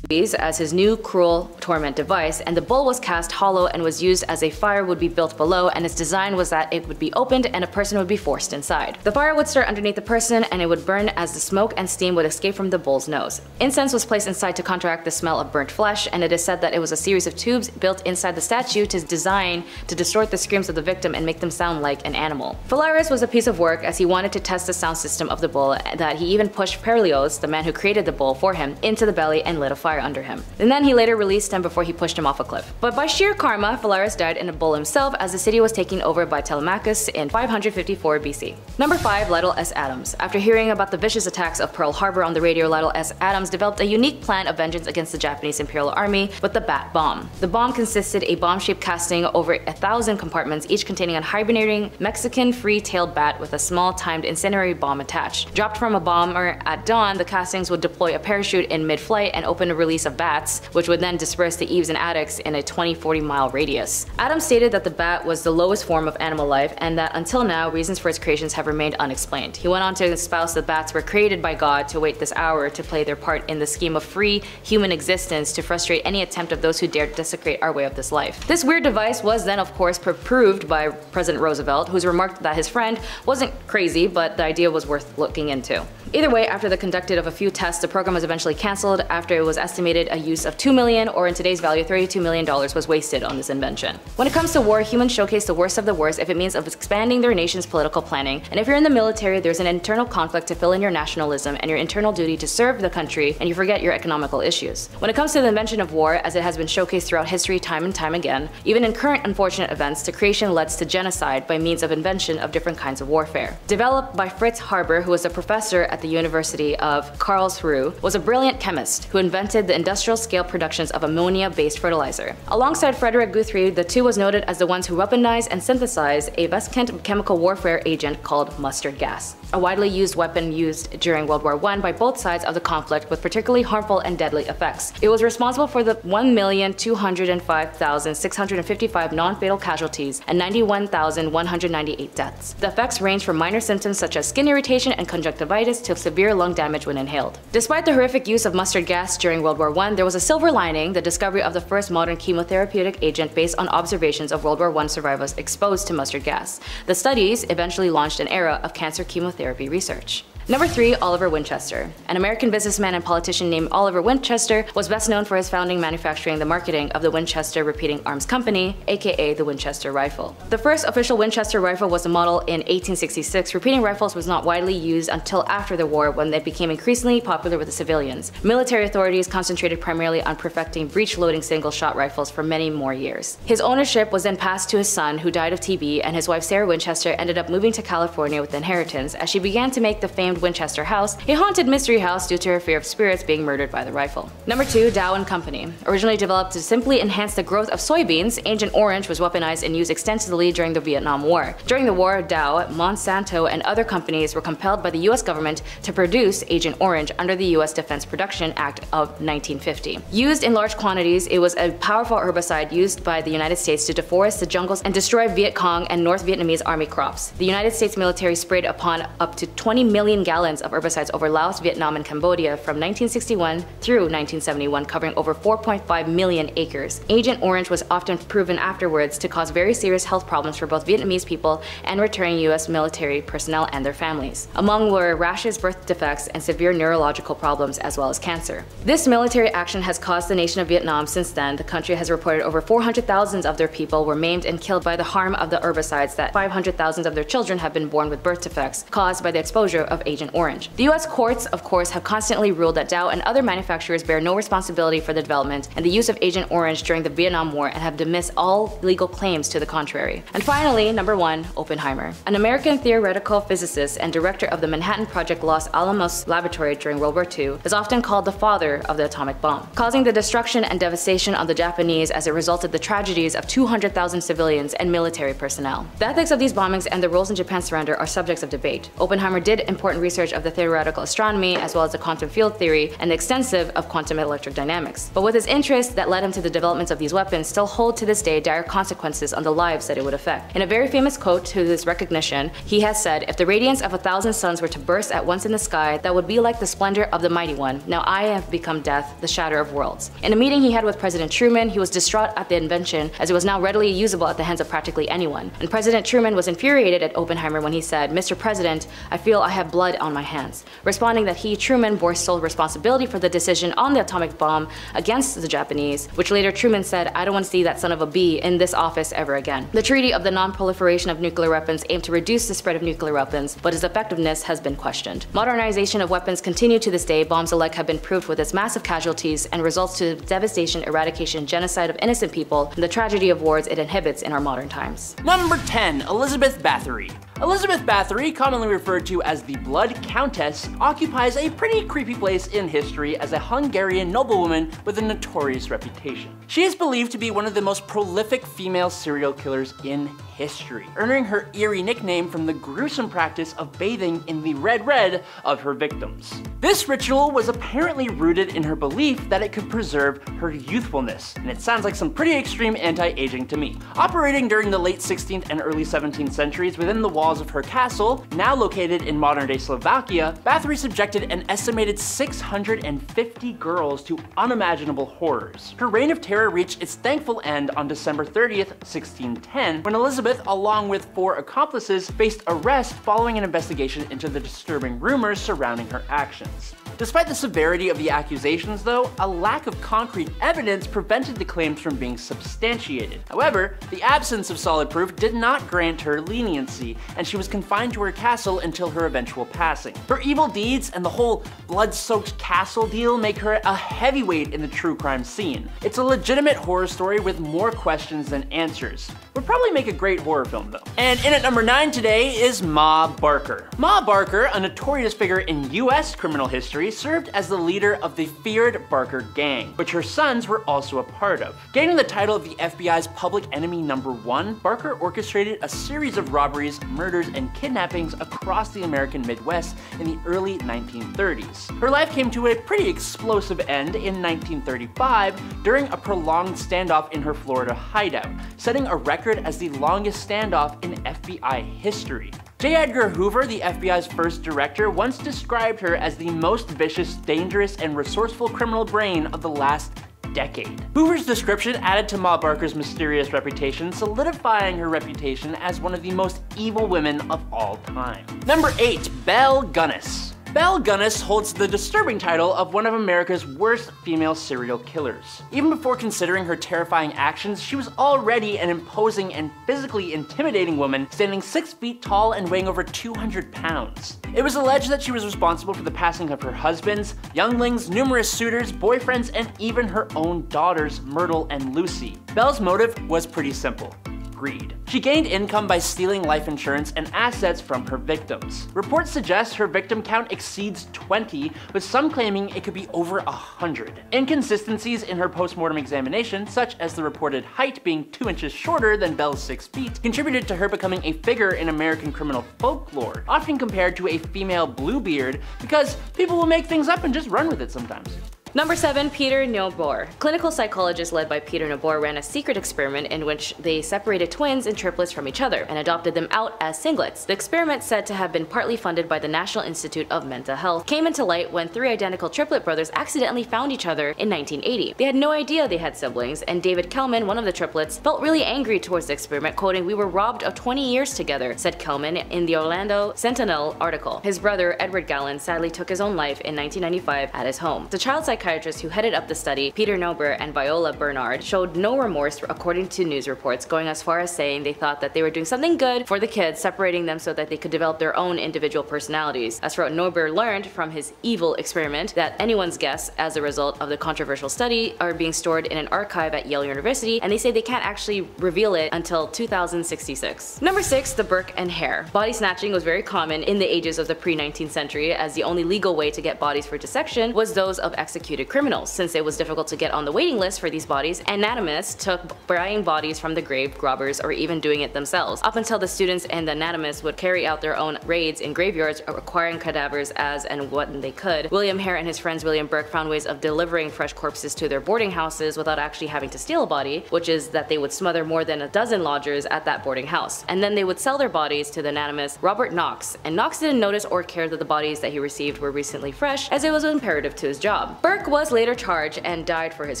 as his new cruel torment device, and the bull was cast hollow and was used as a fire would be built below, and its design was that it would be opened and a person would be forced inside. The fire would start underneath the person and it would burn as the smoke and steam would escape from the bull's nose. Incense was placed inside to counteract the smell of burnt flesh, and it is said that it was a series of tubes built inside the statue to design to distort the screams of the victim and make them sound like an animal. Phalaris was a piece of work as he wanted to test the sound system of the bull, that he even pushed Perleos, the man who created the bull for him, into the belly and lit a fire fire under him. And then he later released him before he pushed him off a cliff. But by sheer karma, Phalaris died in a bowl himself as the city was taken over by Telemachus in 554 BC. Number 5. Lytle S. Adams. After hearing about the vicious attacks of Pearl Harbor on the radio, Lytle S. Adams developed a unique plan of vengeance against the Japanese Imperial Army with the Bat Bomb. The bomb consisted a bomb-shaped casting over 1,000 compartments, each containing a hibernating Mexican free-tailed bat with a small timed incendiary bomb attached. Dropped from a bomber at dawn, the castings would deploy a parachute in mid-flight and open a release of bats, which would then disperse to eaves and attics in a 20-40 mile radius. Adams stated that the bat was the lowest form of animal life and that until now, reasons for its creations have remained unexplained. He went on to espouse that bats were created by God to wait this hour to play their part in the scheme of free human existence to frustrate any attempt of those who dared desecrate our way of this life. This weird device was then of course proved by President Roosevelt, who's remarked that his friend wasn't crazy, but the idea was worth looking into. Either way, after the conducted of a few tests, the program was eventually cancelled after it was estimated a use of $2 million, or in today's value $32 million, was wasted on this invention. When it comes to war, humans showcase the worst of the worst if it means of expanding their nation's political planning, and if you're in the military, there's an internal conflict to fill in your nationalism and your internal duty to serve the country, and you forget your economical issues. When it comes to the invention of war, as it has been showcased throughout history time and time again, even in current unfortunate events, the creation leads to genocide by means of invention of different kinds of warfare. Developed by Fritz Haber, who was a professor at the University of Karlsruhe, was a brilliant chemist who invented the industrial scale productions of ammonia-based fertilizer. Alongside Frederick Guthrie, the two was noted as the ones who weaponized and synthesized a vescent chemical warfare agent called mustard gas, a widely used weapon used during World War I by both sides of the conflict with particularly harmful and deadly effects. It was responsible for the 1,205,655 non-fatal casualties and 91,198 deaths. The effects range from minor symptoms such as skin irritation and conjunctivitis to severe lung damage when inhaled. Despite the horrific use of mustard gas during World War I, there was a silver lining: the discovery of the first modern chemotherapeutic agent based on observations of World War I survivors exposed to mustard gas. The studies eventually launched an era of cancer chemotherapy research. Number 3. Oliver Winchester. An American businessman and politician named Oliver Winchester was best known for his founding, manufacturing, the marketing of the Winchester Repeating Arms Company, aka the Winchester rifle. The first official Winchester rifle was a model in 1866. Repeating rifles was not widely used until after the war, when they became increasingly popular with the civilians. Military authorities concentrated primarily on perfecting breech-loading single-shot rifles for many more years. His ownership was then passed to his son, who died of TB, and his wife Sarah Winchester ended up moving to California with inheritance as she began to make the famed Winchester House a haunted mystery house due to her fear of spirits being murdered by the rifle. Number 2. Dow & Company. Originally developed to simply enhance the growth of soybeans, Agent Orange was weaponized and used extensively during the Vietnam War. During the war, Dow, Monsanto, and other companies were compelled by the US government to produce Agent Orange under the US Defense Production Act of 1950. Used in large quantities, it was a powerful herbicide used by the United States to deforest the jungles and destroy Viet Cong and North Vietnamese army crops. The United States military sprayed upon up to 20 million gallons of herbicides over Laos, Vietnam, and Cambodia from 1961 through 1971, covering over 4.5 million acres. Agent Orange was often proven afterwards to cause very serious health problems for both Vietnamese people and returning US military personnel and their families. Among were rashes, birth defects, and severe neurological problems, as well as cancer. This military action has caused the nation of Vietnam. Since then, the country has reported over 400,000 of their people were maimed and killed by the harm of the herbicides, that 500,000 of their children have been born with birth defects caused by the exposure of Agent Orange. The US courts, of course, have constantly ruled that Dow and other manufacturers bear no responsibility for the development and the use of Agent Orange during the Vietnam War, and have dismissed all legal claims to the contrary. And finally, number 1. Oppenheimer. An American theoretical physicist and director of the Manhattan Project Los Alamos Laboratory during World War II, is often called the father of the atomic bomb, causing the destruction and devastation of the Japanese as it resulted the tragedies of 200,000 civilians and military personnel. The ethics of these bombings and the roles in Japan's surrender are subjects of debate. Oppenheimer did important research of the theoretical astronomy, as well as the quantum field theory and the extensive of quantum electrodynamics. But with his interests that led him to the developments of these weapons still hold to this day dire consequences on the lives that it would affect. In a very famous quote to his recognition, he has said, "If the radiance of 1,000 suns were to burst at once in the sky, that would be like the splendor of the mighty one. Now I have become death, the shatter of worlds." In a meeting he had with President Truman, he was distraught at the invention, as it was now readily usable at the hands of practically anyone. And President Truman was infuriated at Oppenheimer when he said, "Mr. President, I feel I have blood blood on my hands, responding that he, Truman, bore sole responsibility for the decision on the atomic bomb against the Japanese, which later Truman said, "I don't want to see that son of a B in this office ever again." The Treaty of the Non-Proliferation of Nuclear Weapons aimed to reduce the spread of nuclear weapons, but its effectiveness has been questioned. Modernization of weapons continue to this day. Bombs alike have been proved with its massive casualties and results to the devastation, eradication, genocide of innocent people, and the tragedy of wars it inhibits in our modern times. Number 10. Elizabeth Bathory. Elizabeth Bathory, commonly referred to as the Blood Countess, occupies a pretty creepy place in history as a Hungarian noblewoman with a notorious reputation. She is believed to be one of the most prolific female serial killers in history, earning her eerie nickname from the gruesome practice of bathing in the red of her victims. This ritual was apparently rooted in her belief that it could preserve her youthfulness, and it sounds like some pretty extreme anti-aging to me. Operating during the late 16th and early 17th centuries within the walls of her castle, now located in modern-day Slovakia, Bathory subjected an estimated 650 girls to unimaginable horrors. Her reign of terror reached its thankful end on December 30th, 1610, when Elizabeth, along with 4 accomplices, faced arrest following an investigation into the disturbing rumors surrounding her actions. Despite the severity of the accusations though, a lack of concrete evidence prevented the claims from being substantiated. However, the absence of solid proof did not grant her leniency, and she was confined to her castle until her eventual passing. Her evil deeds and the whole blood-soaked castle deal make her a heavyweight in the true crime scene. It's a legitimate horror story with more questions than answers. Would probably make a great horror film though. And in at number 9 today is Ma Barker. Ma Barker, a notorious figure in US criminal history, served as the leader of the feared Barker gang, which her sons were also a part of. Gaining the title of the FBI's public enemy #1, Barker orchestrated a series of robberies, murders, and kidnappings across the American Midwest in the early 1930s. Her life came to a pretty explosive end in 1935 during a prolonged standoff in her Florida hideout, setting a record as the longest standoff in FBI history. J. Edgar Hoover, the FBI's first director, once described her as the most vicious, dangerous, and resourceful criminal brain of the last decade. Hoover's description added to Ma Barker's mysterious reputation, solidifying her reputation as one of the most evil women of all time. Number 8. Belle Gunness. Belle Gunness holds the disturbing title of one of America's worst female serial killers. Even before considering her terrifying actions, she was already an imposing and physically intimidating woman, standing 6 feet tall and weighing over 200 pounds. It was alleged that she was responsible for the passing of her husbands, younglings, numerous suitors, boyfriends, and even her own daughters, Myrtle and Lucy. Belle's motive was pretty simple: greed. She gained income by stealing life insurance and assets from her victims. Reports suggest her victim count exceeds 20, with some claiming it could be over 100. Inconsistencies in her post-mortem examination, such as the reported height being 2 inches shorter than Belle's 6 feet, contributed to her becoming a figure in American criminal folklore, often compared to a female Bluebeard, because people will make things up and just run with it sometimes. Number 7. Peter Neubauer. Clinical psychologists led by Peter Neubauer ran a secret experiment in which they separated twins and triplets from each other and adopted them out as singlets. The experiment, said to have been partly funded by the National Institute of Mental Health, came into light when 3 identical triplet brothers accidentally found each other in 1980. They had no idea they had siblings, and David Kellman, one of the triplets, felt really angry towards the experiment, quoting, "We were robbed of 20 years together," said Kellman in the Orlando Sentinel article. His brother, Edward Gallen, sadly took his own life in 1995 at his home. The child psychiatrist who headed up the study, Peter Neubauer and Viola Bernard, showed no remorse according to news reports, going as far as saying they thought that they were doing something good for the kids, separating them so that they could develop their own individual personalities. As for what Neubauer learned from his evil experiment, that anyone's guess as a result of the controversial study are being stored in an archive at Yale University, and they say they can't actually reveal it until 2066. Number 6. The Burke and Hare. Body snatching was very common in the ages of the pre-19th century, as the only legal way to get bodies for dissection was those of executed criminals. Since it was difficult to get on the waiting list for these bodies, anatomists took buying bodies from the grave robbers or even doing it themselves, up until the students and the anatomists would carry out their own raids in graveyards, acquiring cadavers as and when they could. William Hare and his friends William Burke found ways of delivering fresh corpses to their boarding houses without actually having to steal a body, which is that they would smother more than a dozen lodgers at that boarding house, and then they would sell their bodies to the anatomist Robert Knox, and Knox didn't notice or care that the bodies that he received were recently fresh, as it was imperative to his job. Burke Burke was later charged and died for his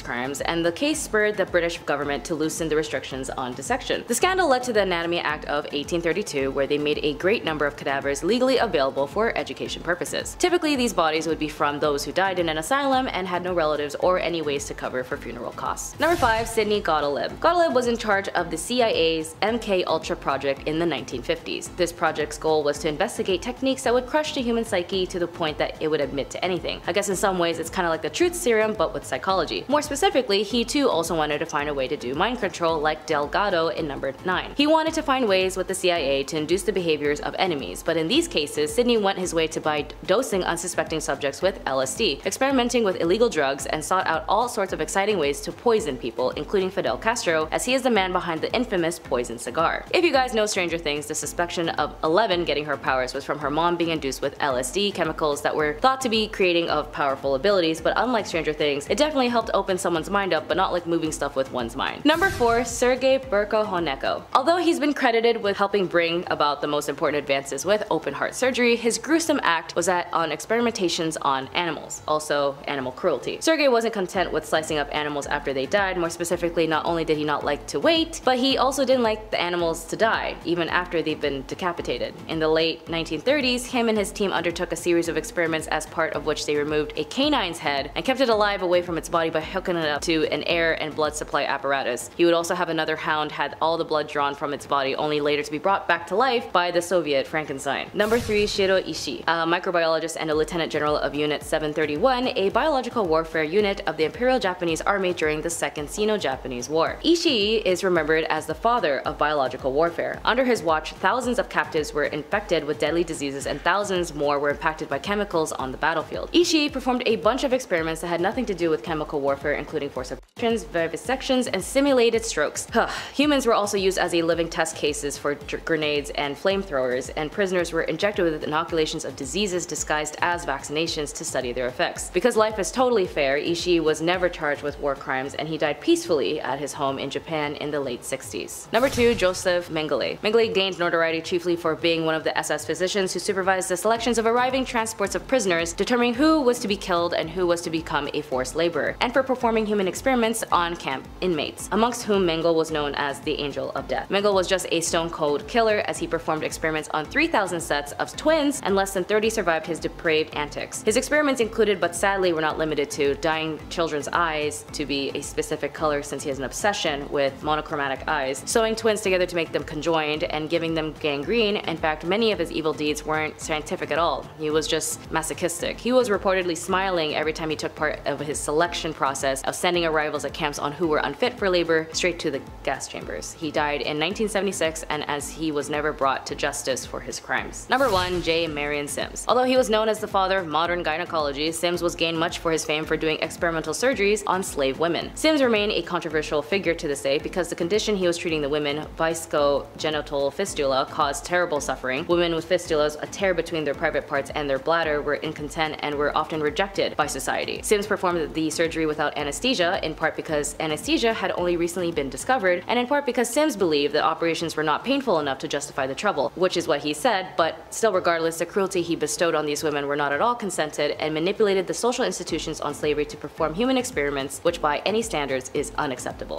crimes, and the case spurred the British government to loosen the restrictions on dissection. The scandal led to the Anatomy Act of 1832, where they made a great number of cadavers legally available for education purposes. Typically, these bodies would be from those who died in an asylum and had no relatives or any ways to cover for funeral costs. Number 5. Sidney Gottlieb. Gottlieb was in charge of the CIA's MK Ultra project in the 1950s. This project's goal was to investigate techniques that would crush the human psyche to the point that it would admit to anything. I guess in some ways it's kind of like the truth serum but with psychology. More specifically, he too also wanted to find a way to do mind control like Delgado in number 9. He wanted to find ways with the CIA to induce the behaviors of enemies, but in these cases, Sidney went his way to by dosing unsuspecting subjects with LSD, experimenting with illegal drugs, and sought out all sorts of exciting ways to poison people, including Fidel Castro, as he is the man behind the infamous poison cigar. If you guys know Stranger Things, the suspicion of Eleven getting her powers was from her mom being induced with LSD, chemicals that were thought to be creating of powerful abilities, but unlike Stranger Things, it definitely helped open someone's mind up, but not like moving stuff with one's mind. Number 4. Sergei Burko-Honeko. Although he's been credited with helping bring about the most important advances with open heart surgery, his gruesome act was that on experimentations on animals, also animal cruelty. Sergei wasn't content with slicing up animals after they died. More specifically, not only did he not like to wait, but he also didn't like the animals to die, even after they've been decapitated. In the late 1930s, him and his team undertook a series of experiments as part of which they removed a canine's head and kept it alive away from its body by hooking it up to an air and blood supply apparatus. He would also have another hound had all the blood drawn from its body, only later to be brought back to life by the Soviet Frankenstein. Number 3. Shiro Ishii, a microbiologist and a lieutenant general of Unit 731, a biological warfare unit of the Imperial Japanese Army during the Second Sino-Japanese War. Ishii is remembered as the father of biological warfare. Under his watch, thousands of captives were infected with deadly diseases and thousands more were impacted by chemicals on the battlefield. Ishii performed a bunch of experiments that had nothing to do with chemical warfare, including forced abortions, vivisections, and simulated strokes. Humans were also used as a living test cases for grenades and flamethrowers, and prisoners were injected with inoculations of diseases disguised as vaccinations to study their effects. Because life is totally fair, Ishii was never charged with war crimes and he died peacefully at his home in Japan in the late 60s. Number 2. Joseph Mengele. Mengele gained notoriety chiefly for being one of the SS physicians who supervised the selections of arriving transports of prisoners, determining who was to be killed and who was to become a forced laborer, and for performing human experiments on camp inmates, amongst whom Mengele was known as the Angel of Death. Mengele was just a stone-cold killer as he performed experiments on 3,000 sets of twins and less than 30 survived his depraved antics. His experiments included, but sadly were not limited to, dyeing children's eyes to be a specific color since he has an obsession with monochromatic eyes, sewing twins together to make them conjoined, and giving them gangrene. In fact, many of his evil deeds weren't scientific at all. He was just masochistic. He was reportedly smiling every time he took part of his selection process of sending arrivals at camps on who were unfit for labor straight to the gas chambers. He died in 1976, and as he was never brought to justice for his crimes. Number 1. J. Marion Sims. Although he was known as the father of modern gynecology, Sims was gained much for his fame for doing experimental surgeries on slave women. Sims remained a controversial figure to this day because the condition he was treating the women, viscogenital fistula, caused terrible suffering. Women with fistulas, a tear between their private parts and their bladder, were incontinent and were often rejected by society. Sims performed the surgery without anesthesia, in part because anesthesia had only recently been discovered, and in part because Sims believed that operations were not painful enough to justify the trouble, which is what he said, but still regardless, the cruelty he bestowed on these women were not at all consented and manipulated the social institutions on slavery to perform human experiments, which by any standards is unacceptable.